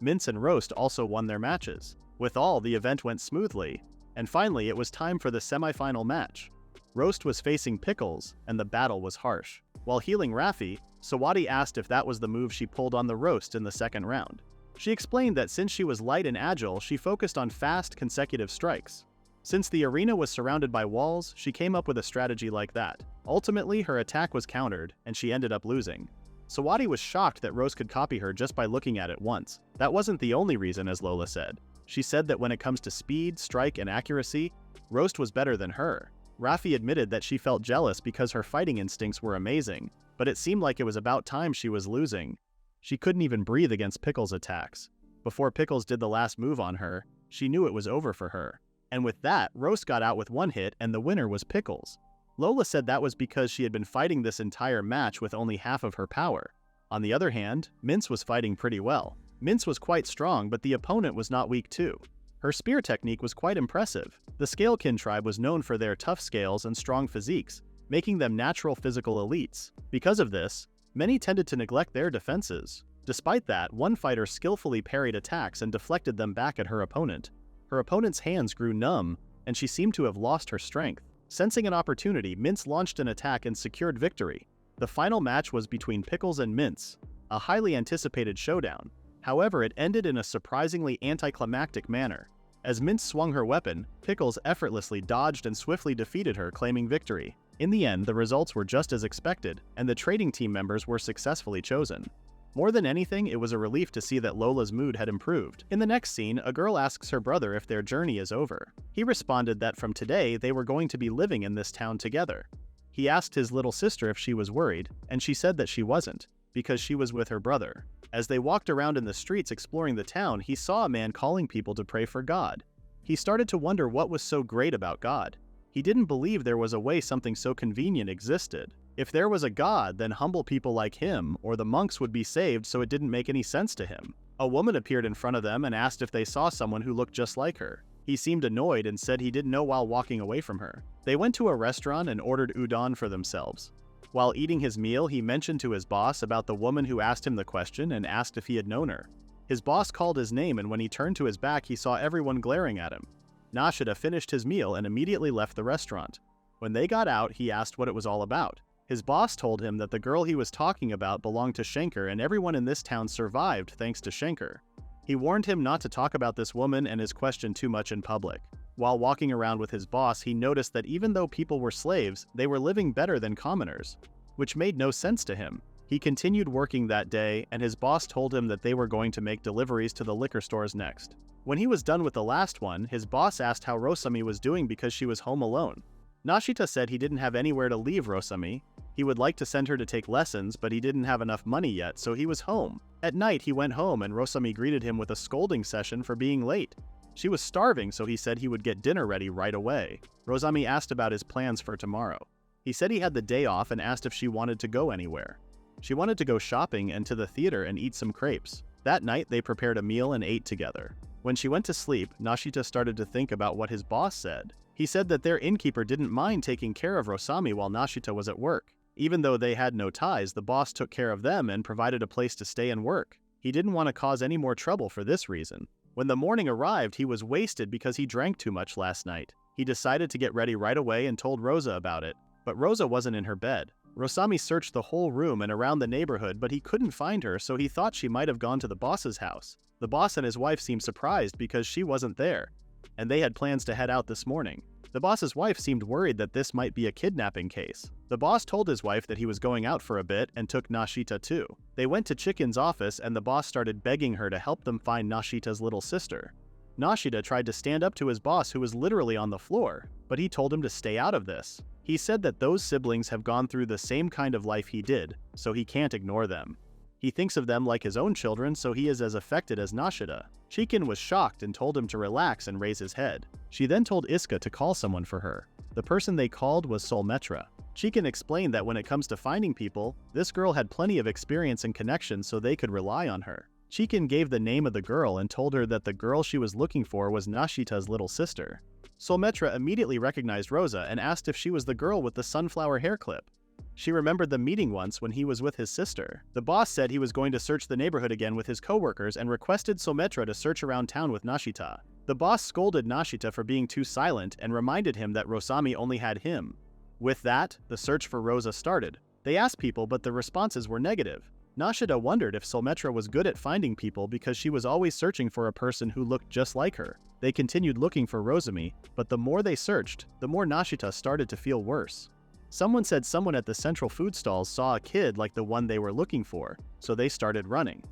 Mince and Roast also won their matches. With all, the event went smoothly, and finally it was time for the semi-final match. Roast was facing Pickles, and the battle was harsh. While healing Rafi, Sawadi asked if that was the move she pulled on the Roast in the second round. She explained that since she was light and agile, she focused on fast, consecutive strikes. Since the arena was surrounded by walls, she came up with a strategy like that. Ultimately, her attack was countered, and she ended up losing. Sawadi was shocked that Roast could copy her just by looking at it once. That wasn't the only reason, as Lola said. She said that when it comes to speed, strike, and accuracy, Roast was better than her. Rafi admitted that she felt jealous because her fighting instincts were amazing, but it seemed like it was about time she was losing. She couldn't even breathe against Pickles' attacks. Before Pickles did the last move on her, she knew it was over for her. And with that, Roast got out with one hit and the winner was Pickles. Lola said that was because she had been fighting this entire match with only half of her power. On the other hand, Mince was fighting pretty well. Mince was quite strong, but the opponent was not weak too. Her spear technique was quite impressive. The Scalekin tribe was known for their tough scales and strong physiques, making them natural physical elites. Because of this, many tended to neglect their defenses. Despite that, one fighter skillfully parried attacks and deflected them back at her opponent. Her opponent's hands grew numb, and she seemed to have lost her strength. Sensing an opportunity, Mince launched an attack and secured victory. The final match was between Pickles and Mince, a highly anticipated showdown. However, it ended in a surprisingly anticlimactic manner. As Mince swung her weapon, Pickles effortlessly dodged and swiftly defeated her, claiming victory. In the end, the results were just as expected, and the trading team members were successfully chosen. More than anything, it was a relief to see that Lola's mood had improved. In the next scene, a girl asks her brother if their journey is over. He responded that from today, they were going to be living in this town together. He asked his little sister if she was worried, and she said that she wasn't, because she was with her brother. As they walked around in the streets exploring the town, he saw a man calling people to pray for God. He started to wonder what was so great about God. He didn't believe there was a way something so convenient existed. If there was a God, then humble people like him or the monks would be saved, so it didn't make any sense to him. A woman appeared in front of them and asked if they saw someone who looked just like her. He seemed annoyed and said he didn't know while walking away from her. They went to a restaurant and ordered udon for themselves. While eating his meal, he mentioned to his boss about the woman who asked him the question and asked if he had known her. His boss called his name, and when he turned to his back, he saw everyone glaring at him. Nashida finished his meal and immediately left the restaurant. When they got out, he asked what it was all about. His boss told him that the girl he was talking about belonged to Schenker, and everyone in this town survived thanks to Schenker. He warned him not to talk about this woman and his question too much in public. While walking around with his boss, he noticed that even though people were slaves, they were living better than commoners, which made no sense to him. He continued working that day, and his boss told him that they were going to make deliveries to the liquor stores next. When he was done with the last one, his boss asked how Rosami was doing because she was home alone. Nashita said he didn't have anywhere to leave Rosami. He would like to send her to take lessons, but he didn't have enough money yet, so he was home. At night, he went home and Rosami greeted him with a scolding session for being late. She was starving, so he said he would get dinner ready right away. Rosami asked about his plans for tomorrow. He said he had the day off and asked if she wanted to go anywhere. She wanted to go shopping and to the theater and eat some crepes. That night, they prepared a meal and ate together. When she went to sleep, Nashita started to think about what his boss said. He said that their innkeeper didn't mind taking care of Rosami while Nashita was at work. Even though they had no ties, the boss took care of them and provided a place to stay and work. He didn't want to cause any more trouble for this reason. When the morning arrived, he was wasted because he drank too much last night. He decided to get ready right away and told Rosa about it. But Rosa wasn't in her bed. Rosami searched the whole room and around the neighborhood, but he couldn't find her, so he thought she might have gone to the boss's house. The boss and his wife seemed surprised because she wasn't there, and they had plans to head out this morning. The boss's wife seemed worried that this might be a kidnapping case. The boss told his wife that he was going out for a bit and took Nashita too. They went to Chicken's office and the boss started begging her to help them find Nashita's little sister. Nashita tried to stand up to his boss, who was literally on the floor, but he told him to stay out of this. He said that those siblings have gone through the same kind of life he did, so he can't ignore them. He thinks of them like his own children, so he is as affected as Nashita. Chicken was shocked and told him to relax and raise his head. She then told Iska to call someone for her. The person they called was Solmetra. Chicken explained that when it comes to finding people, this girl had plenty of experience and connections, so they could rely on her. Chicken gave the name of the girl and told her that the girl she was looking for was Nashita's little sister. Solmetra immediately recognized Rosa and asked if she was the girl with the sunflower hair clip. She remembered the meeting once when he was with his sister. The boss said he was going to search the neighborhood again with his coworkers and requested Solmetra to search around town with Nashita. The boss scolded Nashita for being too silent and reminded him that Rosami only had him. With that, the search for Rosa started. They asked people, but the responses were negative. Nashita wondered if Solmetra was good at finding people because she was always searching for a person who looked just like her. They continued looking for Rosami, but the more they searched, the more Nashita started to feel worse. Someone said someone at the central food stalls saw a kid like the one they were looking for, so they started running.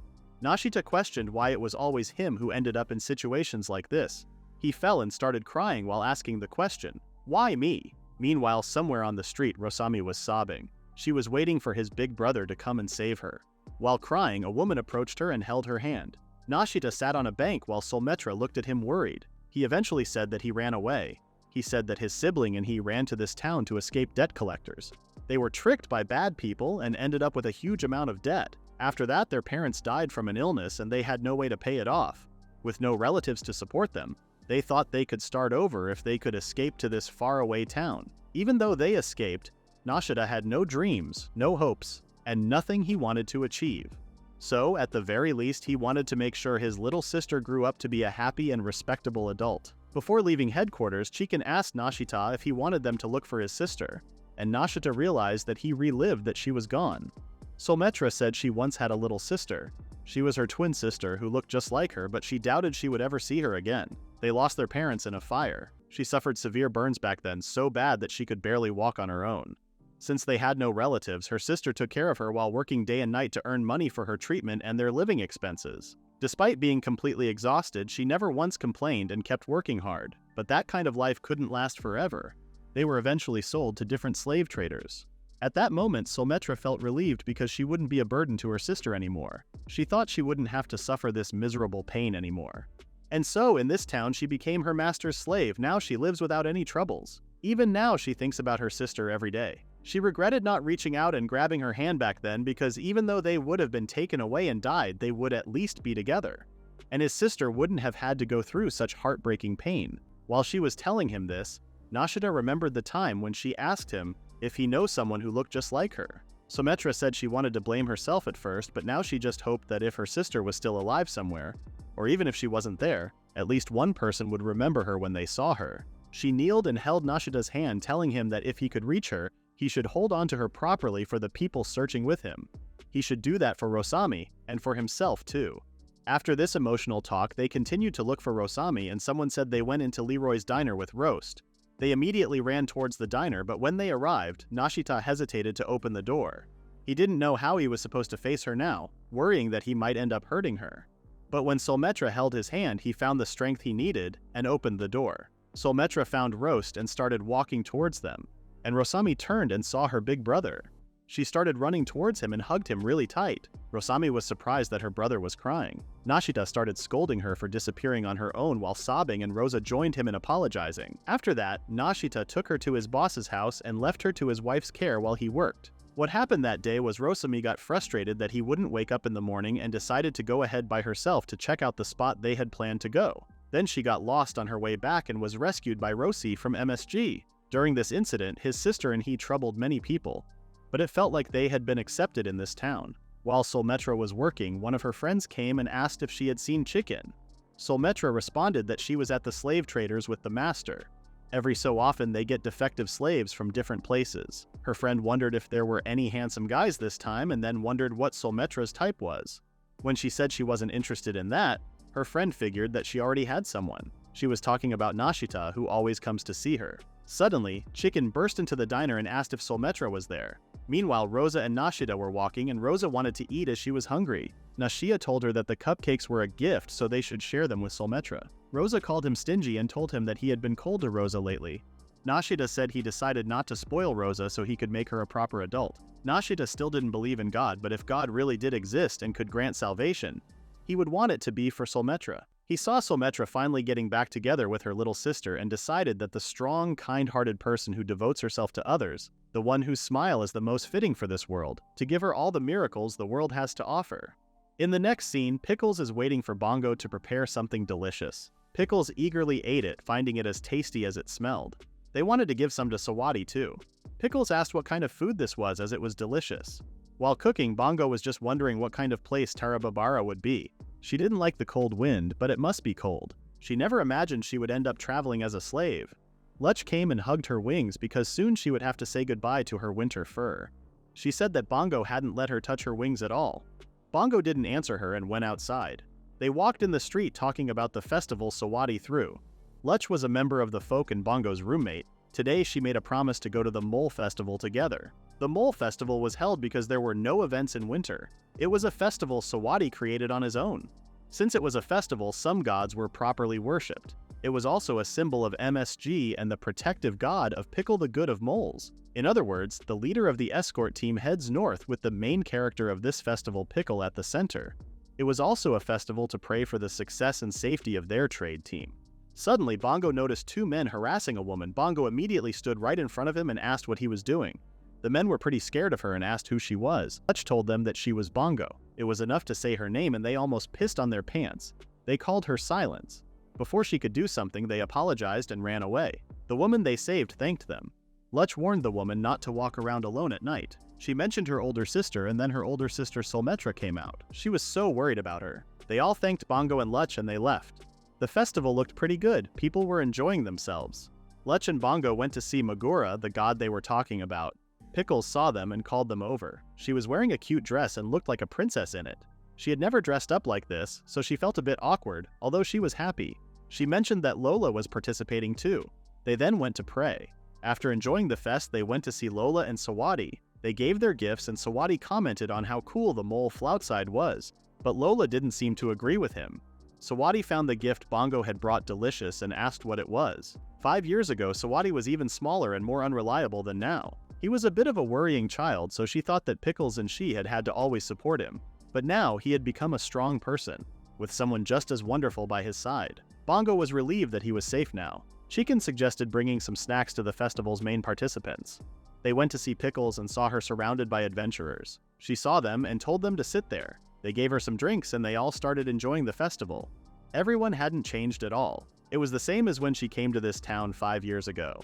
Nashita questioned why it was always him who ended up in situations like this. He fell and started crying while asking the question, "Why me?" Meanwhile, somewhere on the street, Rosami was sobbing. She was waiting for his big brother to come and save her. While crying, a woman approached her and held her hand. Nashita sat on a bank while Solmetra looked at him worried. He eventually said that he ran away. He said that his sibling and he ran to this town to escape debt collectors. They were tricked by bad people and ended up with a huge amount of debt. After that, their parents died from an illness and they had no way to pay it off. With no relatives to support them, they thought they could start over if they could escape to this faraway town. Even though they escaped, Nashita had no dreams, no hopes, and nothing he wanted to achieve. So, at the very least, he wanted to make sure his little sister grew up to be a happy and respectable adult. Before leaving headquarters, Chicken asked Nashita if he wanted them to look for his sister, and Nashita realized that he relived that she was gone. Solmetra said she once had a little sister. She was her twin sister who looked just like her, but she doubted she would ever see her again. They lost their parents in a fire. She suffered severe burns back then, so bad that she could barely walk on her own. Since they had no relatives, her sister took care of her while working day and night to earn money for her treatment and their living expenses. Despite being completely exhausted, she never once complained and kept working hard. But that kind of life couldn't last forever. They were eventually sold to different slave traders. At that moment, Solmetra felt relieved because she wouldn't be a burden to her sister anymore. She thought she wouldn't have to suffer this miserable pain anymore. And so, in this town, she became her master's slave. Now she lives without any troubles. Even now, she thinks about her sister every day. She regretted not reaching out and grabbing her hand back then because even though they would have been taken away and died, they would at least be together. And his sister wouldn't have had to go through such heartbreaking pain. While she was telling him this, Nashita remembered the time when she asked him if he knows someone who looked just like her. Solmetra said she wanted to blame herself at first, but now she just hoped that if her sister was still alive somewhere, or even if she wasn't there, at least one person would remember her when they saw her. She kneeled and held Nashita's hand, telling him that if he could reach her, he should hold on to her properly for the people searching with him. He should do that for Rosami, and for himself too. After this emotional talk, they continued to look for Rosami, and someone said they went into Leroy's diner with Roast. They immediately ran towards the diner, but when they arrived, Nashita hesitated to open the door. He didn't know how he was supposed to face her now, worrying that he might end up hurting her. But when Solmetra held his hand, he found the strength he needed and opened the door. Solmetra found Roast and started walking towards them. And Rosami turned and saw her big brother. She started running towards him and hugged him really tight. Rosami was surprised that her brother was crying. Nashita started scolding her for disappearing on her own while sobbing, and Rosa joined him in apologizing. After that, Nashita took her to his boss's house and left her to his wife's care while he worked. What happened that day was Rosami got frustrated that he wouldn't wake up in the morning and decided to go ahead by herself to check out the spot they had planned to go. Then she got lost on her way back and was rescued by Rosi from MSG. During this incident, his sister and he troubled many people, but it felt like they had been accepted in this town. While Solmetra was working, one of her friends came and asked if she had seen Chicken. Solmetra responded that she was at the slave traders with the master. Every so often they get defective slaves from different places. Her friend wondered if there were any handsome guys this time and then wondered what Solmetra's type was. When she said she wasn't interested in that, her friend figured that she already had someone. She was talking about Nashita, who always comes to see her. Suddenly, Chicken burst into the diner and asked if Solmetra was there. Meanwhile, Rosa and Nashita were walking, and Rosa wanted to eat as she was hungry. Nashita told her that the cupcakes were a gift, so they should share them with Solmetra. Rosa called him stingy and told him that he had been cold to Rosa lately. Nashita said he decided not to spoil Rosa so he could make her a proper adult. Nashita still didn't believe in God, but if God really did exist and could grant salvation, he would want it to be for Solmetra. He saw Solmetra finally getting back together with her little sister and decided that the strong, kind-hearted person who devotes herself to others, the one whose smile is the most fitting for this world, to give her all the miracles the world has to offer. In the next scene, Pickles is waiting for Bongo to prepare something delicious. Pickles eagerly ate it, finding it as tasty as it smelled. They wanted to give some to Sawadi too. Pickles asked what kind of food this was as it was delicious. While cooking, Bongo was just wondering what kind of place Tarababara would be. She didn't like the cold wind, but it must be cold. She never imagined she would end up traveling as a slave. Lutch came and hugged her wings because soon she would have to say goodbye to her winter fur. She said that Bongo hadn't let her touch her wings at all. Bongo didn't answer her and went outside. They walked in the street talking about the festival Sawadi threw. Lutch was a member of the folk and Bongo's roommate. Today she made a promise to go to the Mole Festival together. The Mole Festival was held because there were no events in winter. It was a festival Sawadi created on his own. Since it was a festival, some gods were properly worshipped. It was also a symbol of MSG and the protective god of Pickle the Good of Moles. In other words, the leader of the escort team heads north with the main character of this festival, Pickle, at the center. It was also a festival to pray for the success and safety of their trade team. Suddenly, Bongo noticed two men harassing a woman. Bongo immediately stood right in front of him and asked what he was doing. The men were pretty scared of her and asked who she was. Lutch told them that she was Bongo. It was enough to say her name and they almost pissed on their pants. They called her Silence. Before she could do something, they apologized and ran away. The woman they saved thanked them. Lutch warned the woman not to walk around alone at night. She mentioned her older sister, and then her older sister Solmetra came out. She was so worried about her. They all thanked Bongo and Lutch and they left. The festival looked pretty good. People were enjoying themselves. Lutch and Bongo went to see Magura, the god they were talking about. Pickles saw them and called them over. She was wearing a cute dress and looked like a princess in it. She had never dressed up like this, so she felt a bit awkward, although she was happy. She mentioned that Lola was participating too. They then went to pray. After enjoying the fest, they went to see Lola and Sawadi. They gave their gifts and Sawadi commented on how cool the mole Floutside was, but Lola didn't seem to agree with him. Sawadi found the gift Bongo had brought delicious and asked what it was. 5 years ago, Sawadi was even smaller and more unreliable than now. He was a bit of a worrying child, so she thought that Pickles and she had to always support him. But now, he had become a strong person, with someone just as wonderful by his side. Bongo was relieved that he was safe now. Chicken suggested bringing some snacks to the festival's main participants. They went to see Pickles and saw her surrounded by adventurers. She saw them and told them to sit there. They gave her some drinks and they all started enjoying the festival. Everyone hadn't changed at all. It was the same as when she came to this town 5 years ago.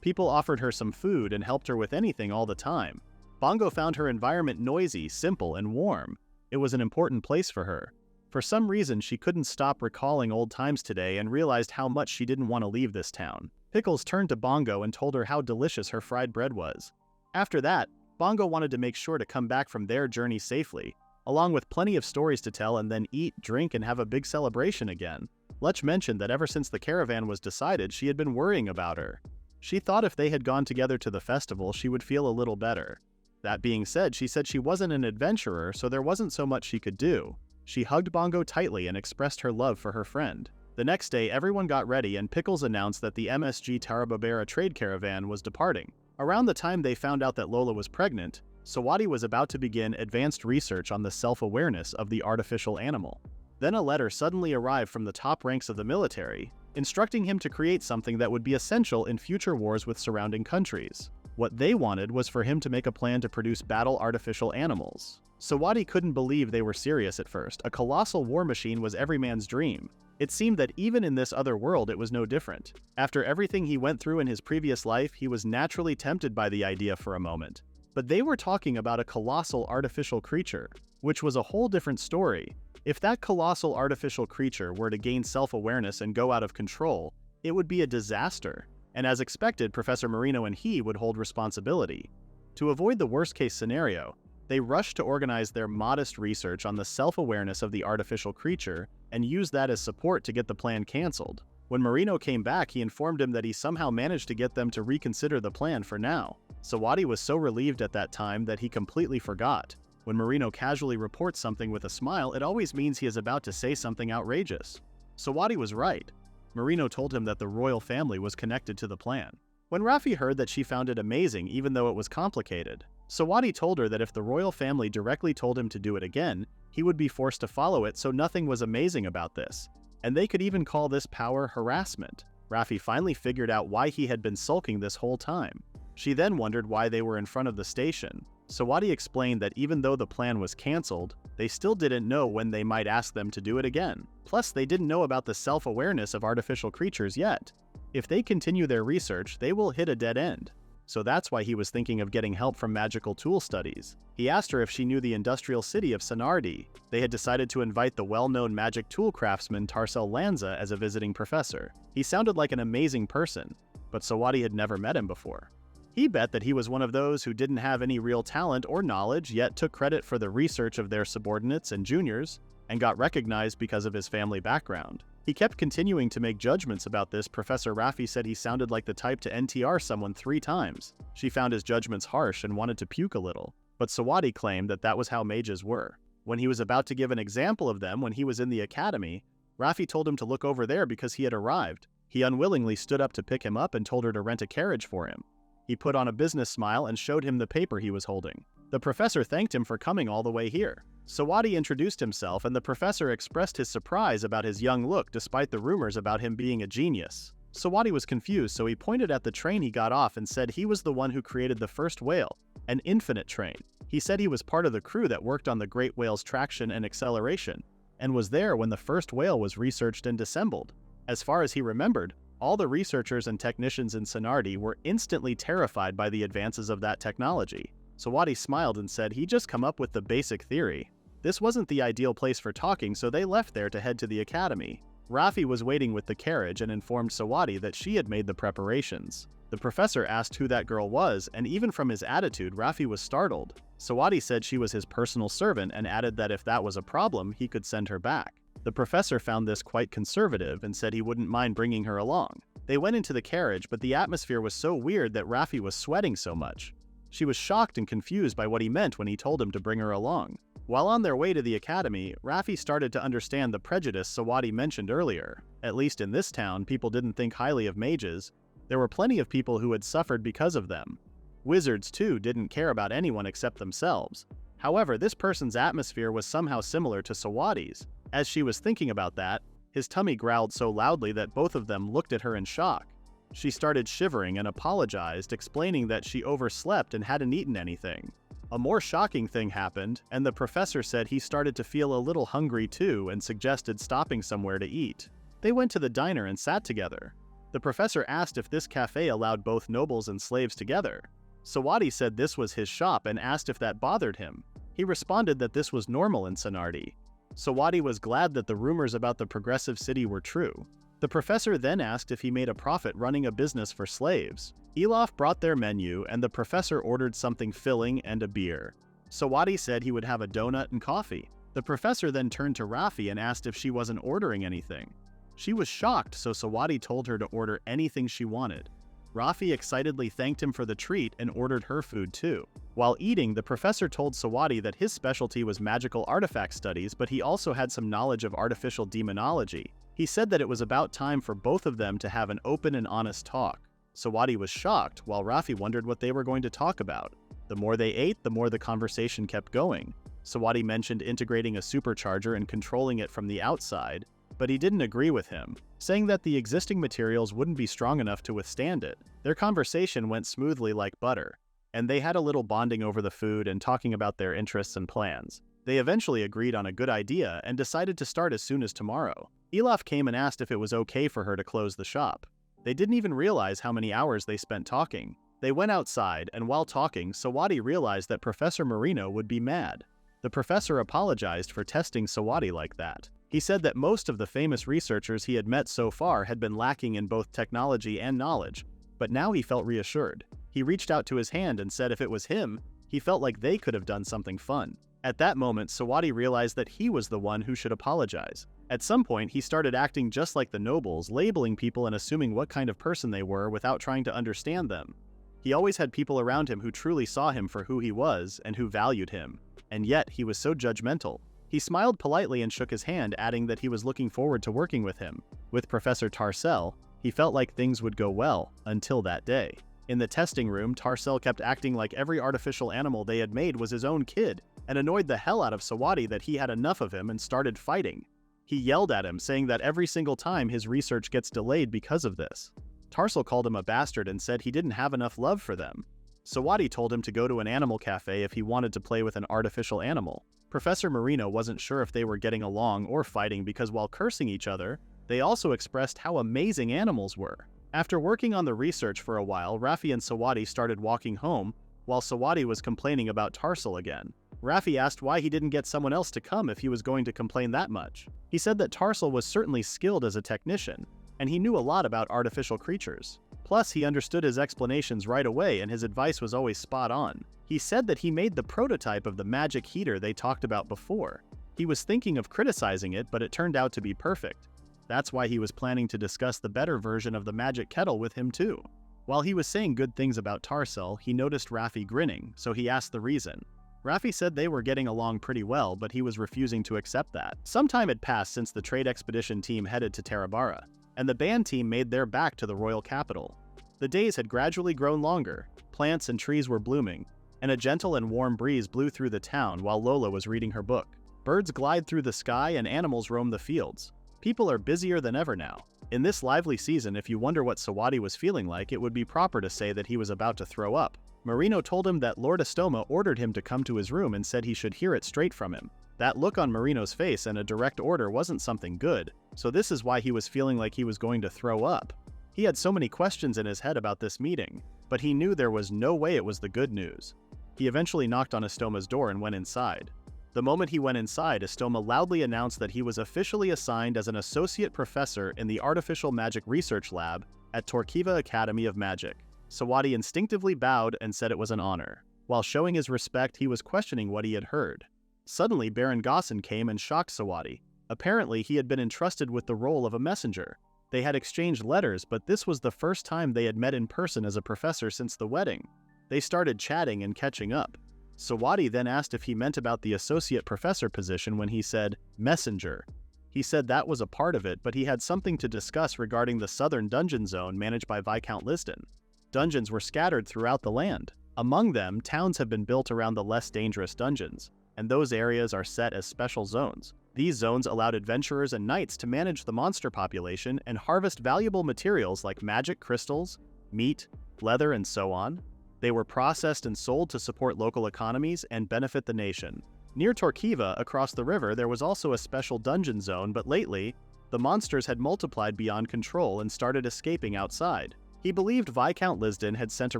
People offered her some food and helped her with anything all the time. Bongo found her environment noisy, simple, and warm. It was an important place for her. For some reason, she couldn't stop recalling old times today and realized how much she didn't want to leave this town. Pickles turned to Bongo and told her how delicious her fried bread was. After that, Bongo wanted to make sure to come back from their journey safely, along with plenty of stories to tell, and then eat, drink, and have a big celebration again. Lutch mentioned that ever since the caravan was decided, she had been worrying about her. She thought if they had gone together to the festival, she would feel a little better. That being said, she said she wasn't an adventurer, so there wasn't so much she could do. She hugged Bongo tightly and expressed her love for her friend. The next day, everyone got ready and Pickles announced that the MSG Tarababera trade caravan was departing. Around the time they found out that Lola was pregnant, Sawadi was about to begin advanced research on the self-awareness of the artificial animal. Then a letter suddenly arrived from the top ranks of the military, instructing him to create something that would be essential in future wars with surrounding countries. What they wanted was for him to make a plan to produce battle artificial animals. Sawadi couldn't believe they were serious at first. A colossal war machine was every man's dream. It seemed that even in this other world it was no different. After everything he went through in his previous life, he was naturally tempted by the idea for a moment. But they were talking about a colossal artificial creature, which was a whole different story. If that colossal artificial creature were to gain self-awareness and go out of control, it would be a disaster. And as expected, Professor Marino and he would hold responsibility. To avoid the worst-case scenario, they rushed to organize their modest research on the self-awareness of the artificial creature and use that as support to get the plan cancelled. When Marino came back, he informed him that he somehow managed to get them to reconsider the plan for now. Sawadi was so relieved at that time that he completely forgot. When Marino casually reports something with a smile, it always means he is about to say something outrageous. Sawadi was right. Marino told him that the royal family was connected to the plan. When Raffi heard that she found it amazing even though it was complicated, Sawadi told her that if the royal family directly told him to do it again, he would be forced to follow it, so nothing was amazing about this. And they could even call this power harassment. Raffi finally figured out why he had been sulking this whole time. She then wondered why they were in front of the station. Sawadi explained that even though the plan was cancelled, they still didn't know when they might ask them to do it again. Plus, they didn't know about the self-awareness of artificial creatures yet. If they continue their research, they will hit a dead end. So that's why he was thinking of getting help from magical tool studies. He asked her if she knew the industrial city of Sonardi. They had decided to invite the well-known magic tool craftsman Tarcel Lanza as a visiting professor. He sounded like an amazing person, but Sawadi had never met him before. He bet that he was one of those who didn't have any real talent or knowledge, yet took credit for the research of their subordinates and juniors, and got recognized because of his family background. He kept continuing to make judgments about this. Professor Raffi said he sounded like the type to NTR someone 3 times. She found his judgments harsh and wanted to puke a little, but Sawadi claimed that that was how mages were. When he was about to give an example of them when he was in the academy, Raffi told him to look over there because he had arrived. He unwillingly stood up to pick him up and told her to rent a carriage for him. He put on a business smile and showed him the paper he was holding. The professor thanked him for coming all the way here. Sawadi introduced himself, and the professor expressed his surprise about his young look despite the rumors about him being a genius. Sawadi was confused, so he pointed at the train he got off and said he was the one who created the first whale, an infinite train. He said he was part of the crew that worked on the great whale's traction and acceleration, and was there when the first whale was researched and assembled. As far as he remembered, all the researchers and technicians in Sonardi were instantly terrified by the advances of that technology. Sawadi smiled and said he'd just come up with the basic theory. This wasn't the ideal place for talking, so they left there to head to the academy. Raffi was waiting with the carriage and informed Sawadi that she had made the preparations. The professor asked who that girl was, and even from his attitude, Raffi was startled. Sawadi said she was his personal servant and added that if that was a problem, he could send her back. The professor found this quite conservative and said he wouldn't mind bringing her along. They went into the carriage, but the atmosphere was so weird that Raffi was sweating so much. She was shocked and confused by what he meant when he told him to bring her along. While on their way to the academy, Raffi started to understand the prejudice Sawadi mentioned earlier. At least in this town, people didn't think highly of mages. There were plenty of people who had suffered because of them. Wizards, too, didn't care about anyone except themselves. However, this person's atmosphere was somehow similar to Sawadi's. As she was thinking about that, his tummy growled so loudly that both of them looked at her in shock. She started shivering and apologized, explaining that she overslept and hadn't eaten anything. A more shocking thing happened, and the professor said he started to feel a little hungry too and suggested stopping somewhere to eat. They went to the diner and sat together. The professor asked if this cafe allowed both nobles and slaves together. Sawadi said this was his shop and asked if that bothered him. He responded that this was normal in Sonardi. Sawadi was glad that the rumors about the progressive city were true. The professor then asked if he made a profit running a business for slaves. Elof brought their menu, and the professor ordered something filling and a beer. Sawadi said he would have a donut and coffee. The professor then turned to Raffi and asked if she wasn't ordering anything. She was shocked, so Sawadi told her to order anything she wanted. Raffi excitedly thanked him for the treat and ordered her food too. While eating, the professor told Sawadi that his specialty was magical artifact studies, but he also had some knowledge of artificial demonology. He said that it was about time for both of them to have an open and honest talk. Sawadi was shocked, while Raffi wondered what they were going to talk about. The more they ate, the more the conversation kept going. Sawadi mentioned integrating a supercharger and controlling it from the outside, but he didn't agree with him, saying that the existing materials wouldn't be strong enough to withstand it. Their conversation went smoothly like butter, and they had a little bonding over the food and talking about their interests and plans. They eventually agreed on a good idea and decided to start as soon as tomorrow. Elaf came and asked if it was okay for her to close the shop. They didn't even realize how many hours they spent talking. They went outside, and while talking, Sawadi realized that Professor Marino would be mad. The professor apologized for testing Sawadi like that. He said that most of the famous researchers he had met so far had been lacking in both technology and knowledge, but now he felt reassured. He reached out to his hand and said if it was him, he felt like they could have done something fun. At that moment, Sawadi realized that he was the one who should apologize. At some point, he started acting just like the nobles, labeling people and assuming what kind of person they were without trying to understand them. He always had people around him who truly saw him for who he was and who valued him, and yet he was so judgmental. He smiled politely and shook his hand, adding that he was looking forward to working with him. With Professor Tarcel, he felt like things would go well, until that day. In the testing room, Tarcel kept acting like every artificial animal they had made was his own kid, and annoyed the hell out of Sawadi that he had enough of him and started fighting. He yelled at him, saying that every single time his research gets delayed because of this. Tarcel called him a bastard and said he didn't have enough love for them. Sawadi told him to go to an animal cafe if he wanted to play with an artificial animal. Professor Marino wasn't sure if they were getting along or fighting because while cursing each other, they also expressed how amazing animals were. After working on the research for a while, Rafi and Sawadi started walking home, while Sawadi was complaining about Tarcel again. Rafi asked why he didn't get someone else to come if he was going to complain that much. He said that Tarcel was certainly skilled as a technician, and he knew a lot about artificial creatures. Plus, he understood his explanations right away and his advice was always spot on. He said that he made the prototype of the magic heater they talked about before. He was thinking of criticizing it, but it turned out to be perfect. That's why he was planning to discuss the better version of the magic kettle with him too. While he was saying good things about Tarcel, he noticed Rafi grinning, so he asked the reason. Rafi said they were getting along pretty well, but he was refusing to accept that. Some time had passed since the trade expedition team headed to Tarabara, and the band team made their back to the royal capital. The days had gradually grown longer, plants and trees were blooming, and a gentle and warm breeze blew through the town while Lola was reading her book. Birds glide through the sky and animals roam the fields. People are busier than ever now. In this lively season, if you wonder what Sawadi was feeling like, it would be proper to say that he was about to throw up. Marino told him that Lord Estoma ordered him to come to his room and said he should hear it straight from him. That look on Marino's face and a direct order wasn't something good, so this is why he was feeling like he was going to throw up. He had so many questions in his head about this meeting, but he knew there was no way it was the good news. He eventually knocked on Estoma's door and went inside. The moment he went inside, Estoma loudly announced that he was officially assigned as an associate professor in the Artificial Magic Research Lab at Torquiva Academy of Magic. Sawadi instinctively bowed and said it was an honor. While showing his respect, he was questioning what he had heard. Suddenly, Baron Gossin came and shocked Sawadi. Apparently, he had been entrusted with the role of a messenger. They had exchanged letters, but this was the first time they had met in person as a professor since the wedding. They started chatting and catching up. Sawadi then asked if he meant about the associate professor position when he said, messenger. He said that was a part of it, but he had something to discuss regarding the southern dungeon zone managed by Viscount Lisden. Dungeons were scattered throughout the land. Among them, towns have been built around the less dangerous dungeons, and those areas are set as special zones. These zones allowed adventurers and knights to manage the monster population and harvest valuable materials like magic crystals, meat, leather, and so on. They were processed and sold to support local economies and benefit the nation. Near Torquiva, across the river, there was also a special dungeon zone, but lately, the monsters had multiplied beyond control and started escaping outside. He believed Viscount Lisden had sent a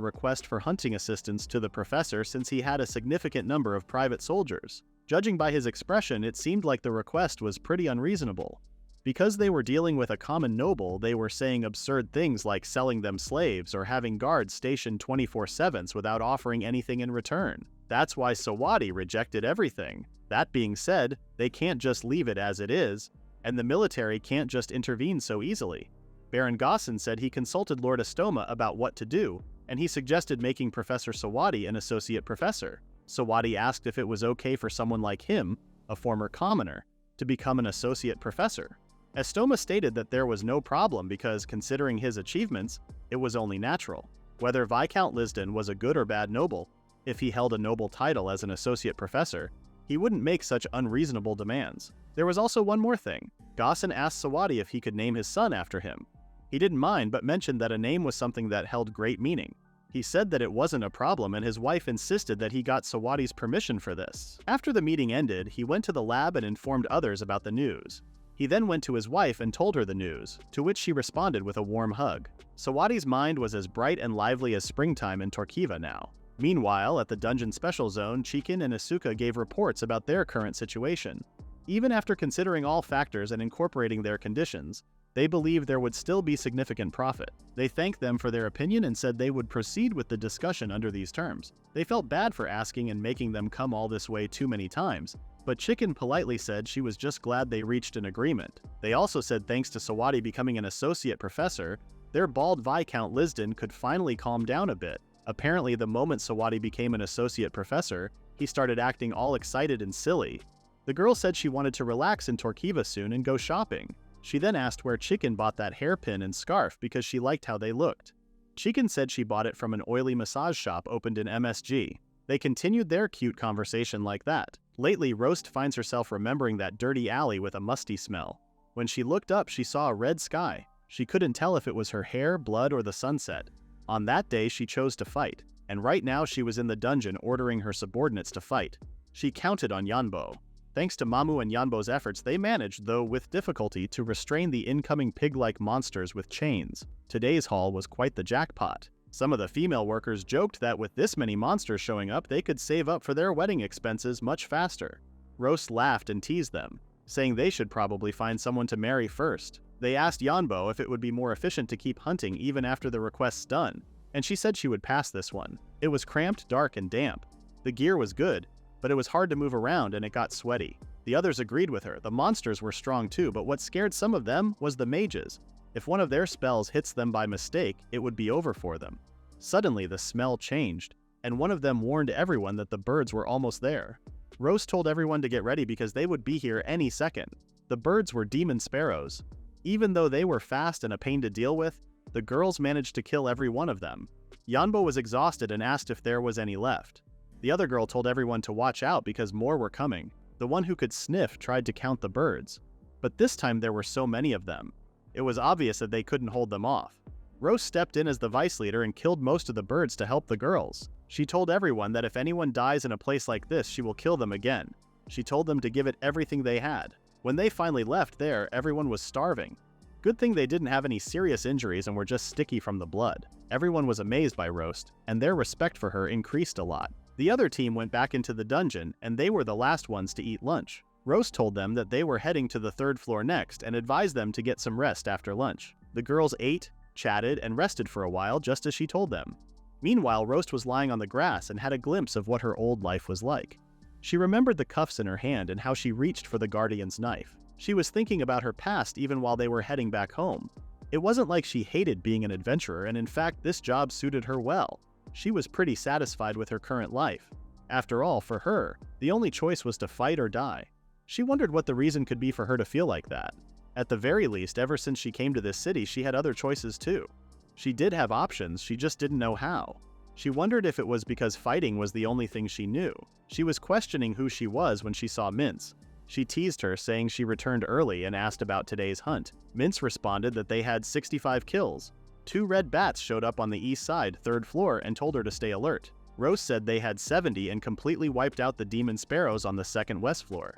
request for hunting assistance to the professor since he had a significant number of private soldiers. Judging by his expression, it seemed like the request was pretty unreasonable. Because they were dealing with a common noble, they were saying absurd things like selling them slaves or having guards stationed 24/7 without offering anything in return. That's why Sawadi rejected everything. That being said, they can't just leave it as it is, and the military can't just intervene so easily. Baron Gossin said he consulted Lord Estoma about what to do, and he suggested making Professor Sawadi an associate professor. Sawadi asked if it was okay for someone like him, a former commoner, to become an associate professor. Estoma stated that there was no problem because, considering his achievements, it was only natural. Whether Viscount Lisden was a good or bad noble, If he held a noble title as an associate professor, he wouldn't make such unreasonable demands. There was also one more thing. Gossen asked Sawadi if he could name his son after him. He didn't mind, but mentioned that a name was something that held great meaning. He said that it wasn't a problem, and his wife insisted that he got Sawadi's permission for this. After the meeting ended, he went to the lab and informed others about the news. He then went to his wife and told her the news, to which she responded with a warm hug. Sawadi's mind was as bright and lively as springtime in Torquiva now. Meanwhile, at the Dungeon Special Zone, Chikin and Asuka gave reports about their current situation. Even after considering all factors and incorporating their conditions, they believed there would still be significant profit. They thanked them for their opinion and said they would proceed with the discussion under these terms. They felt bad for asking and making them come all this way too many times, but Chikin politely said she was just glad they reached an agreement. They also said thanks to Sawadi becoming an associate professor, their bald Viscount Lisden could finally calm down a bit. Apparently, the moment Sawadi became an associate professor, he started acting all excited and silly. The girl said she wanted to relax in Torquiva soon and go shopping. She then asked where Chikin bought that hairpin and scarf because she liked how they looked. Chikin said she bought it from an oily massage shop opened in MSG. They continued their cute conversation like that. Lately, Roast finds herself remembering that dirty alley with a musty smell. When she looked up, she saw a red sky. She couldn't tell if it was her hair, blood, or the sunset. On that day, she chose to fight, and right now she was in the dungeon ordering her subordinates to fight. She counted on Yanbo. Thanks to Mamu and Yanbo's efforts, they managed, though with difficulty, to restrain the incoming pig-like monsters with chains. Today's haul was quite the jackpot. Some of the female workers joked that with this many monsters showing up, they could save up for their wedding expenses much faster. Roast laughed and teased them, saying they should probably find someone to marry first. They asked Yanbo if it would be more efficient to keep hunting even after the request's done, and she said she would pass this one. It was cramped, dark, and damp. The gear was good, but it was hard to move around and it got sweaty. The others agreed with her. The monsters were strong too, but what scared some of them was the mages. If one of their spells hits them by mistake, it would be over for them. Suddenly, the smell changed, and one of them warned everyone that the birds were almost there. Roast told everyone to get ready because they would be here any second. The birds were demon sparrows. Even though they were fast and a pain to deal with, the girls managed to kill every one of them. Yanbo was exhausted and asked if there was any left. The other girl told everyone to watch out because more were coming. The one who could sniff tried to count the birds, but this time there were so many of them. It was obvious that they couldn't hold them off. Rose stepped in as the vice leader and killed most of the birds to help the girls. She told everyone that if anyone dies in a place like this, she will kill them again. She told them to give it everything they had. When they finally left there, everyone was starving. Good thing they didn't have any serious injuries and were just sticky from the blood. Everyone was amazed by Roast, and their respect for her increased a lot. The other team went back into the dungeon, and they were the last ones to eat lunch. Roast told them that they were heading to the third floor next and advised them to get some rest after lunch. The girls ate, chatted, and rested for a while just as she told them. Meanwhile, Roast was lying on the grass and had a glimpse of what her old life was like. She remembered the cuffs in her hand and how she reached for the Guardian's knife. She was thinking about her past even while they were heading back home. It wasn't like she hated being an adventurer, and in fact, this job suited her well. She was pretty satisfied with her current life. After all, for her, the only choice was to fight or die. She wondered what the reason could be for her to feel like that. At the very least, ever since she came to this city, she had other choices too. She did have options, she just didn't know how. She wondered if it was because fighting was the only thing she knew. She was questioning who she was when she saw Mintz. She teased her, saying she returned early and asked about today's hunt. Mintz responded that they had 65 kills. 2 red bats showed up on the east side, 3rd floor, and told her to stay alert. Rose said they had 70 and completely wiped out the demon sparrows on the 2nd west floor.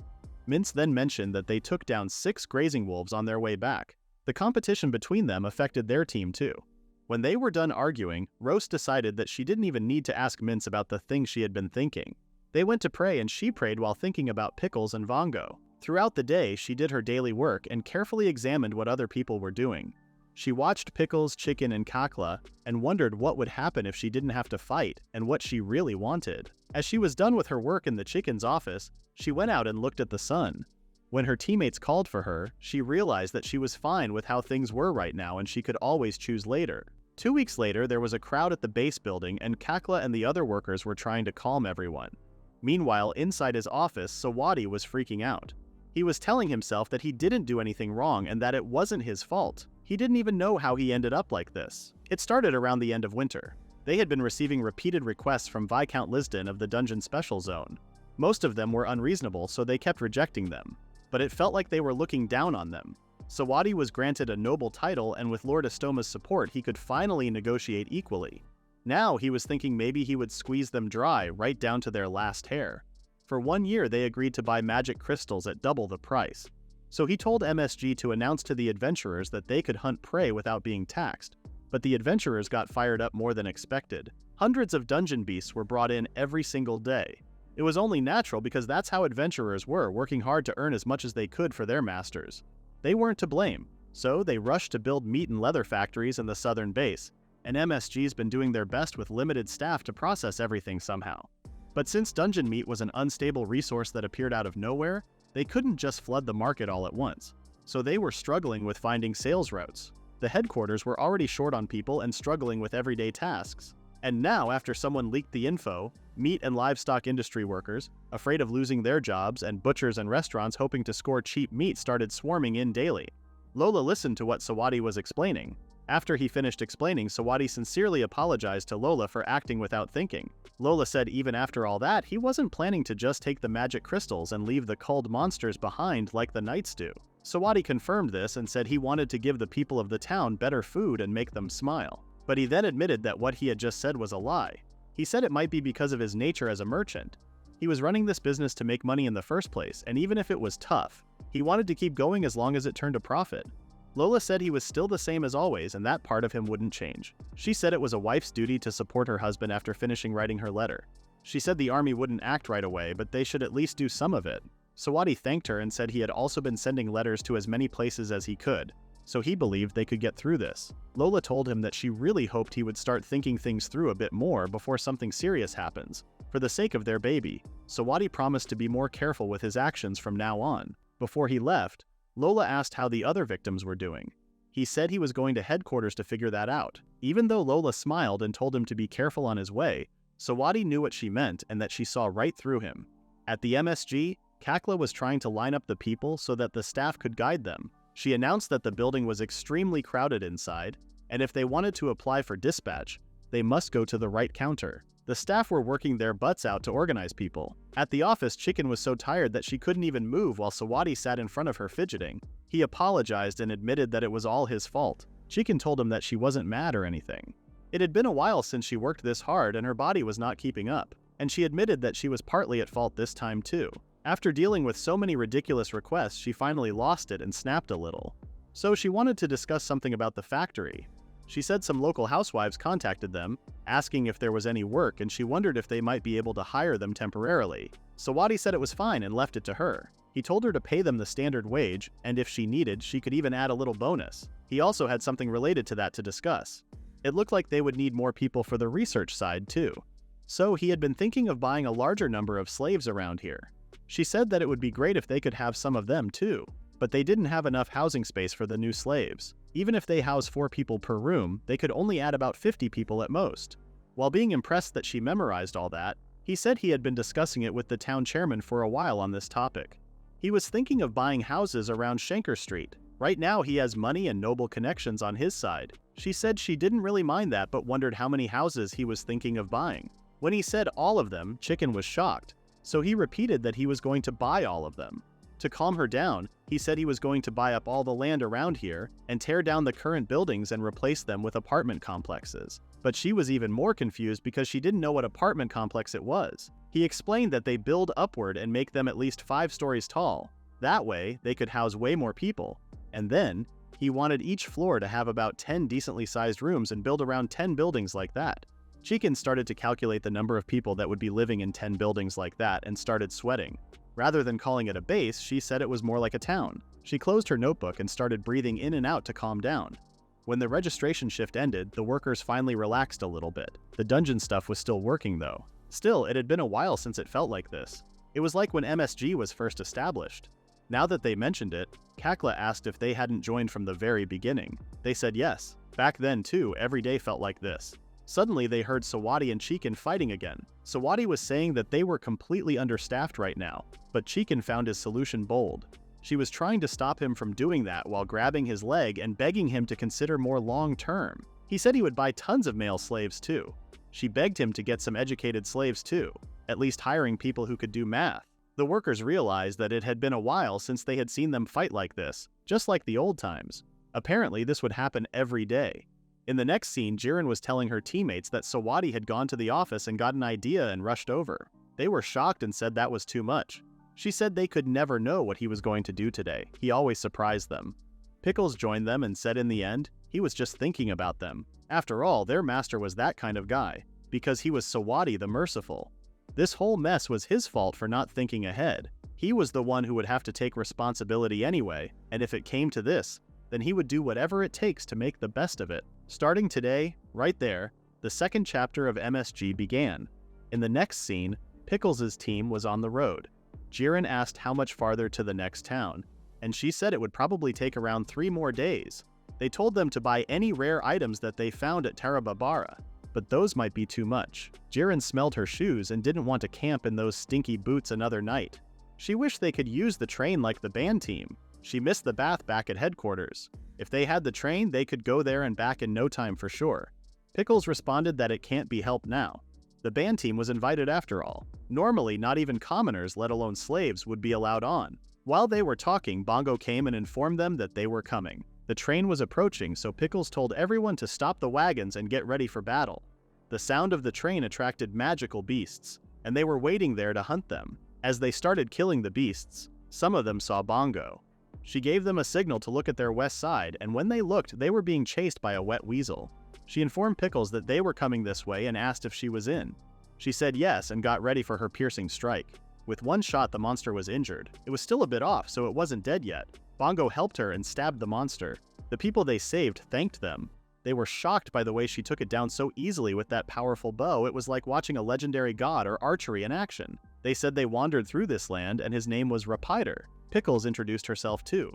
Mintz then mentioned that they took down 6 grazing wolves on their way back. The competition between them affected their team too. When they were done arguing, Rose decided that she didn't even need to ask Mintz about the things she had been thinking. They went to pray and she prayed while thinking about Pickles and Vongo. Throughout the day, she did her daily work and carefully examined what other people were doing. She watched Pickles, Chicken, and Kakla and wondered what would happen if she didn't have to fight and what she really wanted. As she was done with her work in the chicken's office, she went out and looked at the sun. When her teammates called for her, she realized that she was fine with how things were right now and she could always choose later. 2 weeks later, there was a crowd at the base building and Kakla and the other workers were trying to calm everyone. Meanwhile, inside his office, Sawadi was freaking out. He was telling himself that he didn't do anything wrong and that it wasn't his fault. He didn't even know how he ended up like this. It started around the end of winter. They had been receiving repeated requests from Viscount Lisden of the Dungeon Special Zone. Most of them were unreasonable, so they kept rejecting them. But it felt like they were looking down on them. Sawadi was granted a noble title, and with Lord Estoma's support he could finally negotiate equally. Now he was thinking maybe he would squeeze them dry right down to their last hair. For 1 year they agreed to buy magic crystals at double the price. So he told MSG to announce to the adventurers that they could hunt prey without being taxed. But the adventurers got fired up more than expected. Hundreds of dungeon beasts were brought in every single day. It was only natural because that's how adventurers were, working hard to earn as much as they could for their masters. They weren't to blame, so they rushed to build meat and leather factories in the southern base, and MSG's been doing their best with limited staff to process everything somehow. But since dungeon meat was an unstable resource that appeared out of nowhere, they couldn't just flood the market all at once. So they were struggling with finding sales routes. The headquarters were already short on people and struggling with everyday tasks. And now, after someone leaked the info, meat and livestock industry workers, afraid of losing their jobs, and butchers and restaurants hoping to score cheap meat started swarming in daily. Lola listened to what Sawadi was explaining. After he finished explaining, Sawadi sincerely apologized to Lola for acting without thinking. Lola said even after all that, he wasn't planning to just take the magic crystals and leave the culled monsters behind like the knights do. Sawadi confirmed this and said he wanted to give the people of the town better food and make them smile. But he then admitted that what he had just said was a lie. He said it might be because of his nature as a merchant. He was running this business to make money in the first place, and even if it was tough, he wanted to keep going as long as it turned a profit. Lola said he was still the same as always, and that part of him wouldn't change. She said it was a wife's duty to support her husband after finishing writing her letter. She said the army wouldn't act right away, but they should at least do some of it. Sawadi thanked her and said he had also been sending letters to as many places as he could, so he believed they could get through this. Lola told him that she really hoped he would start thinking things through a bit more before something serious happens. For the sake of their baby, Sawadi promised to be more careful with his actions from now on. Before he left, Lola asked how the other victims were doing. He said he was going to headquarters to figure that out. Even though Lola smiled and told him to be careful on his way, Sawadi knew what she meant and that she saw right through him. At the MSG, Kakla was trying to line up the people so that the staff could guide them. She announced that the building was extremely crowded inside, and if they wanted to apply for dispatch, they must go to the right counter. The staff were working their butts out to organize people. At the office, Chicken was so tired that she couldn't even move while Sawadi sat in front of her fidgeting. He apologized and admitted that it was all his fault. Chicken told him that she wasn't mad or anything. It had been a while since she worked this hard and her body was not keeping up, and she admitted that she was partly at fault this time too. After dealing with so many ridiculous requests, she finally lost it and snapped a little. So she wanted to discuss something about the factory. She said some local housewives contacted them, asking if there was any work, and she wondered if they might be able to hire them temporarily. Sawadi said it was fine and left it to her. He told her to pay them the standard wage, and if she needed, she could even add a little bonus. He also had something related to that to discuss. It looked like they would need more people for the research side too. So he had been thinking of buying a larger number of slaves around here. She said that it would be great if they could have some of them too, but they didn't have enough housing space for the new slaves. Even if they house 4 people per room, they could only add about 50 people at most. While being impressed that she memorized all that, he said he had been discussing it with the town chairman for a while on this topic. He was thinking of buying houses around Schenker Street. Right now he has money and noble connections on his side. She said she didn't really mind that but wondered how many houses he was thinking of buying. When he said all of them, Chicken was shocked, so he repeated that he was going to buy all of them. To calm her down, he said he was going to buy up all the land around here and tear down the current buildings and replace them with apartment complexes. But she was even more confused because she didn't know what apartment complex it was. He explained that they build upward and make them at least 5 stories tall. That way, they could house way more people. And then, he wanted each floor to have about 10 decently sized rooms and build around 10 buildings like that. Chicken started to calculate the number of people that would be living in 10 buildings like that and started sweating. Rather than calling it a base, she said it was more like a town. She closed her notebook and started breathing in and out to calm down. When the registration shift ended, the workers finally relaxed a little bit. The dungeon stuff was still working though. Still, it had been a while since it felt like this. It was like when MSG was first established. Now that they mentioned it, Kakla asked if they hadn't joined from the very beginning. They said yes. Back then too, every day felt like this. Suddenly they heard Sawadi and Chicken fighting again. Sawadi was saying that they were completely understaffed right now, but Chicken found his solution bold. She was trying to stop him from doing that while grabbing his leg and begging him to consider more long-term. He said he would buy tons of male slaves too. She begged him to get some educated slaves too, at least hiring people who could do math. The workers realized that it had been a while since they had seen them fight like this, just like the old times. Apparently, this would happen every day. In the next scene, Jiren was telling her teammates that Sawadi had gone to the office and got an idea and rushed over. They were shocked and said that was too much. She said they could never know what he was going to do today. He always surprised them. Pickles joined them and said in the end, he was just thinking about them. After all, their master was that kind of guy, because he was Sawadi the Merciful. This whole mess was his fault for not thinking ahead. He was the one who would have to take responsibility anyway, and if it came to this, then he would do whatever it takes to make the best of it. Starting today, right there, the second chapter of MSG began. In the next scene, Pickles' team was on the road. Jiren asked how much farther to the next town, and she said it would probably take around 3 more days. They told them to buy any rare items that they found at Tarababara, but those might be too much. Jiren smelled her shoes and didn't want to camp in those stinky boots another night. She wished they could use the train like the band team. She missed the bath back at headquarters. If they had the train, they could go there and back in no time for sure. Pickles responded that it can't be helped now. The band team was invited after all. Normally, not even commoners, let alone slaves, would be allowed on. While they were talking, Bongo came and informed them that they were coming. The train was approaching, so Pickles told everyone to stop the wagons and get ready for battle. The sound of the train attracted magical beasts, and they were waiting there to hunt them. As they started killing the beasts, some of them saw Bongo. She gave them a signal to look at their west side, and when they looked, they were being chased by a wet weasel. She informed Pickles that they were coming this way and asked if she was in. She said yes and got ready for her piercing strike. With one shot, the monster was injured. It was still a bit off, so it wasn't dead yet. Bongo helped her and stabbed the monster. The people they saved thanked them. They were shocked by the way she took it down so easily with that powerful bow. It was like watching a legendary god or archery in action. They said they wandered through this land and his name was Rapider. Pickles introduced herself too.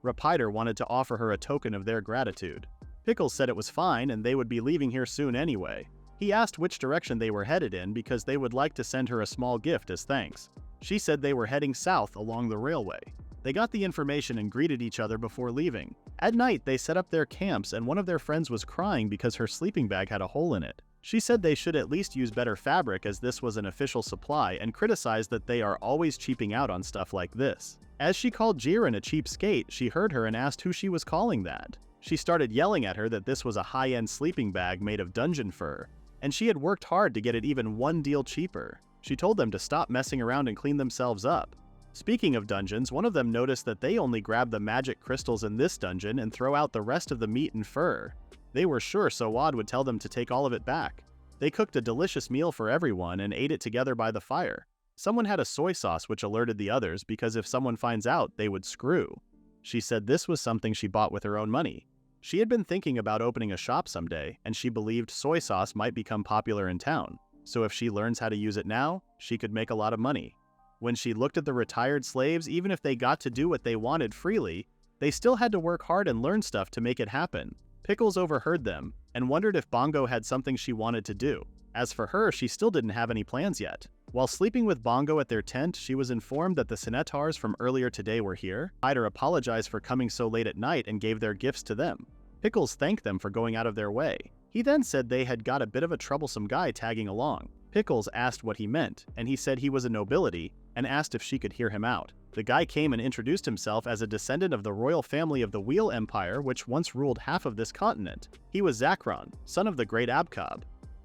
Rapider wanted to offer her a token of their gratitude. Pickles said it was fine and they would be leaving here soon anyway. He asked which direction they were headed in because they would like to send her a small gift as thanks. She said they were heading south along the railway. They got the information and greeted each other before leaving. At night, they set up their camps and one of their friends was crying because her sleeping bag had a hole in it. She said they should at least use better fabric as this was an official supply and criticized that they are always cheaping out on stuff like this. As she called Jiren a cheapskate, she heard her and asked who she was calling that. She started yelling at her that this was a high-end sleeping bag made of dungeon fur, and she had worked hard to get it even one deal cheaper. She told them to stop messing around and clean themselves up. Speaking of dungeons, one of them noticed that they only grab the magic crystals in this dungeon and throw out the rest of the meat and fur. They were sure Sawad would tell them to take all of it back. They cooked a delicious meal for everyone and ate it together by the fire. Someone had a soy sauce which alerted the others because if someone finds out, they would screw. She said this was something she bought with her own money. She had been thinking about opening a shop someday, and she believed soy sauce might become popular in town. So if she learns how to use it now, she could make a lot of money. When she looked at the retired slaves, even if they got to do what they wanted freely, they still had to work hard and learn stuff to make it happen. Pickles overheard them and wondered if Bongo had something she wanted to do. As for her, she still didn't have any plans yet. While sleeping with Bongo at their tent, she was informed that the Senators from earlier today were here. Ryder apologized for coming so late at night and gave their gifts to them. Pickles thanked them for going out of their way. He then said they had got a bit of a troublesome guy tagging along. Pickles asked what he meant, and he said he was a nobility and asked if she could hear him out. The guy came and introduced himself as a descendant of the royal family of the Wheel Empire, which once ruled half of this continent. He was Zakron, son of the great Abkab.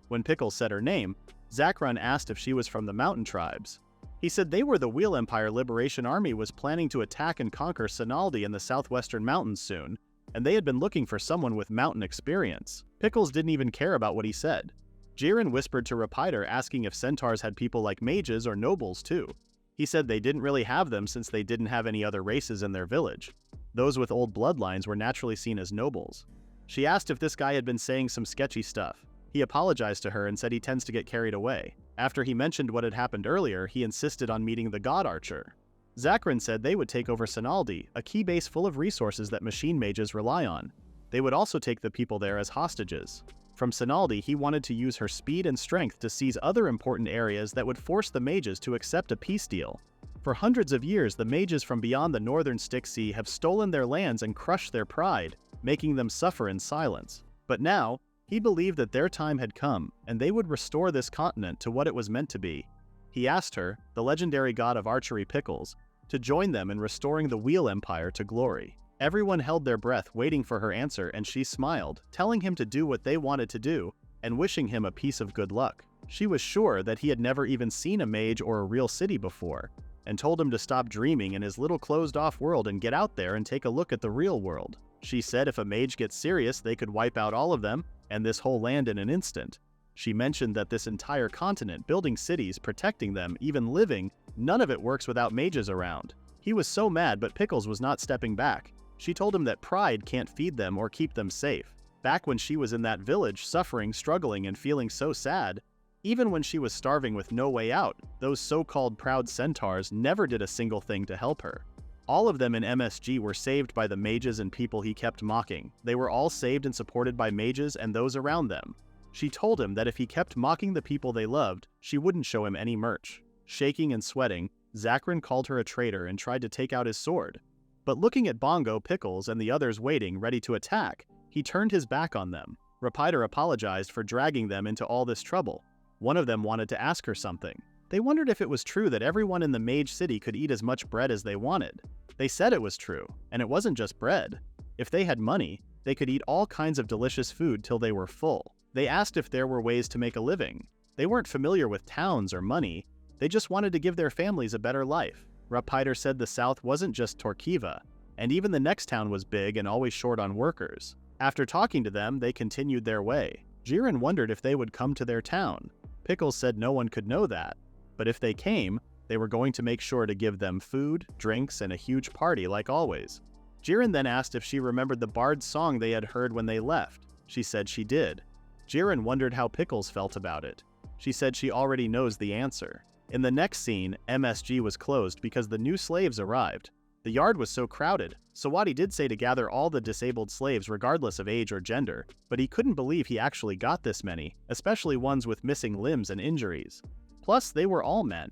When Pickles said her name, Zakron asked if she was from the mountain tribes. He said they were the Wheel Empire Liberation Army was planning to attack and conquer Sinaldi in the southwestern mountains soon, and they had been looking for someone with mountain experience. Pickles didn't even care about what he said. Jiren whispered to Rapider asking if centaurs had people like mages or nobles too. He said they didn't really have them since they didn't have any other races in their village. Those with old bloodlines were naturally seen as nobles. She asked if this guy had been saying some sketchy stuff. He apologized to her and said he tends to get carried away. After he mentioned what had happened earlier, he insisted on meeting the God Archer. Zakron said they would take over Sinaldi, a key base full of resources that machine mages rely on. They would also take the people there as hostages. From Sinaldi, he wanted to use her speed and strength to seize other important areas that would force the mages to accept a peace deal. For hundreds of years, the mages from beyond the northern Styx Sea have stolen their lands and crushed their pride, making them suffer in silence. But now, He believed that their time had come, and they would restore this continent to what it was meant to be. He asked her, the legendary god of archery Pickles, to join them in restoring the Wheel Empire to glory. Everyone held their breath waiting for her answer, and she smiled, telling him to do what they wanted to do, and wishing him a piece of good luck. She was sure that he had never even seen a mage or a real city before, and told him to stop dreaming in his little closed-off world and get out there and take a look at the real world. She said if a mage gets serious, they could wipe out all of them, and this whole land in an instant. She mentioned that this entire continent, building cities, protecting them, even living, none of it works without mages around. He was so mad, but Pickles was not stepping back. She told him that pride can't feed them or keep them safe. Back when she was in that village, suffering, struggling, and feeling so sad, even when she was starving with no way out, those so-called proud centaurs never did a single thing to help her. All of them in MSG were saved by the mages and people he kept mocking. They were all saved and supported by mages and those around them. She told him that if he kept mocking the people they loved, she wouldn't show him any merch. Shaking and sweating, Zachrin called her a traitor and tried to take out his sword. But looking at Bongo, Pickles, and the others waiting, ready to attack, he turned his back on them. Rapiter apologized for dragging them into all this trouble. One of them wanted to ask her something. They wondered if it was true that everyone in the Mage City could eat as much bread as they wanted. They said it was true, and it wasn't just bread. If they had money, they could eat all kinds of delicious food till they were full. They asked if there were ways to make a living. They weren't familiar with towns or money. They just wanted to give their families a better life. Rapiter said the South wasn't just Torquiva, and even the next town was big and always short on workers. After talking to them, they continued their way. Jiren wondered if they would come to their town. Pickles said no one could know that, but if they came, they were going to make sure to give them food, drinks, and a huge party like always. Jiren then asked if she remembered the bard's song they had heard when they left. She said she did. Jiren wondered how Pickles felt about it. She said she already knows the answer. In the next scene, MSG was closed because the new slaves arrived. The yard was so crowded. Sawadi did say to gather all the disabled slaves regardless of age or gender, but he couldn't believe he actually got this many, especially ones with missing limbs and injuries. Plus, they were all men.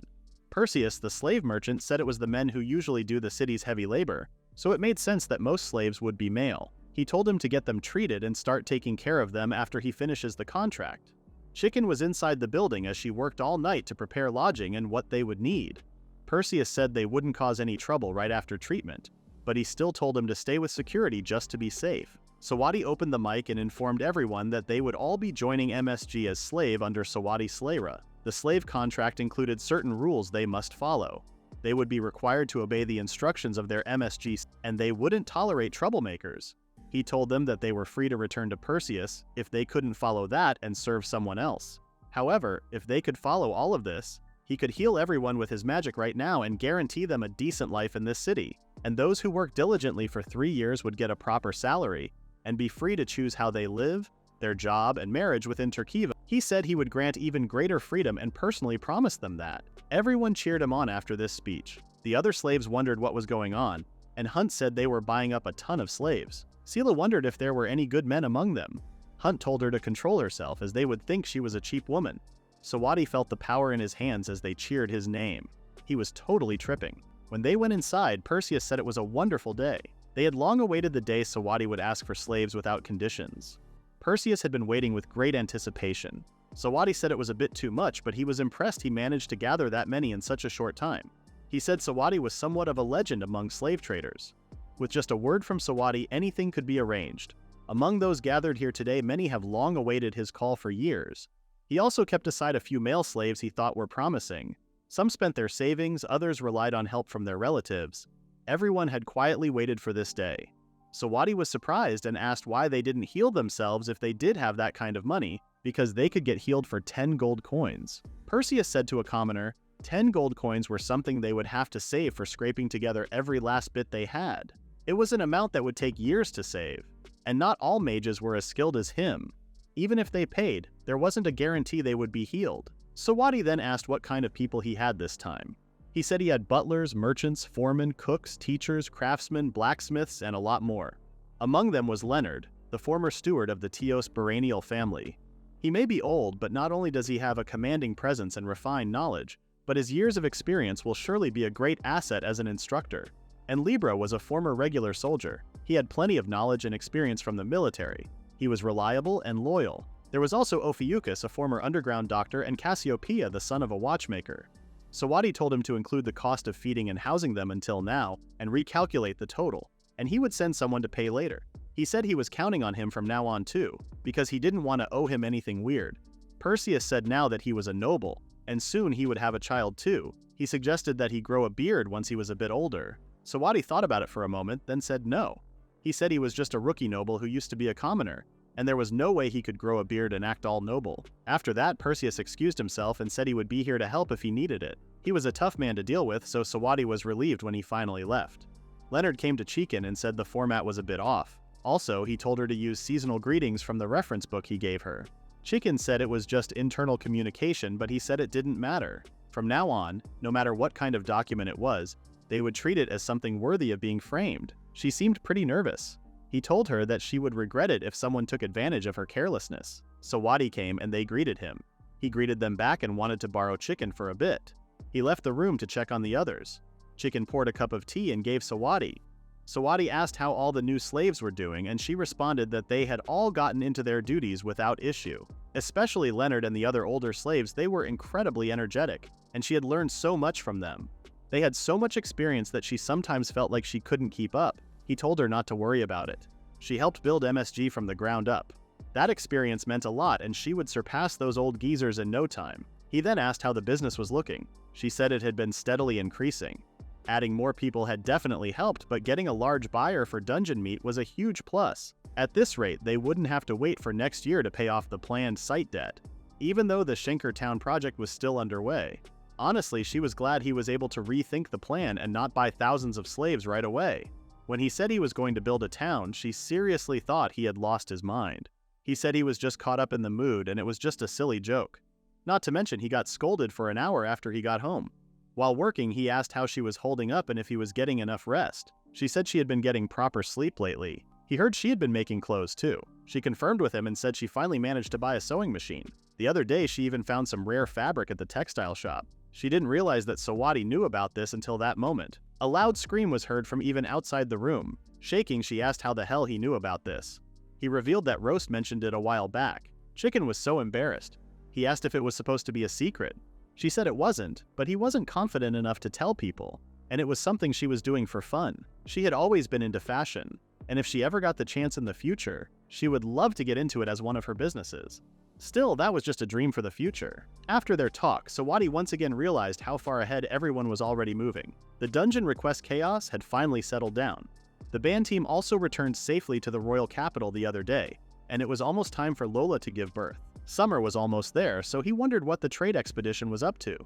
Perseus, the slave merchant, said it was the men who usually do the city's heavy labor, so it made sense that most slaves would be male. He told him to get them treated and start taking care of them after he finishes the contract. Chicken was inside the building as she worked all night to prepare lodging and what they would need. Perseus said they wouldn't cause any trouble right after treatment, but he still told him to stay with security just to be safe. Sawadi opened the mic and informed everyone that they would all be joining MSG as slave under Sawadi Slayra. The slave contract included certain rules they must follow. They would be required to obey the instructions of their MSG, and they wouldn't tolerate troublemakers. He told them that they were free to return to Perseus if they couldn't follow that and serve someone else. However, if they could follow all of this, he could heal everyone with his magic right now and guarantee them a decent life in this city. And those who worked diligently for 3 years would get a proper salary and be free to choose how they live, their job, and marriage within Torquiva. He said he would grant even greater freedom and personally promised them that. Everyone cheered him on after this speech. The other slaves wondered what was going on, and Hunt said they were buying up a ton of slaves. Sela wondered if there were any good men among them. Hunt told her to control herself as they would think she was a cheap woman. Sawadi felt the power in his hands as they cheered his name. He was totally tripping. When they went inside, Perseus said it was a wonderful day. They had long awaited the day Sawadi would ask for slaves without conditions. Perseus had been waiting with great anticipation. Sawadi said it was a bit too much, but he was impressed he managed to gather that many in such a short time. He said Sawadi was somewhat of a legend among slave traders. With just a word from Sawadi, anything could be arranged. Among those gathered here today, many have long awaited his call for years. He also kept aside a few male slaves he thought were promising. Some spent their savings, others relied on help from their relatives. Everyone had quietly waited for this day. Sawadi was surprised and asked why they didn't heal themselves if they did have that kind of money, because they could get healed for 10 gold coins. Perseus said to a commoner, 10 gold coins were something they would have to save for scraping together every last bit they had. It was an amount that would take years to save, and not all mages were as skilled as him. Even if they paid, there wasn't a guarantee they would be healed. Sawadi then asked what kind of people he had this time. He said he had butlers, merchants, foremen, cooks, teachers, craftsmen, blacksmiths, and a lot more. Among them was Leonard, the former steward of the Teos baronial family. He may be old, but not only does he have a commanding presence and refined knowledge, but his years of experience will surely be a great asset as an instructor. And Libra was a former regular soldier. He had plenty of knowledge and experience from the military. He was reliable and loyal. There was also Ophiuchus, a former underground doctor, and Cassiopeia, the son of a watchmaker. Sawadi told him to include the cost of feeding and housing them until now and recalculate the total, and he would send someone to pay later. He said he was counting on him from now on too, because he didn't want to owe him anything weird. Perseus said now that he was a noble, and soon he would have a child too. He suggested that he grow a beard once he was a bit older. Sawadi thought about it for a moment, then said no. He said he was just a rookie noble who used to be a commoner, and there was no way he could grow a beard and act all noble. After that, Perseus excused himself and said he would be here to help if he needed it. He was a tough man to deal with, so Sawadi was relieved when he finally left. Leonard came to Chikin and said the format was a bit off. Also, he told her to use seasonal greetings from the reference book he gave her. Chikin said it was just internal communication, but he said it didn't matter. From now on, no matter what kind of document it was, they would treat it as something worthy of being framed. She seemed pretty nervous. He told her that she would regret it if someone took advantage of her carelessness. Sawadi came and they greeted him. He greeted them back and wanted to borrow Chikin for a bit. He left the room to check on the others. Chikin poured a cup of tea and gave Sawadi. Sawadi asked how all the new slaves were doing, and she responded that they had all gotten into their duties without issue. Especially Leonard and the other older slaves, they were incredibly energetic, and she had learned so much from them. They had so much experience that she sometimes felt like she couldn't keep up. He told her not to worry about it. She helped build MSG from the ground up. That experience meant a lot, and she would surpass those old geezers in no time. He then asked how the business was looking. She said it had been steadily increasing. Adding more people had definitely helped, but getting a large buyer for dungeon meat was a huge plus. At this rate, they wouldn't have to wait for next year to pay off the planned site debt, even though the Shinker Town project was still underway. Honestly, she was glad he was able to rethink the plan and not buy thousands of slaves right away. When he said he was going to build a town, she seriously thought he had lost his mind. He said he was just caught up in the mood and it was just a silly joke. Not to mention he got scolded for an hour after he got home. While working, he asked how she was holding up and if he was getting enough rest. She said she had been getting proper sleep lately. He heard she had been making clothes too. She confirmed with him and said she finally managed to buy a sewing machine. The other day, she even found some rare fabric at the textile shop. She didn't realize that Sawadi knew about this until that moment. A loud scream was heard from even outside the room. Shaking, she asked how the hell he knew about this. He revealed that Roast mentioned it a while back. Chicken was so embarrassed. He asked if it was supposed to be a secret. She said it wasn't, but he wasn't confident enough to tell people, and it was something she was doing for fun. She had always been into fashion, and if she ever got the chance in the future, she would love to get into it as one of her businesses. Still, that was just a dream for the future. After their talk, Sawadi once again realized how far ahead everyone was already moving. The dungeon request chaos had finally settled down. The band team also returned safely to the royal capital the other day, and it was almost time for Lola to give birth. Summer was almost there, so he wondered what the trade expedition was up to.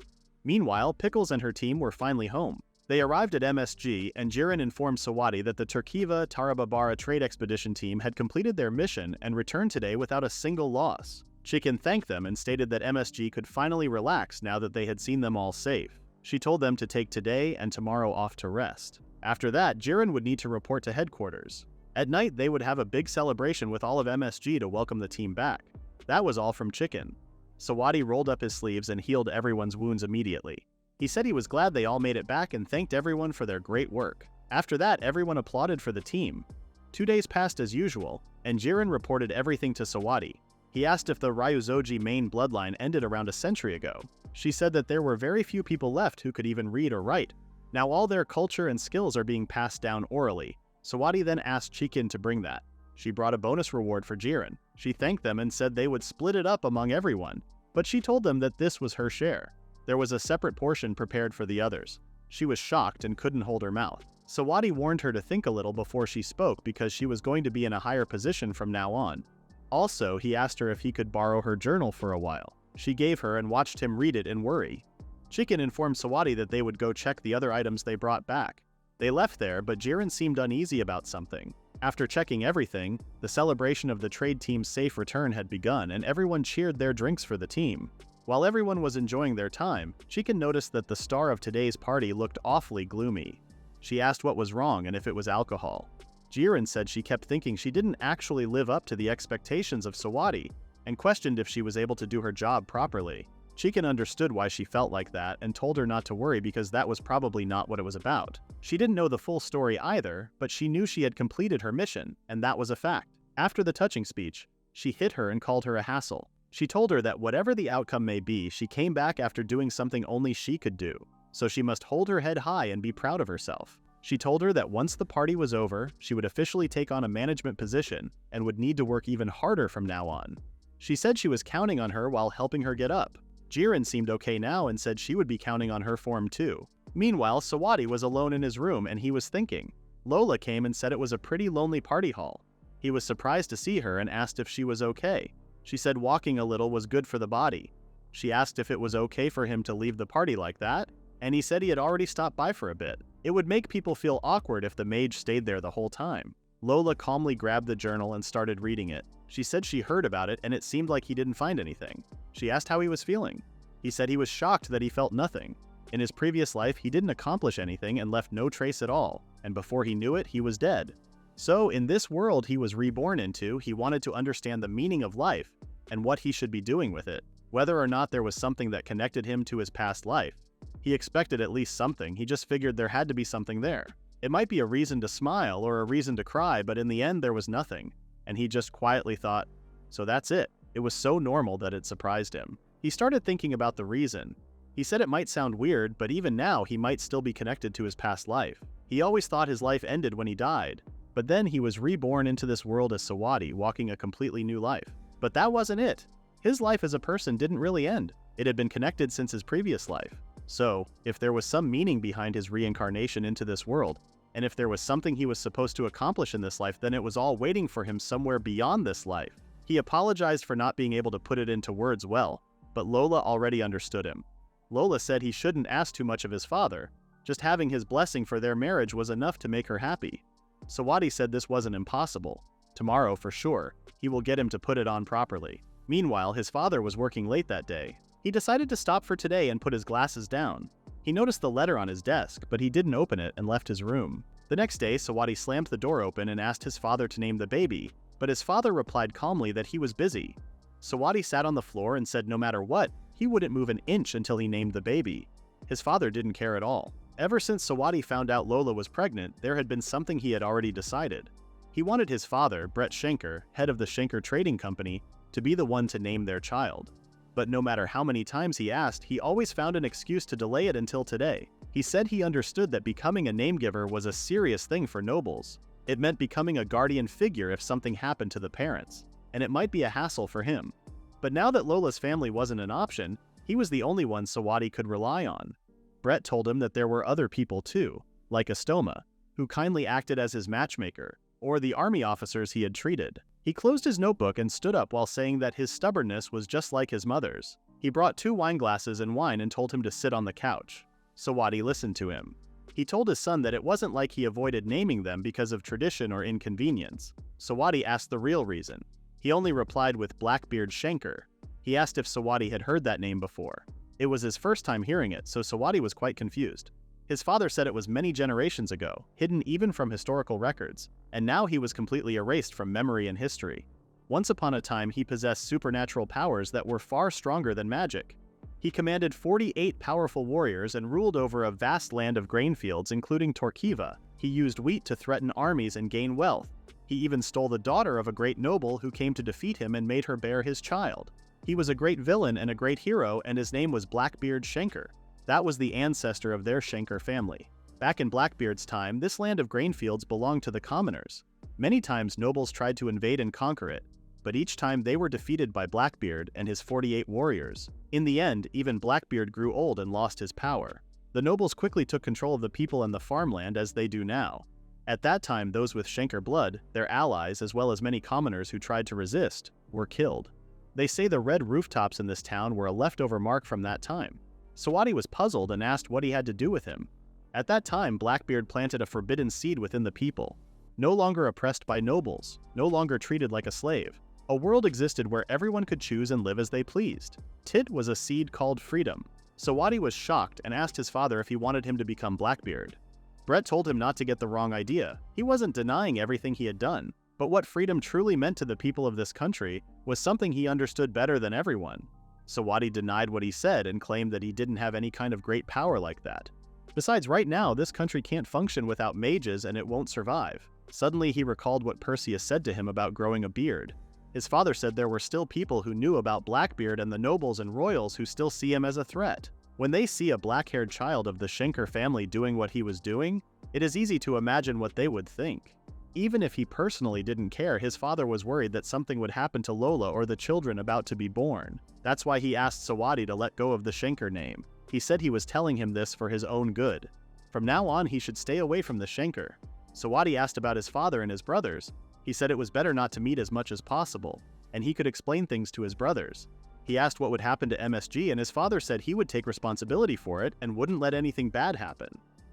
Meanwhile, Pickles and her team were finally home. They arrived at MSG, and Jiren informed Sawadi that the Turkiva Tarababara trade expedition team had completed their mission and returned today without a single loss. Chicken thanked them and stated that MSG could finally relax now that they had seen them all safe. She told them to take today and tomorrow off to rest. After that, Jiren would need to report to headquarters. At night, they would have a big celebration with all of MSG to welcome the team back. That was all from Chicken. Sawadi rolled up his sleeves and healed everyone's wounds immediately. He said he was glad they all made it back and thanked everyone for their great work. After that, everyone applauded for the team. 2 days passed as usual, and Jiren reported everything to Sawadi. He asked if the Ryuzoji main bloodline ended around a century ago. She said that there were very few people left who could even read or write. Now all their culture and skills are being passed down orally. Sawadi then asked Chikin to bring that. She brought a bonus reward for Jiren. She thanked them and said they would split it up among everyone, but she told them that this was her share. There was a separate portion prepared for the others. She was shocked and couldn't hold her mouth. Sawadi warned her to think a little before she spoke because she was going to be in a higher position from now on. Also, he asked her if he could borrow her journal for a while. She gave her and watched him read it in worry. Chicken informed Sawadi that they would go check the other items they brought back. They left there, but Jiren seemed uneasy about something. After checking everything, the celebration of the trade team's safe return had begun and everyone cheered their drinks for the team. While everyone was enjoying their time, Chicken noticed that the star of today's party looked awfully gloomy. She asked what was wrong and if it was alcohol. Jiren said she kept thinking she didn't actually live up to the expectations of Sawadi and questioned if she was able to do her job properly. Chicken understood why she felt like that and told her not to worry because that was probably not what it was about. She didn't know the full story either, but she knew she had completed her mission, and that was a fact. After the touching speech, she hit her and called her a hassle. She told her that whatever the outcome may be, she came back after doing something only she could do, so she must hold her head high and be proud of herself. She told her that once the party was over, she would officially take on a management position and would need to work even harder from now on. She said she was counting on her while helping her get up. Jiren seemed okay now and said she would be counting on her form too. Meanwhile, Sawadi was alone in his room and he was thinking. Lola came and said it was a pretty lonely party hall. He was surprised to see her and asked if she was okay. She said walking a little was good for the body. She asked if it was okay for him to leave the party like that, and he said he had already stopped by for a bit. It would make people feel awkward if the mage stayed there the whole time. Lola calmly grabbed the journal and started reading it. She said she heard about it and it seemed like he didn't find anything. She asked how he was feeling. He said he was shocked that he felt nothing. In his previous life, he didn't accomplish anything and left no trace at all, and before he knew it, he was dead. So, in this world he was reborn into, he wanted to understand the meaning of life and what he should be doing with it, whether or not there was something that connected him to his past life. He expected at least something, he just figured there had to be something there. It might be a reason to smile or a reason to cry, but in the end there was nothing, and he just quietly thought, so that's it. It was so normal that it surprised him. He started thinking about the reason. He said it might sound weird, but even now he might still be connected to his past life. He always thought his life ended when he died, but then he was reborn into this world as Sawadi, walking a completely new life. But that wasn't it. His life as a person didn't really end. It had been connected since his previous life. So, if there was some meaning behind his reincarnation into this world, and if there was something he was supposed to accomplish in this life, then it was all waiting for him somewhere beyond this life. He apologized for not being able to put it into words well, but Lola already understood him. Lola said he shouldn't ask too much of his father. Just having his blessing for their marriage was enough to make her happy. Sawadi said this wasn't impossible. Tomorrow, for sure, he will get him to put it on properly. Meanwhile, his father was working late that day. He decided to stop for today and put his glasses down. He noticed the letter on his desk, but he didn't open it and left his room. The next day, Sawadi slammed the door open and asked his father to name the baby, but his father replied calmly that he was busy. Sawadi sat on the floor and said no matter what, he wouldn't move an inch until he named the baby. His father didn't care at all. Ever since Sawadi found out Lola was pregnant, there had been something he had already decided. He wanted his father, Brett Schenker, head of the Schenker Trading Company, to be the one to name their child. But no matter how many times he asked, he always found an excuse to delay it until today. He said he understood that becoming a name giver was a serious thing for nobles. It meant becoming a guardian figure if something happened to the parents, and it might be a hassle for him. But now that Lola's family wasn't an option, he was the only one Sawadi could rely on. Brett told him that there were other people too, like Astoma, who kindly acted as his matchmaker, or the army officers he had treated. He closed his notebook and stood up while saying that his stubbornness was just like his mother's. He brought 2 wine glasses and wine and told him to sit on the couch. Sawadi listened to him. He told his son that it wasn't like he avoided naming them because of tradition or inconvenience. Sawadi asked the real reason. He only replied with Blackbeard Schenker. He asked if Sawadi had heard that name before. It was his first time hearing it, so Sawadi was quite confused. His father said it was many generations ago, hidden even from historical records, and now he was completely erased from memory and history. Once upon a time, he possessed supernatural powers that were far stronger than magic. He commanded 48 powerful warriors and ruled over a vast land of grain fields, including Torquiva. He used wheat to threaten armies and gain wealth. He even stole the daughter of a great noble who came to defeat him and made her bear his child. He was a great villain and a great hero, and his name was Blackbeard Schenker. That was the ancestor of their Schenker family. Back in Blackbeard's time, this land of grain fields belonged to the commoners. Many times nobles tried to invade and conquer it, but each time they were defeated by Blackbeard and his 48 warriors. In the end, even Blackbeard grew old and lost his power. The nobles quickly took control of the people and the farmland as they do now. At that time, those with Schenker blood, their allies, as well as many commoners who tried to resist, were killed. They say the red rooftops in this town were a leftover mark from that time. Sawadi was puzzled and asked what he had to do with him. At that time, Blackbeard planted a forbidden seed within the people. No longer oppressed by nobles, no longer treated like a slave. A world existed where everyone could choose and live as they pleased. Tit was a seed called freedom. Sawadi was shocked and asked his father if he wanted him to become Blackbeard. Brett told him not to get the wrong idea. He wasn't denying everything he had done, but what freedom truly meant to the people of this country was something he understood better than everyone. Sawadi denied what he said and claimed that he didn't have any kind of great power like that. Besides, right now, this country can't function without mages and it won't survive. Suddenly he recalled what Perseus said to him about growing a beard. His father said there were still people who knew about Blackbeard and the nobles and royals who still see him as a threat. When they see a black-haired child of the Schenker family doing what he was doing, it is easy to imagine what they would think. Even if he personally didn't care, his father was worried that something would happen to Lola or the children about to be born. That's why he asked Sawadi to let go of the Schenker name. He said he was telling him this for his own good. From now on, he should stay away from the Schenker. Sawadi asked about his father and his brothers. He said it was better not to meet as much as possible, and he could explain things to his brothers. He asked what would happen to MSG, and his father said he would take responsibility for it and wouldn't let anything bad happen.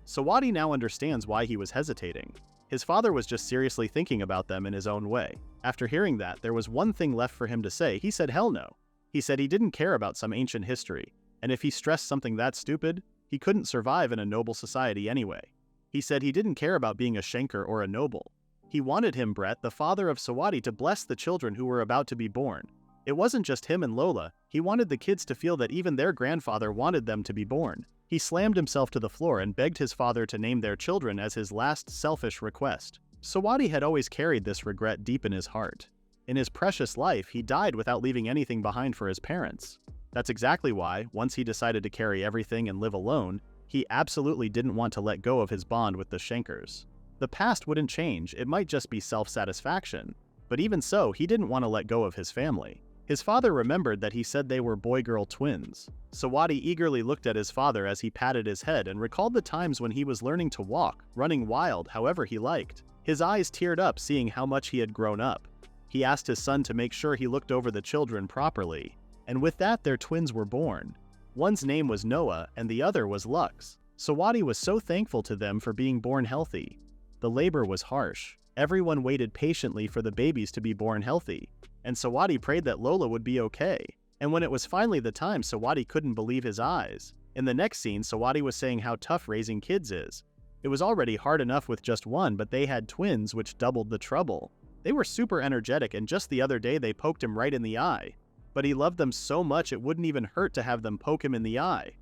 Sawadi now understands why he was hesitating. His father was just seriously thinking about them in his own way. After hearing that, there was one thing left for him to say. He said hell no. He said he didn't care about some ancient history, and if he stressed something that stupid, he couldn't survive in a noble society anyway. He said he didn't care about being a Schenker or a noble. He wanted him, Brett, the father of Sawadi, to bless the children who were about to be born. It wasn't just him and Lola, he wanted the kids to feel that even their grandfather wanted them to be born. He slammed himself to the floor and begged his father to name their children as his last selfish request. Sawadi had always carried this regret deep in his heart. In his precious life, he died without leaving anything behind for his parents. That's exactly why, once he decided to carry everything and live alone, he absolutely didn't want to let go of his bond with the Schenkers. The past wouldn't change, it might just be self-satisfaction. But even so, he didn't want to let go of his family. His father remembered that he said they were boy-girl twins. Sawadi eagerly looked at his father as he patted his head and recalled the times when he was learning to walk, running wild however he liked. His eyes teared up seeing how much he had grown up. He asked his son to make sure he looked over the children properly. And with that, their twins were born. One's name was Noah and the other was Lux. Sawadi was so thankful to them for being born healthy. The labor was harsh. Everyone waited patiently for the babies to be born healthy. And Sawadi prayed that Lola would be okay. And when it was finally the time, Sawadi couldn't believe his eyes. In the next scene, Sawadi was saying how tough raising kids is. It was already hard enough with just one, but they had twins, which doubled the trouble. They were super energetic, and just the other day they poked him right in the eye. But he loved them so much it wouldn't even hurt to have them poke him in the eye.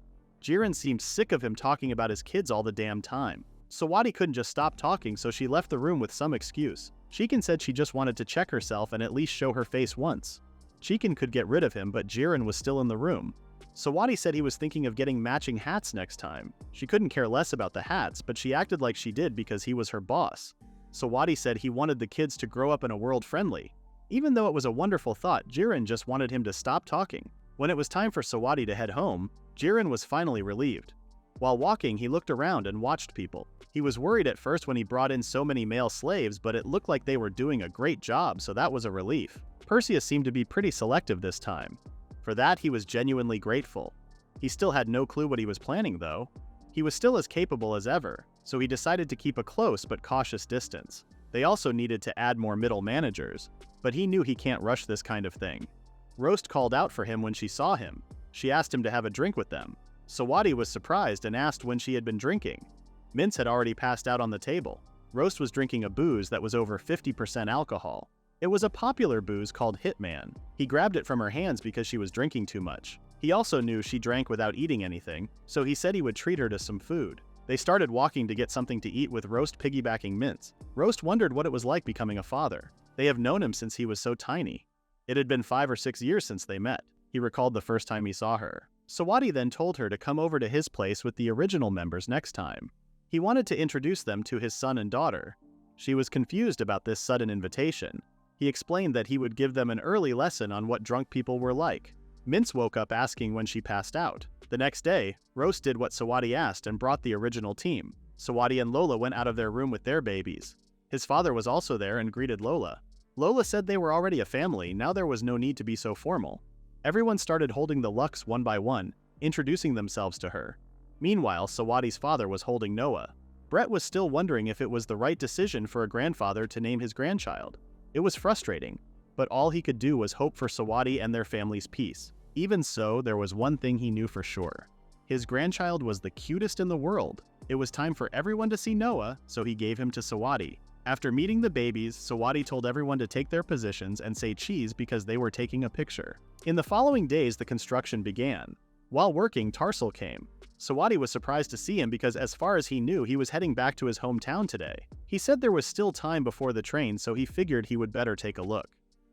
Jiren seemed sick of him talking about his kids all the damn time. Sawadi couldn't just stop talking, so she left the room with some excuse. Chikin said she just wanted to check herself and at least show her face once. Chikin could get rid of him, but Jiren was still in the room. Sawadi said he was thinking of getting matching hats next time. She couldn't care less about the hats, but she acted like she did because he was her boss. Sawadi said he wanted the kids to grow up in a world friendly. Even though it was a wonderful thought, Jiren just wanted him to stop talking. When it was time for Sawadi to head home, Jiren was finally relieved. While walking, he looked around and watched people. He was worried at first when he brought in so many male slaves, but it looked like they were doing a great job, so that was a relief. Perseus seemed to be pretty selective this time. For that, he was genuinely grateful. He still had no clue what he was planning, though. He was still as capable as ever, so he decided to keep a close but cautious distance. They also needed to add more middle managers, but he knew he can't rush this kind of thing. Roast called out for him when she saw him. She asked him to have a drink with them. Sawadi was surprised and asked when she had been drinking. Mince had already passed out on the table. Roast was drinking a booze that was over 50% alcohol. It was a popular booze called Hitman. He grabbed it from her hands because she was drinking too much. He also knew she drank without eating anything, so he said he would treat her to some food. They started walking to get something to eat with Roast piggybacking Mince. Roast wondered what it was like becoming a father. They have known him since he was so tiny. It had been 5 or 6 years since they met. He recalled the first time he saw her. Sawadi then told her to come over to his place with the original members next time. He wanted to introduce them to his son and daughter. She was confused about this sudden invitation. He explained that he would give them an early lesson on what drunk people were like. Mince woke up asking when she passed out. The next day, Roast did what Sawadi asked and brought the original team. Sawadi and Lola went out of their room with their babies. His father was also there and greeted Lola. Lola said they were already a family, now there was no need to be so formal. Everyone started holding the Lux one by one, introducing themselves to her. Meanwhile, Sawadi's father was holding Noah. Brett was still wondering if it was the right decision for a grandfather to name his grandchild. It was frustrating, but all he could do was hope for Sawadi and their family's peace. Even so, there was one thing he knew for sure. His grandchild was the cutest in the world. It was time for everyone to see Noah, so he gave him to Sawadi. After meeting the babies, Sawadi told everyone to take their positions and say cheese because they were taking a picture. In the following days, the construction began. While working, Tarsal came. Sawadi was surprised to see him because as far as he knew, he was heading back to his hometown today. He said there was still time before the train, so he figured he would better take a look.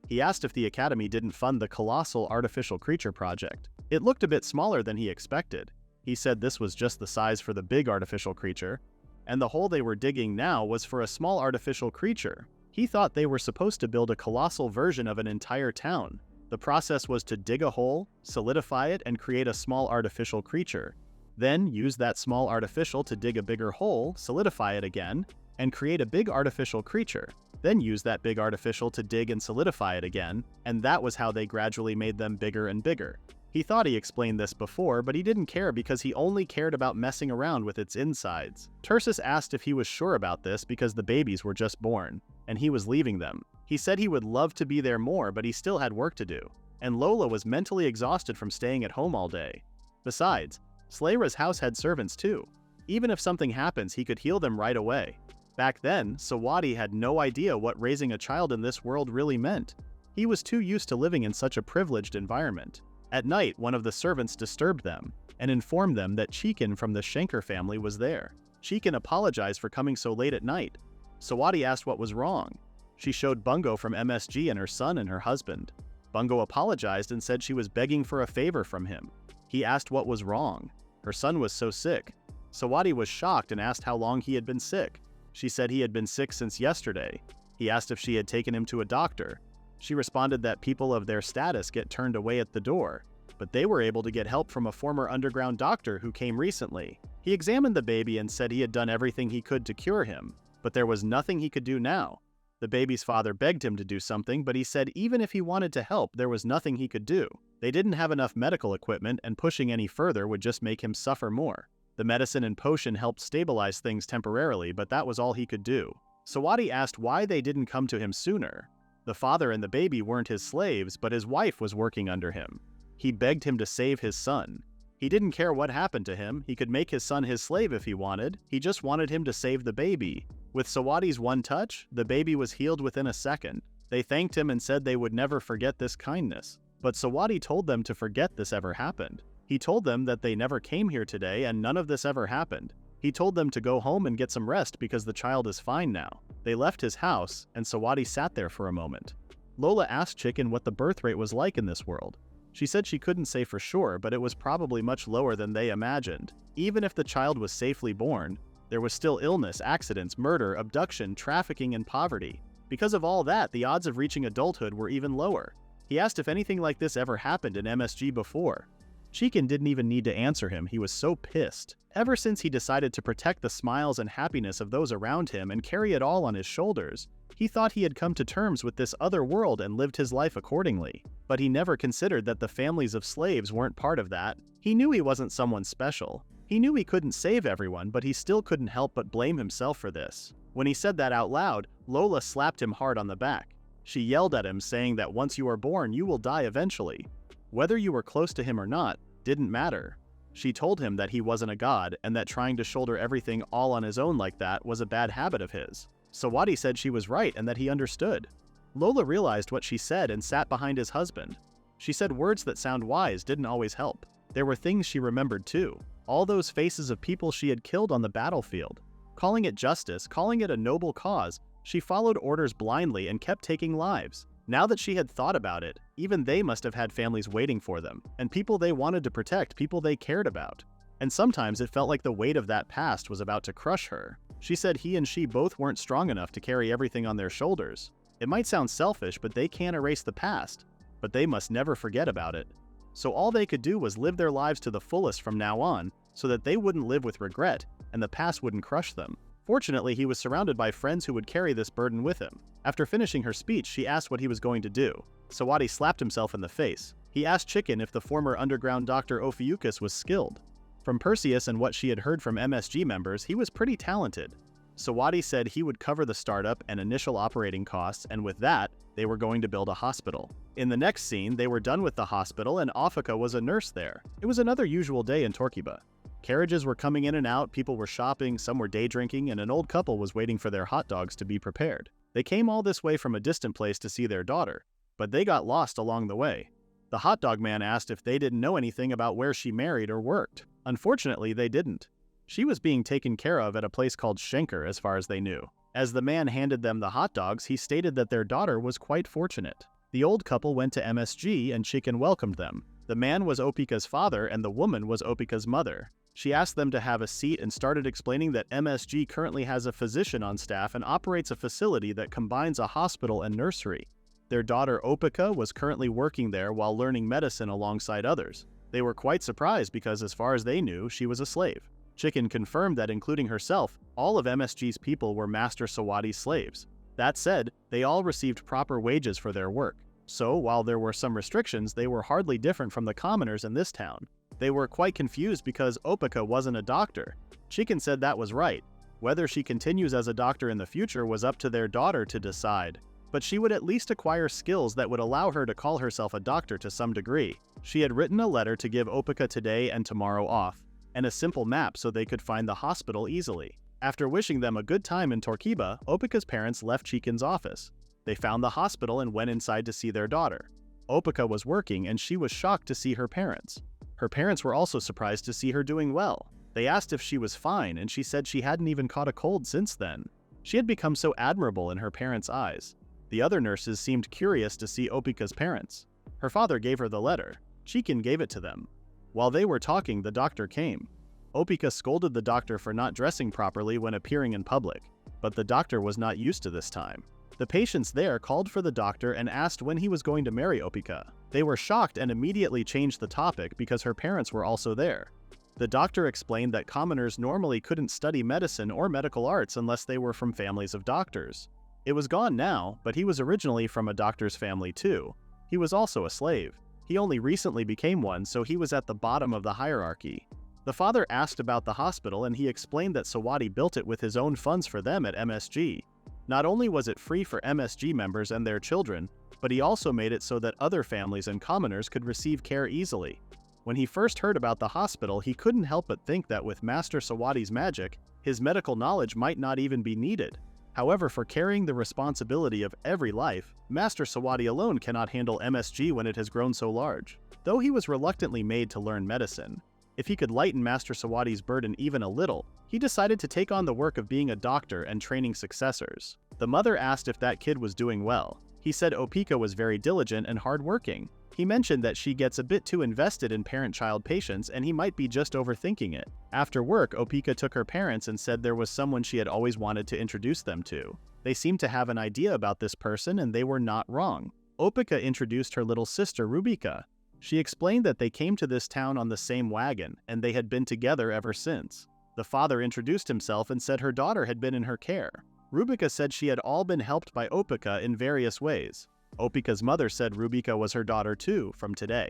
He asked if the academy didn't fund the colossal artificial creature project. It looked a bit smaller than he expected. He said this was just the size for the big artificial creature, and the hole they were digging now was for a small artificial creature. He thought they were supposed to build a colossal version of an entire town. The process was to dig a hole, solidify it, and create a small artificial creature. Then use that small artificial to dig a bigger hole, solidify it again, and create a big artificial creature. Then use that big artificial to dig and solidify it again, and that was how they gradually made them bigger and bigger. He thought he explained this before, but he didn't care because he only cared about messing around with its insides. Tursus asked if he was sure about this because the babies were just born, and he was leaving them. He said he would love to be there more, but he still had work to do. And Lola was mentally exhausted from staying at home all day. Besides, Slayra's house had servants too. Even if something happens, he could heal them right away. Back then, Sawadi had no idea what raising a child in this world really meant. He was too used to living in such a privileged environment. At night, one of the servants disturbed them and informed them that Chikin from the Schenker family was there. Chikin apologized for coming so late at night. Sawadi asked what was wrong. She showed Bungo from MSG and her son and her husband. Bungo apologized and said she was begging for a favor from him. He asked what was wrong. Her son was so sick. Sawadi was shocked and asked how long he had been sick. She said he had been sick since yesterday. He asked if she had taken him to a doctor. She responded that people of their status get turned away at the door, but they were able to get help from a former underground doctor who came recently. He examined the baby and said he had done everything he could to cure him, but there was nothing he could do now. The baby's father begged him to do something, but he said even if he wanted to help, there was nothing he could do. They didn't have enough medical equipment, and pushing any further would just make him suffer more. The medicine and potion helped stabilize things temporarily, but that was all he could do. Sawadi asked why they didn't come to him sooner. The father and the baby weren't his slaves, but his wife was working under him. He begged him to save his son. He didn't care what happened to him. He could make his son his slave if he wanted. He just wanted him to save the baby. With Sawadi's one touch, the baby was healed within a second. They thanked him and said they would never forget this kindness. But Sawadi told them to forget this ever happened. He told them that they never came here today and none of this ever happened. He told them to go home and get some rest because the child is fine now. They left his house, and Sawadi sat there for a moment. Lola asked Chicken what the birth rate was like in this world. She said she couldn't say for sure, but it was probably much lower than they imagined. Even if the child was safely born, there was still illness, accidents, murder, abduction, trafficking, and poverty. Because of all that, the odds of reaching adulthood were even lower. He asked if anything like this ever happened in MSG before. Chicken didn't even need to answer him, he was so pissed. Ever since he decided to protect the smiles and happiness of those around him and carry it all on his shoulders, he thought he had come to terms with this other world and lived his life accordingly. But he never considered that the families of slaves weren't part of that. He knew he wasn't someone special. He knew he couldn't save everyone, but he still couldn't help but blame himself for this. When he said that out loud, Lola slapped him hard on the back. She yelled at him, saying that once you are born, you will die eventually. Whether you were close to him or not, didn't matter. She told him that he wasn't a god, and that trying to shoulder everything all on his own like that was a bad habit of his. Sawadi said she was right and that he understood. Lola realized what she said and sat behind his husband. She said words that sound wise didn't always help. There were things she remembered too. All those faces of people she had killed on the battlefield. Calling it justice, calling it a noble cause, she followed orders blindly and kept taking lives. Now that she had thought about it, even they must have had families waiting for them, and people they wanted to protect, people they cared about. And sometimes it felt like the weight of that past was about to crush her. She said he and she both weren't strong enough to carry everything on their shoulders. It might sound selfish, but they can't erase the past. But they must never forget about it. So all they could do was live their lives to the fullest from now on, so that they wouldn't live with regret, and the past wouldn't crush them. Fortunately, he was surrounded by friends who would carry this burden with him. After finishing her speech, she asked what he was going to do. Sawadi slapped himself in the face. He asked Chicken if the former underground Dr. Ophiuchus was skilled. From Perseus and what she had heard from MSG members, he was pretty talented. Sawadi said he would cover the startup and initial operating costs, and with that, they were going to build a hospital. In the next scene, they were done with the hospital and Afika was a nurse there. It was another usual day in Torkiba. Carriages were coming in and out, people were shopping, some were day drinking, and an old couple was waiting for their hot dogs to be prepared. They came all this way from a distant place to see their daughter, but they got lost along the way. The hot dog man asked if they didn't know anything about where she married or worked. Unfortunately, they didn't. She was being taken care of at a place called Schenker as far as they knew. As the man handed them the hot dogs, he stated that their daughter was quite fortunate. The old couple went to MSG and Chicken welcomed them. The man was Opika's father and the woman was Opika's mother. She asked them to have a seat and started explaining that MSG currently has a physician on staff and operates a facility that combines a hospital and nursery. Their daughter Opika was currently working there while learning medicine alongside others. They were quite surprised because as far as they knew, she was a slave. Chicken confirmed that including herself, all of MSG's people were Master Sawadi's slaves. That said, they all received proper wages for their work. So, while there were some restrictions, they were hardly different from the commoners in this town. They were quite confused because Opika wasn't a doctor. Chicken said that was right. Whether she continues as a doctor in the future was up to their daughter to decide. But she would at least acquire skills that would allow her to call herself a doctor to some degree. She had written a letter to give Opika today and tomorrow off, and a simple map so they could find the hospital easily. After wishing them a good time in Torkiba, Opika's parents left Chicken's office. They found the hospital and went inside to see their daughter. Opika was working and she was shocked to see her parents. Her parents were also surprised to see her doing well. They asked if she was fine and she said she hadn't even caught a cold since then. She had become so admirable in her parents' eyes. The other nurses seemed curious to see Opika's parents. Her father gave her the letter. Chicken gave it to them. While they were talking, the doctor came. Opika scolded the doctor for not dressing properly when appearing in public, but the doctor was not used to this time. The patients there called for the doctor and asked when he was going to marry Opika. They were shocked and immediately changed the topic because her parents were also there. The doctor explained that commoners normally couldn't study medicine or medical arts unless they were from families of doctors. It was gone now, but he was originally from a doctor's family too. He was also a slave. He only recently became one, so he was at the bottom of the hierarchy. The father asked about the hospital and he explained that Sawadi built it with his own funds for them at MSG. Not only was it free for MSG members and their children, but he also made it so that other families and commoners could receive care easily. When he first heard about the hospital, he couldn't help but think that with Master Sawadi's magic, his medical knowledge might not even be needed. However, for carrying the responsibility of every life, Master Sawadi alone cannot handle MSG when it has grown so large. Though he was reluctantly made to learn medicine, if he could lighten Master Sawadi's burden even a little, he decided to take on the work of being a doctor and training successors. The mother asked if that kid was doing well. He said Opika was very diligent and hardworking. He mentioned that she gets a bit too invested in parent-child patience and he might be just overthinking it. After work, Opika took her parents and said there was someone she had always wanted to introduce them to. They seemed to have an idea about this person and they were not wrong. Opika introduced her little sister Rubika. She explained that they came to this town on the same wagon and they had been together ever since. The father introduced himself and said her daughter had been in her care. Rubika said she had all been helped by Opika in various ways. Opika's mother said Rubika was her daughter too, from today.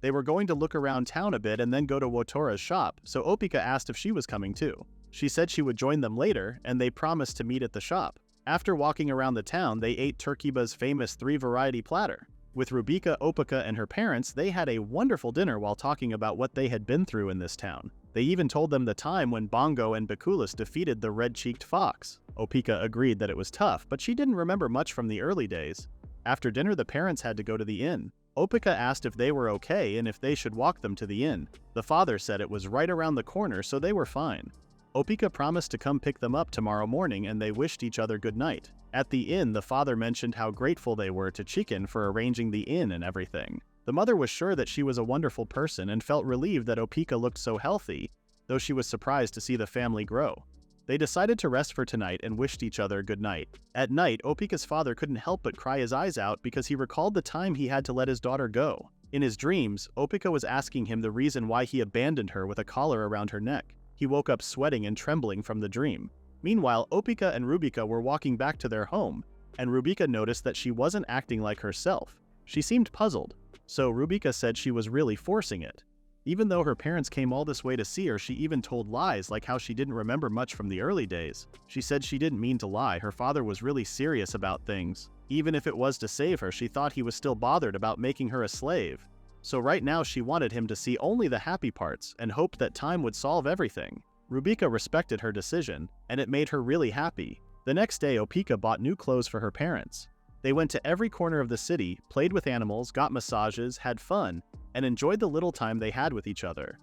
They were going to look around town a bit and then go to Wotora's shop, so Opika asked if she was coming too. She said she would join them later, and they promised to meet at the shop. After walking around the town, they ate Turkiba's famous 3-variety platter. With Rubika, Opika, and her parents, they had a wonderful dinner while talking about what they had been through in this town. They even told them the time when Bongo and Bakulis defeated the red-cheeked fox. Opika agreed that it was tough, but she didn't remember much from the early days. After dinner, the parents had to go to the inn. Opika asked if they were okay and if they should walk them to the inn. The father said it was right around the corner, so they were fine. Opika promised to come pick them up tomorrow morning and they wished each other good night. At the inn, the father mentioned how grateful they were to Chicken for arranging the inn and everything. The mother was sure that she was a wonderful person and felt relieved that Opika looked so healthy, though she was surprised to see the family grow. They decided to rest for tonight and wished each other good night. At night, Opika's father couldn't help but cry his eyes out because he recalled the time he had to let his daughter go. In his dreams, Opika was asking him the reason why he abandoned her with a collar around her neck. He woke up sweating and trembling from the dream. Meanwhile, Opika and Rubika were walking back to their home, and Rubika noticed that she wasn't acting like herself. She seemed puzzled, so Rubika said she was really forcing it. Even though her parents came all this way to see her, she even told lies, like how she didn't remember much from the early days. She said she didn't mean to lie, her father was really serious about things. Even if it was to save her, she thought he was still bothered about making her a slave. So right now she wanted him to see only the happy parts and hoped that time would solve everything. Rubika respected her decision, and it made her really happy. The next day, Opika bought new clothes for her parents. They went to every corner of the city, played with animals, got massages, had fun, and enjoyed the little time they had with each other.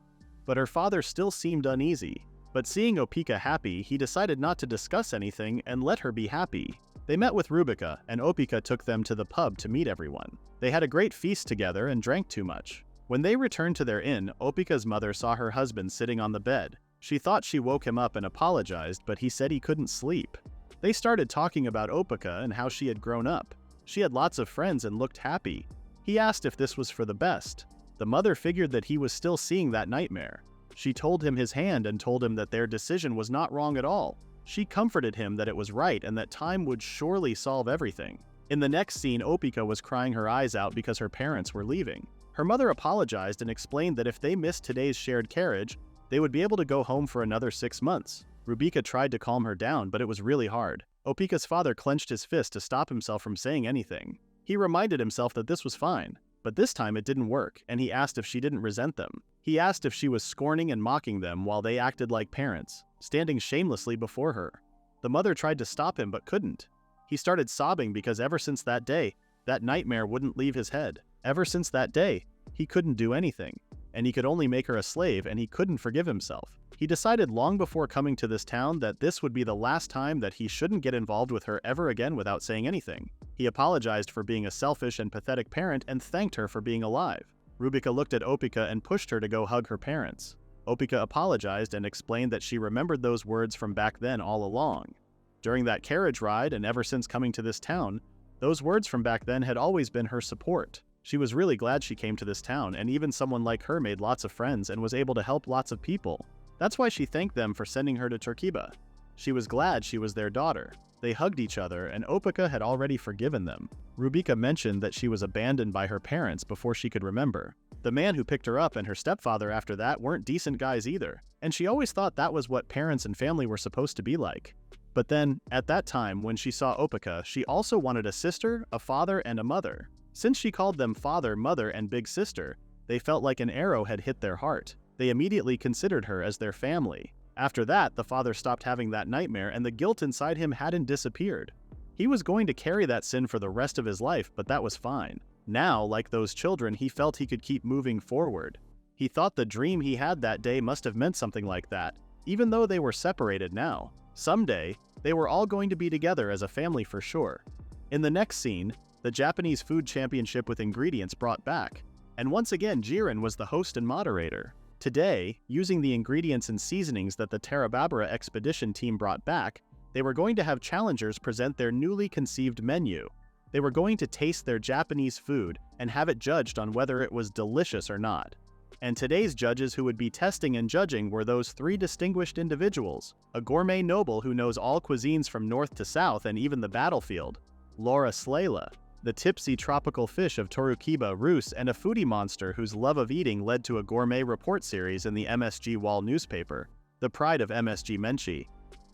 But her father still seemed uneasy. But seeing Opika happy, he decided not to discuss anything and let her be happy. They met with Rubica, and Opika took them to the pub to meet everyone. They had a great feast together and drank too much. When they returned to their inn, Opika's mother saw her husband sitting on the bed. She thought she woke him up and apologized, but he said he couldn't sleep. They started talking about Opika and how she had grown up. She had lots of friends and looked happy. He asked if this was for the best. The mother figured that he was still seeing that nightmare. She told him his hand and told him that their decision was not wrong at all. She comforted him that it was right and that time would surely solve everything. In the next scene, Opika was crying her eyes out because her parents were leaving. Her mother apologized and explained that if they missed today's shared carriage, they would be able to go home for another 6 months. Rubica tried to calm her down, but it was really hard. Opika's father clenched his fist to stop himself from saying anything. He reminded himself that this was fine. But this time it didn't work, and he asked if she didn't resent them. He asked if she was scorning and mocking them while they acted like parents, standing shamelessly before her. The mother tried to stop him but couldn't. He started sobbing because ever since that day, that nightmare wouldn't leave his head. Ever since that day, he couldn't do anything, and he could only make her a slave, and he couldn't forgive himself. He decided long before coming to this town that this would be the last time that he shouldn't get involved with her ever again without saying anything. He apologized for being a selfish and pathetic parent and thanked her for being alive. Rubica looked at Opika and pushed her to go hug her parents. Opika apologized and explained that she remembered those words from back then all along. During that carriage ride and ever since coming to this town, those words from back then had always been her support. She was really glad she came to this town, and even someone like her made lots of friends and was able to help lots of people. That's why she thanked them for sending her to Turkiba. She was glad she was their daughter. They hugged each other, and Opika had already forgiven them. Rubica mentioned that she was abandoned by her parents before she could remember. The man who picked her up and her stepfather after that weren't decent guys either, and she always thought that was what parents and family were supposed to be like. But then, at that time, when she saw Opika, she also wanted a sister, a father, and a mother. Since she called them father, mother, and big sister, they felt like an arrow had hit their heart. They immediately considered her as their family. After that, the father stopped having that nightmare and the guilt inside him hadn't disappeared. He was going to carry that sin for the rest of his life, but that was fine. Now, like those children, he felt he could keep moving forward. He thought the dream he had that day must have meant something like that, even though they were separated now. Someday, they were all going to be together as a family for sure. In the next scene, the Japanese Food Championship with ingredients brought back, and once again Jiren was the host and moderator. Today, using the ingredients and seasonings that the Terabarbara expedition team brought back, they were going to have challengers present their newly conceived menu. They were going to taste their Japanese food and have it judged on whether it was delicious or not. And today's judges who would be testing and judging were those 3 distinguished individuals: a gourmet noble who knows all cuisines from north to south and even the battlefield, Laura Slayla, the tipsy tropical fish of Torukiba, Roos, and a foodie monster whose love of eating led to a gourmet report series in the MSG Wall newspaper, the pride of MSG Menchi.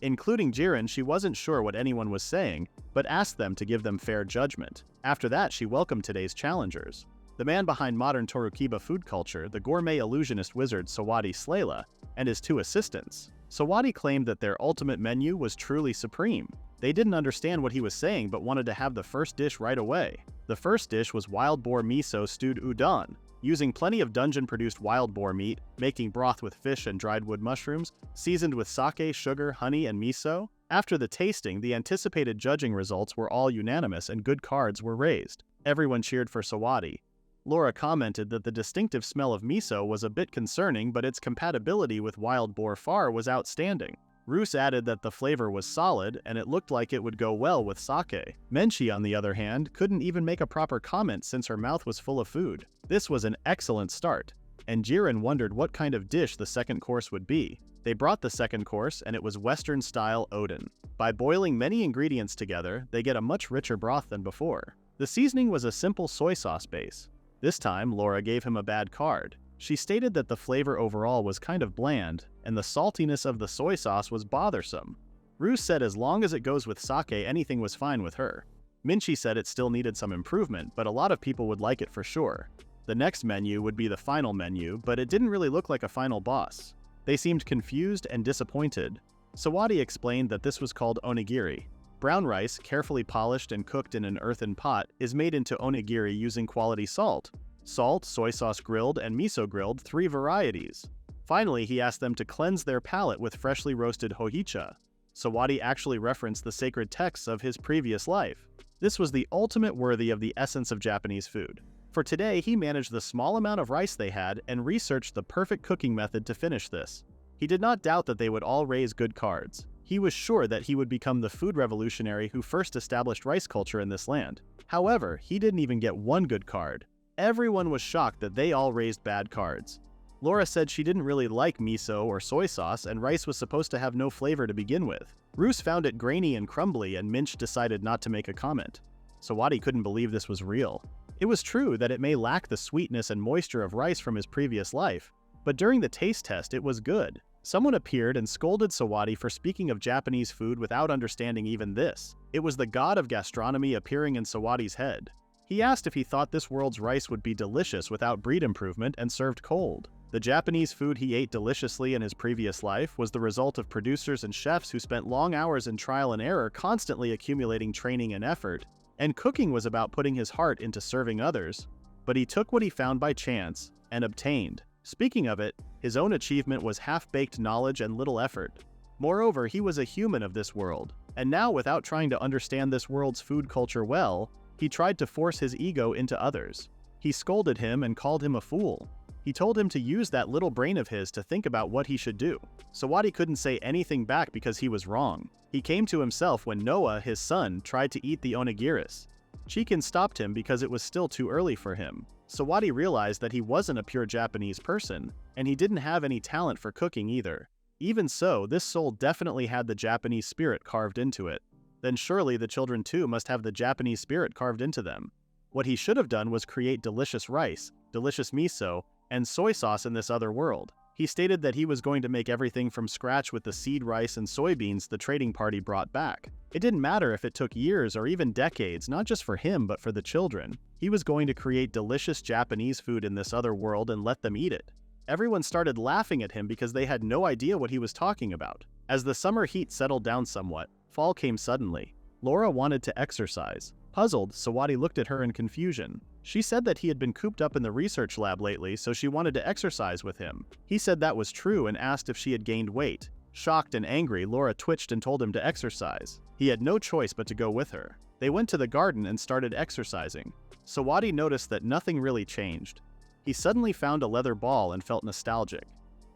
Including Jiren, she wasn't sure what anyone was saying, but asked them to give them fair judgment. After that, she welcomed today's challengers. The man behind modern Torukiba food culture, the gourmet illusionist wizard Sawadi Slayla, and his 2 assistants. Sawadi claimed that their ultimate menu was truly supreme. They didn't understand what he was saying but wanted to have the first dish right away. The first dish was wild boar miso stewed udon. Using plenty of dungeon-produced wild boar meat, making broth with fish and dried wood mushrooms, seasoned with sake, sugar, honey, and miso. After the tasting, the anticipated judging results were all unanimous and good cards were raised. Everyone cheered for Sawadi. Laura commented that the distinctive smell of miso was a bit concerning, but its compatibility with wild boar far was outstanding. Roos added that the flavor was solid, and it looked like it would go well with sake. Menchi, on the other hand, couldn't even make a proper comment since her mouth was full of food. This was an excellent start, and Jiren wondered what kind of dish the second course would be. They brought the second course, and it was Western-style Odin. By boiling many ingredients together, they get a much richer broth than before. The seasoning was a simple soy sauce base. This time, Laura gave him a bad card. She stated that the flavor overall was kind of bland, and the saltiness of the soy sauce was bothersome. Roos said as long as it goes with sake, anything was fine with her. Minchi said it still needed some improvement, but a lot of people would like it for sure. The next menu would be the final menu, but it didn't really look like a final boss. They seemed confused and disappointed. Sawadi explained that this was called onigiri. Brown rice, carefully polished and cooked in an earthen pot, is made into onigiri using quality salt. Salt, soy sauce grilled, and miso grilled, 3 varieties. Finally, he asked them to cleanse their palate with freshly roasted hojicha. Sawadi actually referenced the sacred texts of his previous life. This was the ultimate worthy of the essence of Japanese food. For today, he managed the small amount of rice they had and researched the perfect cooking method to finish this. He did not doubt that they would all raise good cards. He was sure that he would become the food revolutionary who first established rice culture in this land. However, he didn't even get one good card. Everyone was shocked that they all raised bad cards. Laura said she didn't really like miso or soy sauce, and rice was supposed to have no flavor to begin with. Roos found it grainy and crumbly, and Minch decided not to make a comment. Sawadi couldn't believe this was real. It was true that it may lack the sweetness and moisture of rice from his previous life, but during the taste test it was good. Someone appeared and scolded Sawadi for speaking of Japanese food without understanding even this. It was the god of gastronomy appearing in Sawadi's head. He asked if he thought this world's rice would be delicious without breed improvement and served cold. The Japanese food he ate deliciously in his previous life was the result of producers and chefs who spent long hours in trial and error, constantly accumulating training and effort. And cooking was about putting his heart into serving others. But he took what he found by chance and obtained. Speaking of it, his own achievement was half-baked knowledge and little effort. Moreover, he was a human of this world, and now without trying to understand this world's food culture well, he tried to force his ego into others. He scolded him and called him a fool. He told him to use that little brain of his to think about what he should do. Sawadi couldn't say anything back because he was wrong. He came to himself when Noah, his son, tried to eat the onigiris. Chikin stopped him because it was still too early for him. Sawadi realized that he wasn't a pure Japanese person, and he didn't have any talent for cooking either. Even so, this soul definitely had the Japanese spirit carved into it. Then surely the children too must have the Japanese spirit carved into them. What he should have done was create delicious rice, delicious miso, and soy sauce in this other world. He stated that he was going to make everything from scratch with the seed rice and soybeans the trading party brought back. It didn't matter if it took years or even decades, not just for him but for the children. He was going to create delicious Japanese food in this other world and let them eat it. Everyone started laughing at him because they had no idea what he was talking about. As the summer heat settled down somewhat, fall came suddenly. Laura wanted to exercise. Puzzled, Sawadi looked at her in confusion. She said that he had been cooped up in the research lab lately, so she wanted to exercise with him. He said that was true and asked if she had gained weight. Shocked and angry, Laura twitched and told him to exercise. He had no choice but to go with her. They went to the garden and started exercising. Sawadi noticed that nothing really changed. He suddenly found a leather ball and felt nostalgic.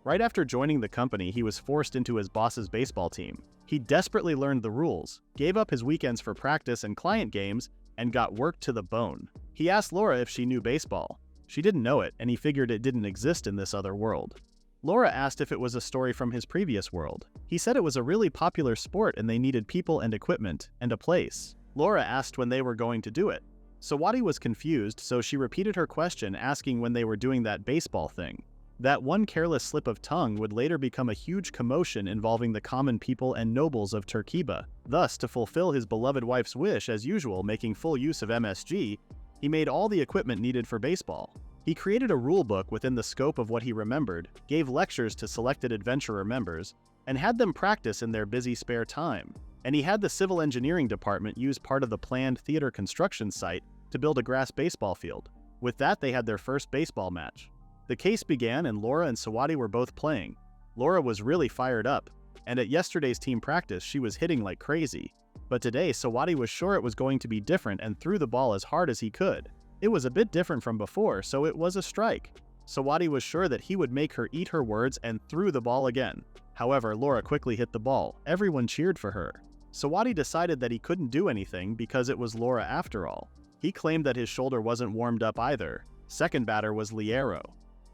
Right after joining the company, he was forced into his boss's baseball team. He desperately learned the rules, gave up his weekends for practice and client games, and got worked to the bone. He asked Laura if she knew baseball. She didn't know it, and he figured it didn't exist in this other world. Laura asked if it was a story from his previous world. He said it was a really popular sport and they needed people and equipment, and a place. Laura asked when they were going to do it. Sawadi was confused, so she repeated her question, asking when they were doing that baseball thing. That one careless slip of tongue would later become a huge commotion involving the common people and nobles of Turkiba. Thus, to fulfill his beloved wife's wish, as usual, making full use of MSG, he made all the equipment needed for baseball. He created a rule book within the scope of what he remembered, gave lectures to selected adventurer members, and had them practice in their busy spare time. And he had the civil engineering department use part of the planned theater construction site to build a grass baseball field. With that, they had their first baseball match. The case began and Laura and Sawadi were both playing. Laura was really fired up, and at yesterday's team practice she was hitting like crazy. But today Sawadi was sure it was going to be different and threw the ball as hard as he could. It was a bit different from before, so it was a strike. Sawadi was sure that he would make her eat her words and threw the ball again. However, Laura quickly hit the ball. Everyone cheered for her. Sawadi decided that he couldn't do anything because it was Laura after all. He claimed that his shoulder wasn't warmed up either. Second batter was Liero.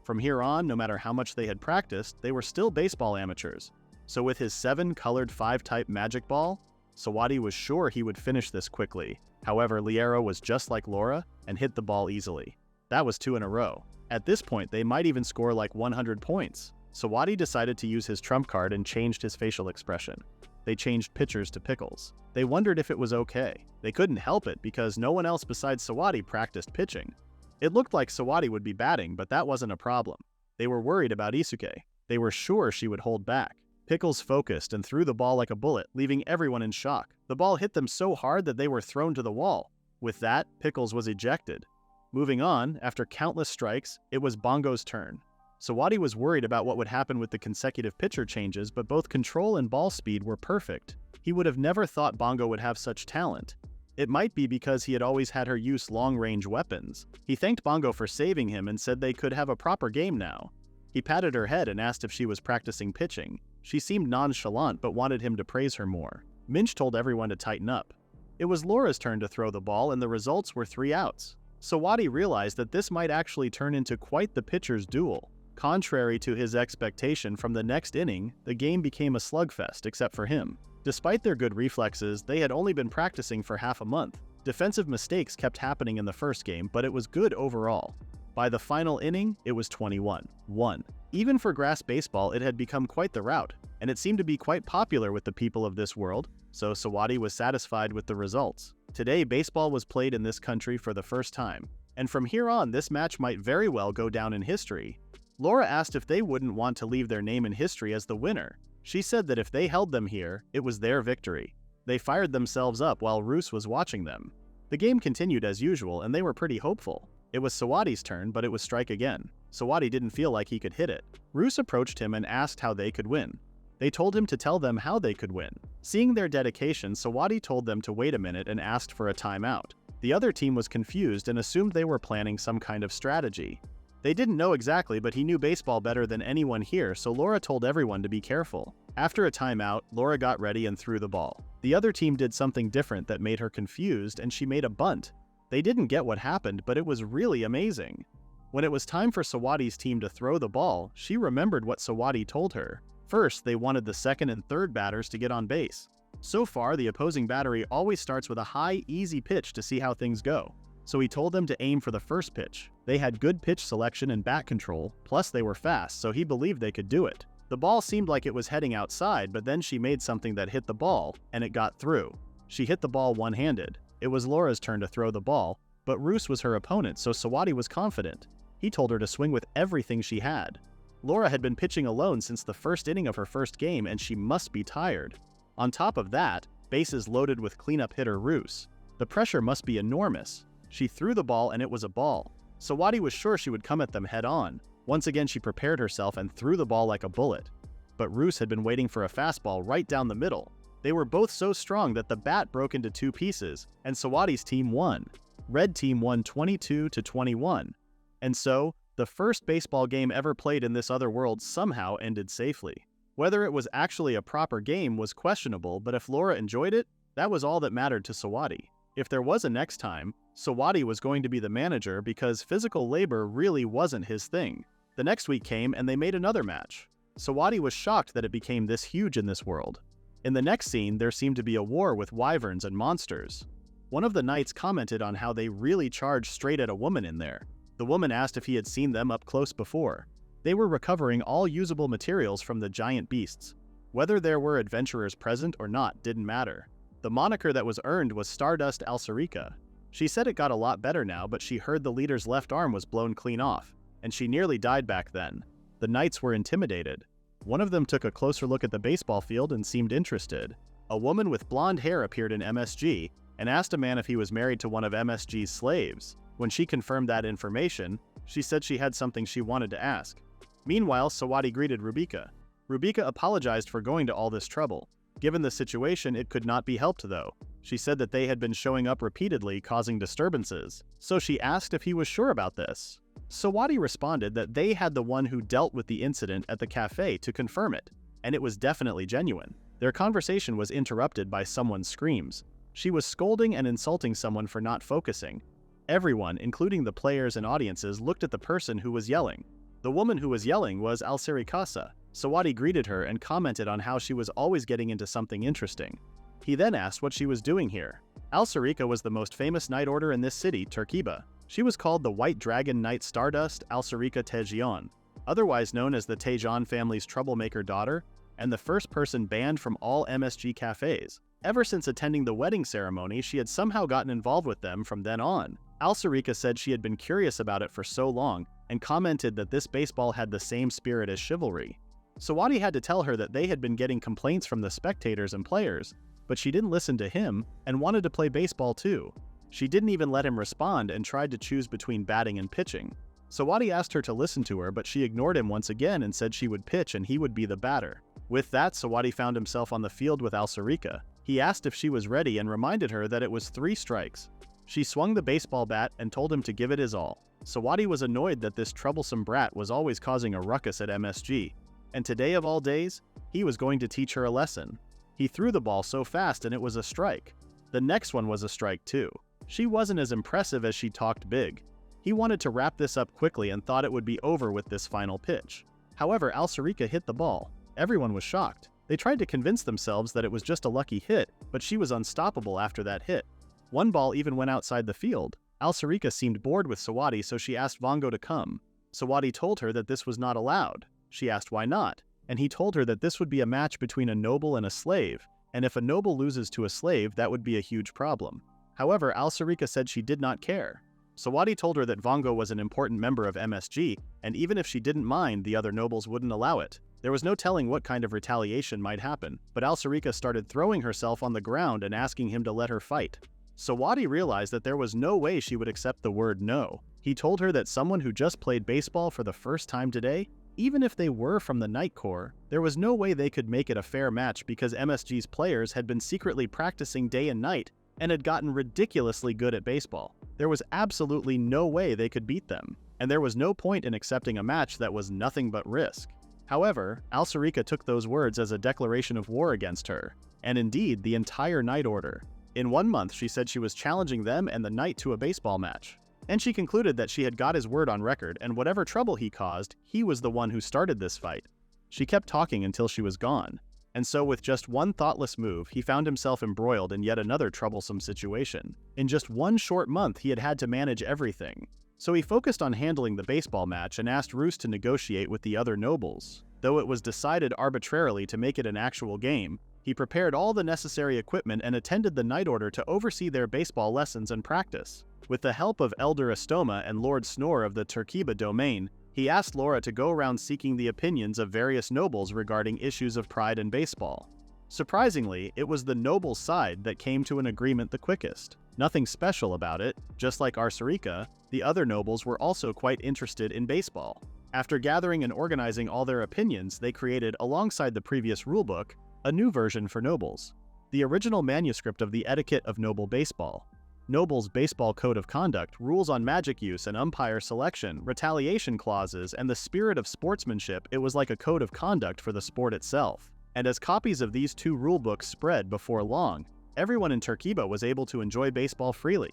From here on, no matter how much they had practiced, they were still baseball amateurs. So with his 7-colored 5-type magic ball, Sawadi was sure he would finish this quickly. However, Liero was just like Laura and hit the ball easily. That was 2 in a row. At this point, they might even score like 100 points. Sawadi decided to use his trump card and changed his facial expression. They changed pitchers to pickles. They wondered if it was okay. They couldn't help it because no one else besides Sawadi practiced pitching. It looked like Sawadi would be batting, but that wasn't a problem. They were worried about Isuke. They were sure she would hold back. Pickles focused and threw the ball like a bullet, leaving everyone in shock. The ball hit them so hard that they were thrown to the wall. With that, Pickles was ejected. Moving on, after countless strikes, it was Bongo's turn. Sawadi was worried about what would happen with the consecutive pitcher changes, but both control and ball speed were perfect. He would have never thought Bongo would have such talent. It might be because he had always had her use long-range weapons. He thanked Bongo for saving him and said they could have a proper game now. He patted her head and asked if she was practicing pitching. She seemed nonchalant but wanted him to praise her more. Minch told everyone to tighten up. It was Laura's turn to throw the ball and the results were 3 outs. Sawadi realized that this might actually turn into quite the pitcher's duel. Contrary to his expectation, from the next inning, the game became a slugfest except for him. Despite their good reflexes, they had only been practicing for half a month. Defensive mistakes kept happening in the first game, but it was good overall. By the final inning, it was 21-1. Even for grass baseball, it had become quite the rout, and it seemed to be quite popular with the people of this world, so Sawadi was satisfied with the results. Today, baseball was played in this country for the first time, and from here on, this match might very well go down in history. Laura asked if they wouldn't want to leave their name in history as the winner. She said that if they held them here, it was their victory. They fired themselves up while Roos was watching them. The game continued as usual, and they were pretty hopeful. It was Sawadi's turn, but it was strike again. Sawadi didn't feel like he could hit it. Roos approached him and asked how they could win. They told him to tell them how they could win. Seeing their dedication, Sawadi told them to wait a minute and asked for a timeout. The other team was confused and assumed they were planning some kind of strategy. They didn't know exactly, but he knew baseball better than anyone here, so Laura told everyone to be careful. After a timeout, Laura got ready and threw the ball. The other team did something different that made her confused, and she made a bunt. They didn't get what happened, but it was really amazing. When it was time for Sawadi's team to throw the ball, she remembered what Sawadi told her. First, they wanted the second and third batters to get on base. So far, the opposing battery always starts with a high, easy pitch to see how things go. So he told them to aim for the first pitch. They had good pitch selection and bat control, plus they were fast, so he believed they could do it. The ball seemed like it was heading outside, but then she made something that hit the ball, and it got through. She hit the ball one-handed. It was Laura's turn to throw the ball, but Roos was her opponent, so Sawadi was confident. He told her to swing with everything she had. Laura had been pitching alone since the first inning of her first game, and she must be tired. On top of that, bases loaded with cleanup hitter Roos. The pressure must be enormous. She threw the ball and it was a ball. Sawadi was sure she would come at them head-on. Once again, she prepared herself and threw the ball like a bullet. But Roos had been waiting for a fastball right down the middle. They were both so strong that the bat broke into 2 pieces, and Sawadi's team won. Red team won 22-21. And so, the first baseball game ever played in this other world somehow ended safely. Whether it was actually a proper game was questionable, but if Laura enjoyed it, that was all that mattered to Sawadi. If there was a next time, Sawadi was going to be the manager because physical labor really wasn't his thing. The next week came and they made another match. Sawadi was shocked that it became this huge in this world. In the next scene, there seemed to be a war with wyverns and monsters. One of the knights commented on how they really charged straight at a woman in there. The woman asked if he had seen them up close before. They were recovering all usable materials from the giant beasts. Whether there were adventurers present or not didn't matter. The moniker that was earned was Stardust Alcerica. She said it got a lot better now, but she heard the leader's left arm was blown clean off, and she nearly died back then. The knights were intimidated. One of them took a closer look at the baseball field and seemed interested. A woman with blonde hair appeared in MSG and asked a man if he was married to one of MSG's slaves. When she confirmed that information, she said she had something she wanted to ask. Meanwhile, Sawadi greeted Rubika. Rubika apologized for going to all this trouble. Given the situation, it could not be helped though. She said that they had been showing up repeatedly, causing disturbances. So she asked if he was sure about this. Sawadi responded that they had the one who dealt with the incident at the cafe to confirm it, and it was definitely genuine. Their conversation was interrupted by someone's screams. She was scolding and insulting someone for not focusing. Everyone, including the players and audiences, looked at the person who was yelling. The woman who was yelling was Alcericasa. Sawadi greeted her and commented on how she was always getting into something interesting. He then asked what she was doing here. Alcerica was the most famous knight order in this city, Turkiba. She was called the White Dragon Knight Stardust Alcerica Tejion, otherwise known as the Tejon family's troublemaker daughter, and the first person banned from all MSG cafes. Ever since attending the wedding ceremony, she had somehow gotten involved with them from then on. Alcerica said she had been curious about it for so long, and commented that this baseball had the same spirit as chivalry. Sawadi had to tell her that they had been getting complaints from the spectators and players, but she didn't listen to him and wanted to play baseball too. She didn't even let him respond and tried to choose between batting and pitching. Sawadi asked her to listen to her, but she ignored him once again and said she would pitch and he would be the batter. With that, Sawadi found himself on the field with Alsarika. He asked if she was ready and reminded her that it was 3 strikes. She swung the baseball bat and told him to give it his all. Sawadi was annoyed that this troublesome brat was always causing a ruckus at MSG, and today of all days, he was going to teach her a lesson. He threw the ball so fast and it was a strike. The next one was a strike too. She wasn't as impressive as she talked big. He wanted to wrap this up quickly and thought it would be over with this final pitch. However, Alsarika hit the ball. Everyone was shocked. They tried to convince themselves that it was just a lucky hit, but she was unstoppable after that hit. One ball even went outside the field. Alsarika seemed bored with Sawadi, so she asked Vongo to come. Sawadi told her that this was not allowed. She asked why not, and he told her that this would be a match between a noble and a slave, and if a noble loses to a slave, that would be a huge problem. However, Alsarika said she did not care. Sawadi told her that Vongo was an important member of MSG, and even if she didn't mind, the other nobles wouldn't allow it. There was no telling what kind of retaliation might happen, but Alsarika started throwing herself on the ground and asking him to let her fight. Sawadi realized that there was no way she would accept the word no. He told her that someone who just played baseball for the first time today, even if they were from the Night Corps, there was no way they could make it a fair match because MSG's players had been secretly practicing day and night and had gotten ridiculously good at baseball. There was absolutely no way they could beat them, and there was no point in accepting a match that was nothing but risk. However, Alsarika took those words as a declaration of war against her, and indeed the entire Night Order. In 1 month, she said she was challenging them and the Knight to a baseball match. And she concluded that she had got his word on record, and whatever trouble he caused, he was the one who started this fight. She kept talking until she was gone. And so with just one thoughtless move, he found himself embroiled in yet another troublesome situation. In just 1 short month, he had had to manage everything. So he focused on handling the baseball match and asked Roos to negotiate with the other nobles. Though it was decided arbitrarily to make it an actual game, he prepared all the necessary equipment and attended the Night Order to oversee their baseball lessons and practice. With the help of Elder Astoma and Lord Snore of the Turkiba domain, he asked Laura to go around seeking the opinions of various nobles regarding issues of pride in baseball. Surprisingly, it was the nobles' side that came to an agreement the quickest. Nothing special about it, just like Alsarika, the other nobles were also quite interested in baseball. After gathering and organizing all their opinions, they created, alongside the previous rulebook, a new version for nobles. The original manuscript of the Etiquette of Noble Baseball. Nobles' Baseball Code of Conduct, rules on magic use and umpire selection, retaliation clauses, and the spirit of sportsmanship. It was like a code of conduct for the sport itself. And as copies of these 2 rulebooks spread before long, everyone in Turkiba was able to enjoy baseball freely.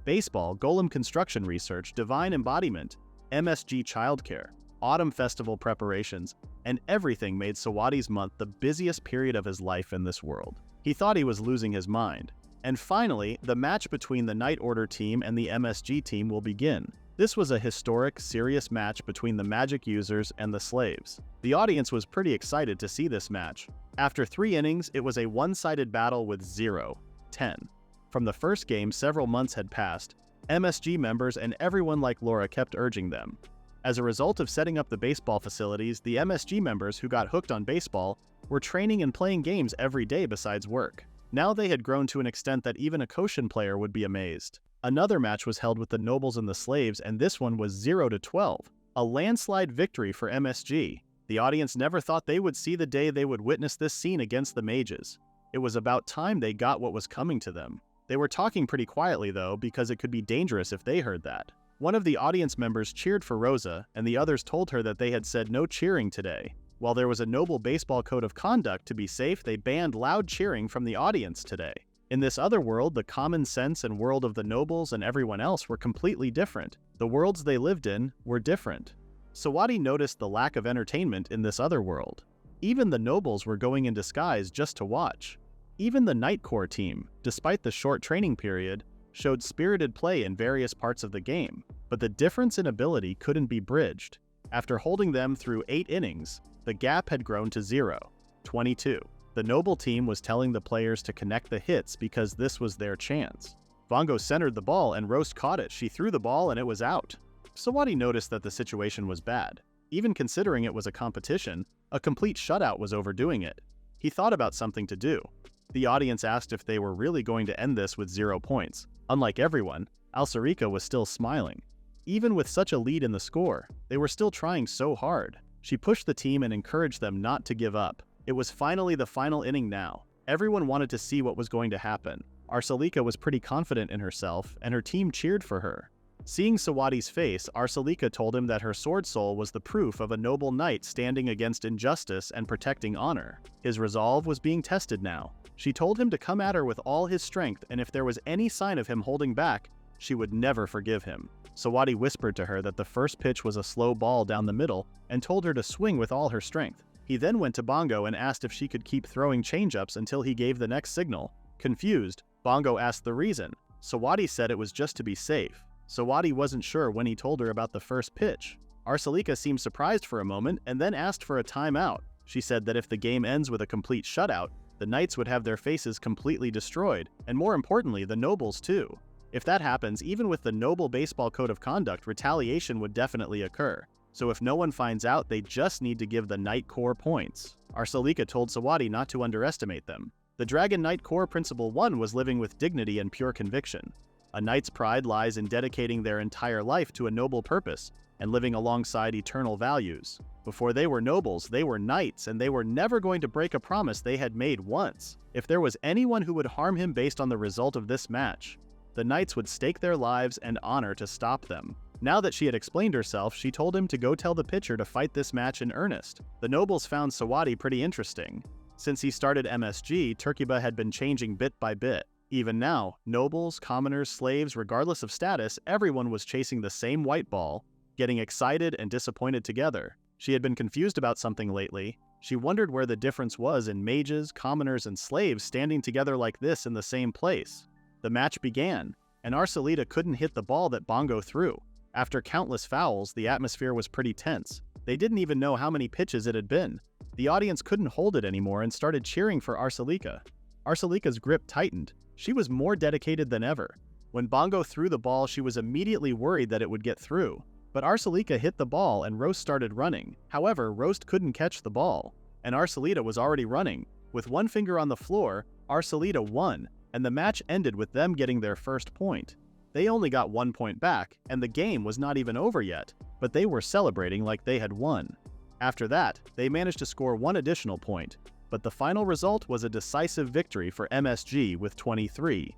Baseball, Golem Construction Research, Divine Embodiment, MSG Childcare, Autumn Festival preparations, and everything made Sawadi's month the busiest period of his life in this world. He thought he was losing his mind. And finally, the match between the Night Order team and the MSG team will begin. This was a historic, serious match between the magic users and the slaves. The audience was pretty excited to see this match. After 3 innings, it was a one-sided battle with 0-10. From the first game, several months had passed. MSG members and everyone like Laura kept urging them. As a result of setting up the baseball facilities, the MSG members who got hooked on baseball were training and playing games every day besides work. Now they had grown to an extent that even a Koshin player would be amazed. Another match was held with the nobles and the slaves, and this one was 0-12, a landslide victory for MSG. The audience never thought they would see the day they would witness this scene against the mages. It was about time they got what was coming to them. They were talking pretty quietly though, because it could be dangerous if they heard that. One of the audience members cheered for Rosa, and the others told her that they had said no cheering today. While there was a noble baseball code of conduct to be safe, they banned loud cheering from the audience today. In this other world, the common sense and world of the nobles and everyone else were completely different. The worlds they lived in were different. Sawadi noticed the lack of entertainment in this other world. Even the nobles were going in disguise just to watch. Even the Night Corps team, despite the short training period, showed spirited play in various parts of the game, but the difference in ability couldn't be bridged. After holding them through 8 innings, the gap had grown to 0-22. The noble team was telling the players to connect the hits because this was their chance. Vongo centered the ball and Roast caught it. She threw the ball and it was out. Sawadi noticed that the situation was bad. Even considering it was a competition, a complete shutout was overdoing it. He thought about something to do. The audience asked if they were really going to end this with 0 points. Unlike everyone, Alcerica was still smiling. Even with such a lead in the score, they were still trying so hard. She pushed the team and encouraged them not to give up. It was finally the final inning now. Everyone wanted to see what was going to happen. Arcelica was pretty confident in herself, and her team cheered for her. Seeing Sawadi's face, Arcelica told him that her sword soul was the proof of a noble knight standing against injustice and protecting honor. His resolve was being tested now. She told him to come at her with all his strength, and if there was any sign of him holding back, she would never forgive him. Sawadi whispered to her that the first pitch was a slow ball down the middle and told her to swing with all her strength. He then went to Bongo and asked if she could keep throwing changeups until he gave the next signal. Confused, Bongo asked the reason. Sawadi said it was just to be safe. Sawadi wasn't sure when he told her about the first pitch. Arcelica seemed surprised for a moment and then asked for a timeout. She said that if the game ends with a complete shutout, the knights would have their faces completely destroyed, and more importantly, the nobles too. If that happens, even with the noble baseball code of conduct, retaliation would definitely occur. So if no one finds out, they just need to give the Knight Corps points. Arcelica told Sawadi not to underestimate them. The Dragon Knight Corps Principle 1 was living with dignity and pure conviction. A knight's pride lies in dedicating their entire life to a noble purpose and living alongside eternal values. Before they were nobles, they were knights, and they were never going to break a promise they had made once. If there was anyone who would harm him based on the result of this match, the knights would stake their lives and honor to stop them. Now that she had explained herself, she told him to go tell the pitcher to fight this match in earnest. The nobles found Sawadi pretty interesting. Since he started MSG, Turkiba had been changing bit by bit. Even now, nobles, commoners, slaves, regardless of status, everyone was chasing the same white ball, getting excited and disappointed together. She had been confused about something lately. She wondered where the difference was in mages, commoners, and slaves standing together like this in the same place. The match began, and Arcelita couldn't hit the ball that Bongo threw. After countless fouls, the atmosphere was pretty tense. They didn't even know how many pitches it had been. The audience couldn't hold it anymore and started cheering for Arcelica. Arcelica's grip tightened. She was more dedicated than ever. When Bongo threw the ball, she was immediately worried that it would get through. But Arcelica hit the ball and Roast started running. However, Roast couldn't catch the ball, and Arcelita was already running. With one finger on the floor, Arcelita won, and the match ended with them getting their first point. They only got 1 point back, and the game was not even over yet, but they were celebrating like they had won. After that, they managed to score one additional point, but the final result was a decisive victory for MSG with 23-2.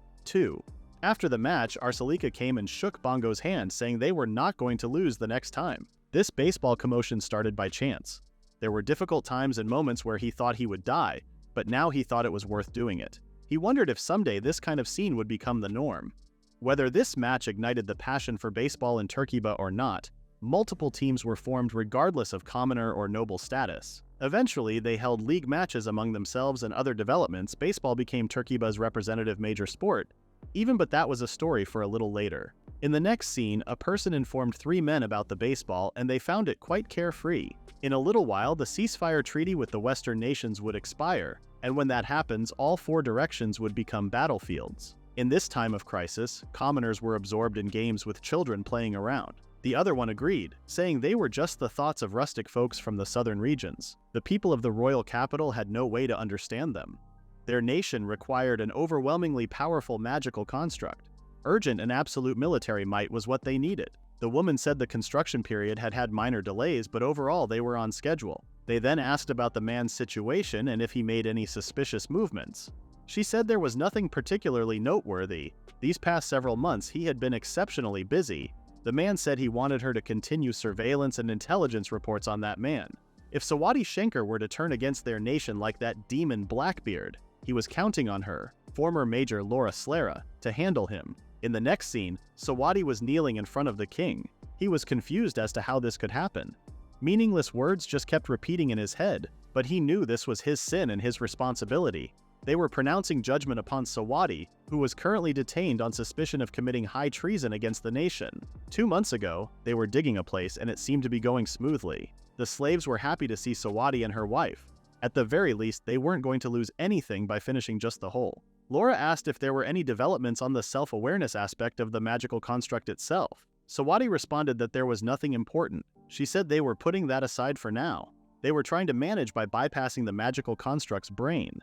After the match, Arcelica came and shook Bongo's hand, saying they were not going to lose the next time. This baseball commotion started by chance. There were difficult times and moments where he thought he would die, but now he thought it was worth doing it. He wondered if someday this kind of scene would become the norm. Whether this match ignited the passion for baseball in Turkiba or not, multiple teams were formed regardless of commoner or noble status. Eventually, they held league matches among themselves and other developments. Baseball became Turkiba's representative major sport, but that was a story for a little later. In the next scene, a person informed 3 men about the baseball and they found it quite carefree. In a little while, the ceasefire treaty with the Western nations would expire, and when that happens, all 4 directions would become battlefields. In this time of crisis, commoners were absorbed in games with children playing around. The other one agreed, saying they were just the thoughts of rustic folks from the southern regions. The people of the royal capital had no way to understand them. Their nation required an overwhelmingly powerful magical construct. Urgent and absolute military might was what they needed. The woman said the construction period had had minor delays, but overall they were on schedule. They then asked about the man's situation and if he made any suspicious movements. She said there was nothing particularly noteworthy. These past several months he had been exceptionally busy. The man said he wanted her to continue surveillance and intelligence reports on that man. If Sawadi Schenker were to turn against their nation like that demon Blackbeard, he was counting on her, former Major Laura Slera, to handle him. In the next scene, Sawadi was kneeling in front of the king. He was confused as to how this could happen. Meaningless words just kept repeating in his head, but he knew this was his sin and his responsibility. They were pronouncing judgment upon Sawadi, who was currently detained on suspicion of committing high treason against the nation. 2 months ago, they were digging a place and it seemed to be going smoothly. The slaves were happy to see Sawadi and her wife. At the very least, they weren't going to lose anything by finishing just the hole. Laura asked if there were any developments on the self-awareness aspect of the magical construct itself. Sawadi responded that there was nothing important. She said they were putting that aside for now. They were trying to manage by bypassing the magical construct's brain.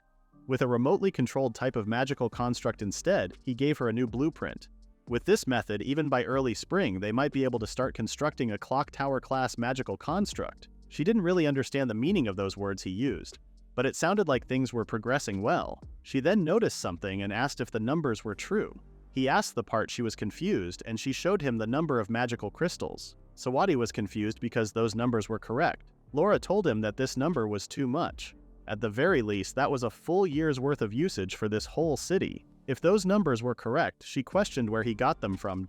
With a remotely controlled type of magical construct instead, he gave her a new blueprint. With this method, even by early spring, they might be able to start constructing a clock tower-class magical construct. She didn't really understand the meaning of those words he used, but it sounded like things were progressing well. She then noticed something and asked if the numbers were true. He asked the part she was confused, and she showed him the number of magical crystals. Sawadi was confused because those numbers were correct. Laura told him that this number was too much. At the very least, that was a full year's worth of usage for this whole city. If those numbers were correct, she questioned where he got them from.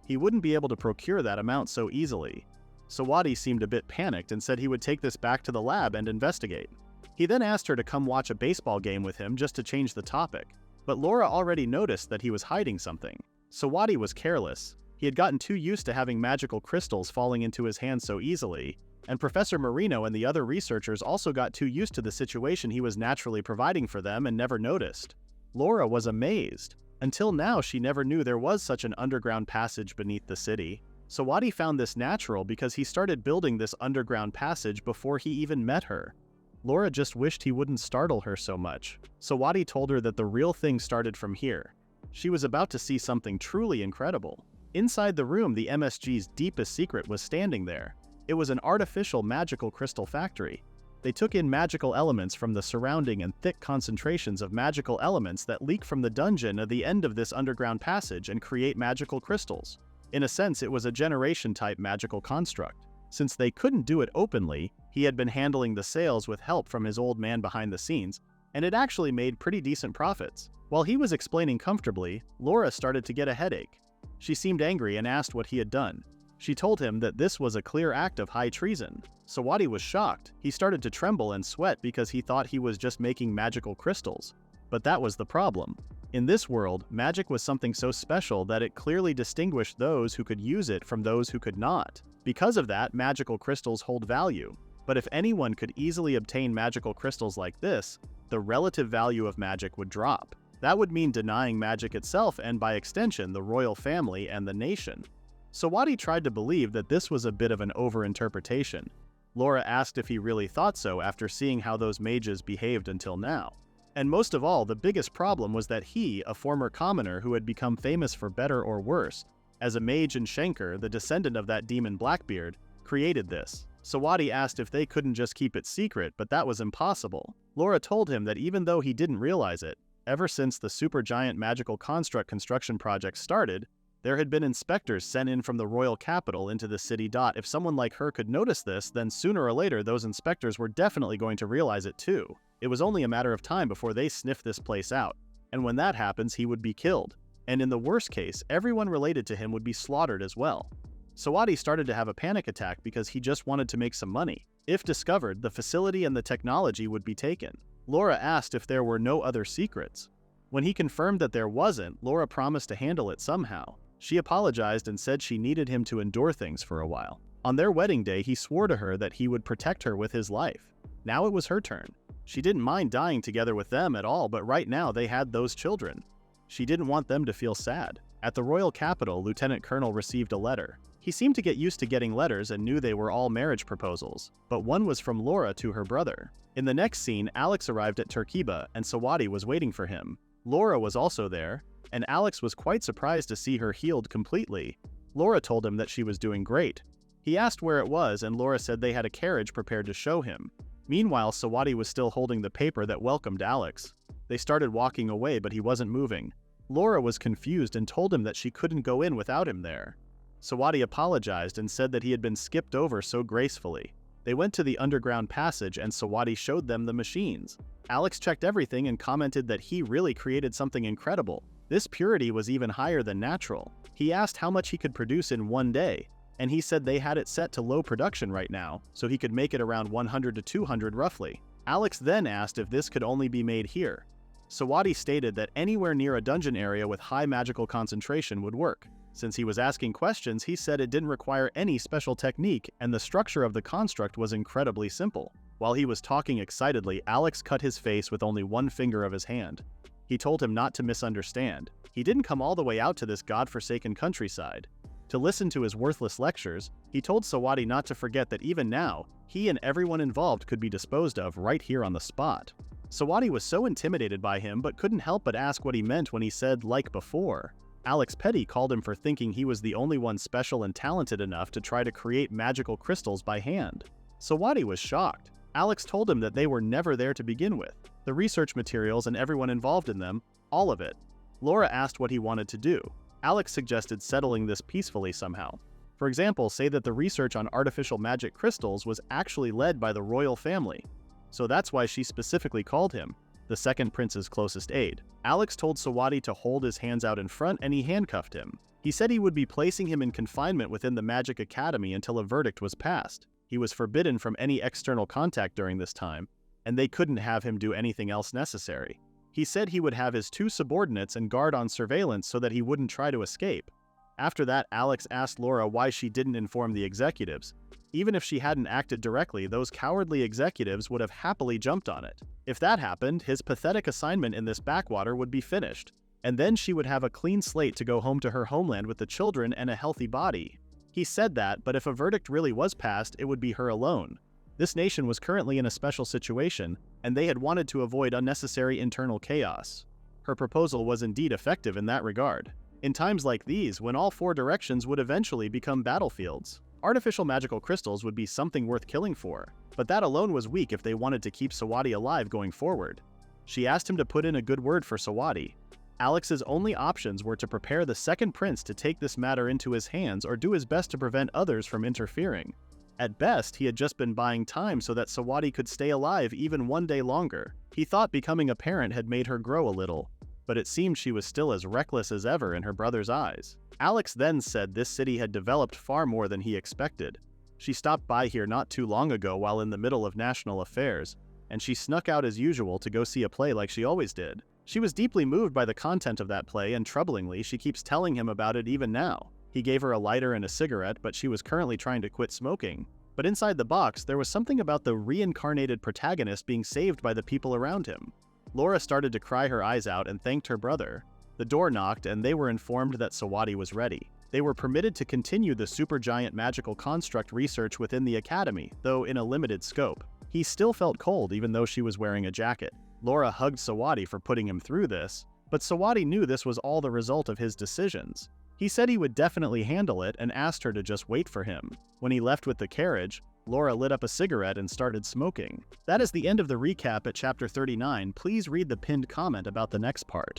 He wouldn't be able to procure that amount so easily. Sawadi seemed a bit panicked and said he would take this back to the lab and investigate. He then asked her to come watch a baseball game with him just to change the topic. But Laura already noticed that he was hiding something. Sawadi was careless. He had gotten too used to having magical crystals falling into his hands so easily, and Professor Marino and the other researchers also got too used to the situation he was naturally providing for them and never noticed. Laura was amazed. Until now, she never knew there was such an underground passage beneath the city. Sawadi found this natural because he started building this underground passage before he even met her. Laura just wished he wouldn't startle her so much. Sawadi told her that the real thing started from here. She was about to see something truly incredible. Inside the room, the MSG's deepest secret was standing there. It was an artificial magical crystal factory. They took in magical elements from the surrounding and thick concentrations of magical elements that leak from the dungeon at the end of this underground passage and create magical crystals. In a sense, it was a generation-type magical construct. Since they couldn't do it openly, he had been handling the sales with help from his old man behind the scenes, and it actually made pretty decent profits. While he was explaining comfortably, Laura started to get a headache. She seemed angry and asked what he had done. She told him that this was a clear act of high treason. Sawadi was shocked. He started to tremble and sweat because he thought he was just making magical crystals. But that was the problem. In this world, magic was something so special that it clearly distinguished those who could use it from those who could not. Because of that, magical crystals hold value. But if anyone could easily obtain magical crystals like this, the relative value of magic would drop. That would mean denying magic itself and, by extension, the royal family and the nation. Sawadi tried to believe that this was a bit of an overinterpretation. Laura asked if he really thought so after seeing how those mages behaved until now. And most of all, the biggest problem was that he, a former commoner who had become famous for better or worse, as a mage and Shenker, the descendant of that demon Blackbeard, created this. Sawadi asked if they couldn't just keep it secret, but that was impossible. Laura told him that even though he didn't realize it, ever since the supergiant magical construct construction project started, there had been inspectors sent in from the royal capital into the city. If someone like her could notice this, then sooner or later those inspectors were definitely going to realize it too. It was only a matter of time before they sniffed this place out, and when that happens, he would be killed. And in the worst case, everyone related to him would be slaughtered as well. Sawadi started to have a panic attack because he just wanted to make some money. If discovered, the facility and the technology would be taken. Laura asked if there were no other secrets. When he confirmed that there wasn't, Laura promised to handle it somehow. She apologized and said she needed him to endure things for a while. On their wedding day, he swore to her that he would protect her with his life. Now it was her turn. She didn't mind dying together with them at all, but right now they had those children. She didn't want them to feel sad. At the royal capital, Lieutenant Colonel received a letter. He seemed to get used to getting letters and knew they were all marriage proposals, but one was from Laura to her brother. In the next scene, Alex arrived at Turkiba and Sawadi was waiting for him. Laura was also there, and Alex was quite surprised to see her healed completely. Laura told him that she was doing great. He asked where it was, and Laura said they had a carriage prepared to show him. Meanwhile, Sawadi was still holding the paper that welcomed Alex. They started walking away, but he wasn't moving. Laura was confused and told him that she couldn't go in without him there. Sawadi apologized and said that he had been skipped over so gracefully. They went to the underground passage and Sawadi showed them the machines. Alex checked everything and commented that he really created something incredible. This purity was even higher than natural. He asked how much he could produce in one day, and he said they had it set to low production right now, so he could make it around 100 to 200 roughly. Alex then asked if this could only be made here. Sawadi stated that anywhere near a dungeon area with high magical concentration would work. Since he was asking questions, he said it didn't require any special technique, and the structure of the construct was incredibly simple. While he was talking excitedly, Alex cut his face with only one finger of his hand. He told him not to misunderstand. He didn't come all the way out to this godforsaken countryside. To listen to his worthless lectures, he told Sawadi not to forget that even now, he and everyone involved could be disposed of right here on the spot. Sawadi was so intimidated by him but couldn't help but ask what he meant when he said "like before." Alex Petty called him for thinking he was the only one special and talented enough to try to create magical crystals by hand. Sawadi was shocked. Alex told him that they were never there to begin with. The research materials and everyone involved in them, all of it. Laura asked what he wanted to do. Alex suggested settling this peacefully somehow. For example, say that the research on artificial magic crystals was actually led by the royal family. So that's why she specifically called him the second prince's closest aide. Alex told Sawadi to hold his hands out in front and he handcuffed him. He said he would be placing him in confinement within the Magic Academy until a verdict was passed. He was forbidden from any external contact during this time, and they couldn't have him do anything else necessary. He said he would have his 2 subordinates and guard on surveillance so that he wouldn't try to escape. After that, Alex asked Laura why she didn't inform the executives. Even if she hadn't acted directly, those cowardly executives would have happily jumped on it. If that happened, his pathetic assignment in this backwater would be finished, and then she would have a clean slate to go home to her homeland with the children and a healthy body. He said that, but if a verdict really was passed, it would be her alone. This nation was currently in a special situation, and they had wanted to avoid unnecessary internal chaos. Her proposal was indeed effective in that regard. In times like these, when all 4 directions would eventually become battlefields, artificial magical crystals would be something worth killing for, but that alone was weak if they wanted to keep Sawadi alive going forward. She asked him to put in a good word for Sawadi. Alex's only options were to prepare the second prince to take this matter into his hands or do his best to prevent others from interfering. At best, he had just been buying time so that Sawadi could stay alive even one day longer. He thought becoming a parent had made her grow a little, but it seemed she was still as reckless as ever in her brother's eyes. Alex then said this city had developed far more than he expected. She stopped by here not too long ago while in the middle of national affairs, and she snuck out as usual to go see a play like she always did. She was deeply moved by the content of that play, and troublingly, she keeps telling him about it even now. He gave her a lighter and a cigarette, but she was currently trying to quit smoking. But inside the box, there was something about the reincarnated protagonist being saved by the people around him. Laura started to cry her eyes out and thanked her brother. The door knocked, and they were informed that Sawadi was ready. They were permitted to continue the supergiant magical construct research within the academy, though in a limited scope. He still felt cold even though she was wearing a jacket. Laura hugged Sawadi for putting him through this, but Sawadi knew this was all the result of his decisions. He said he would definitely handle it and asked her to just wait for him. When he left with the carriage, Laura lit up a cigarette and started smoking. That is the end of the recap at chapter 39. Please read the pinned comment about the next part.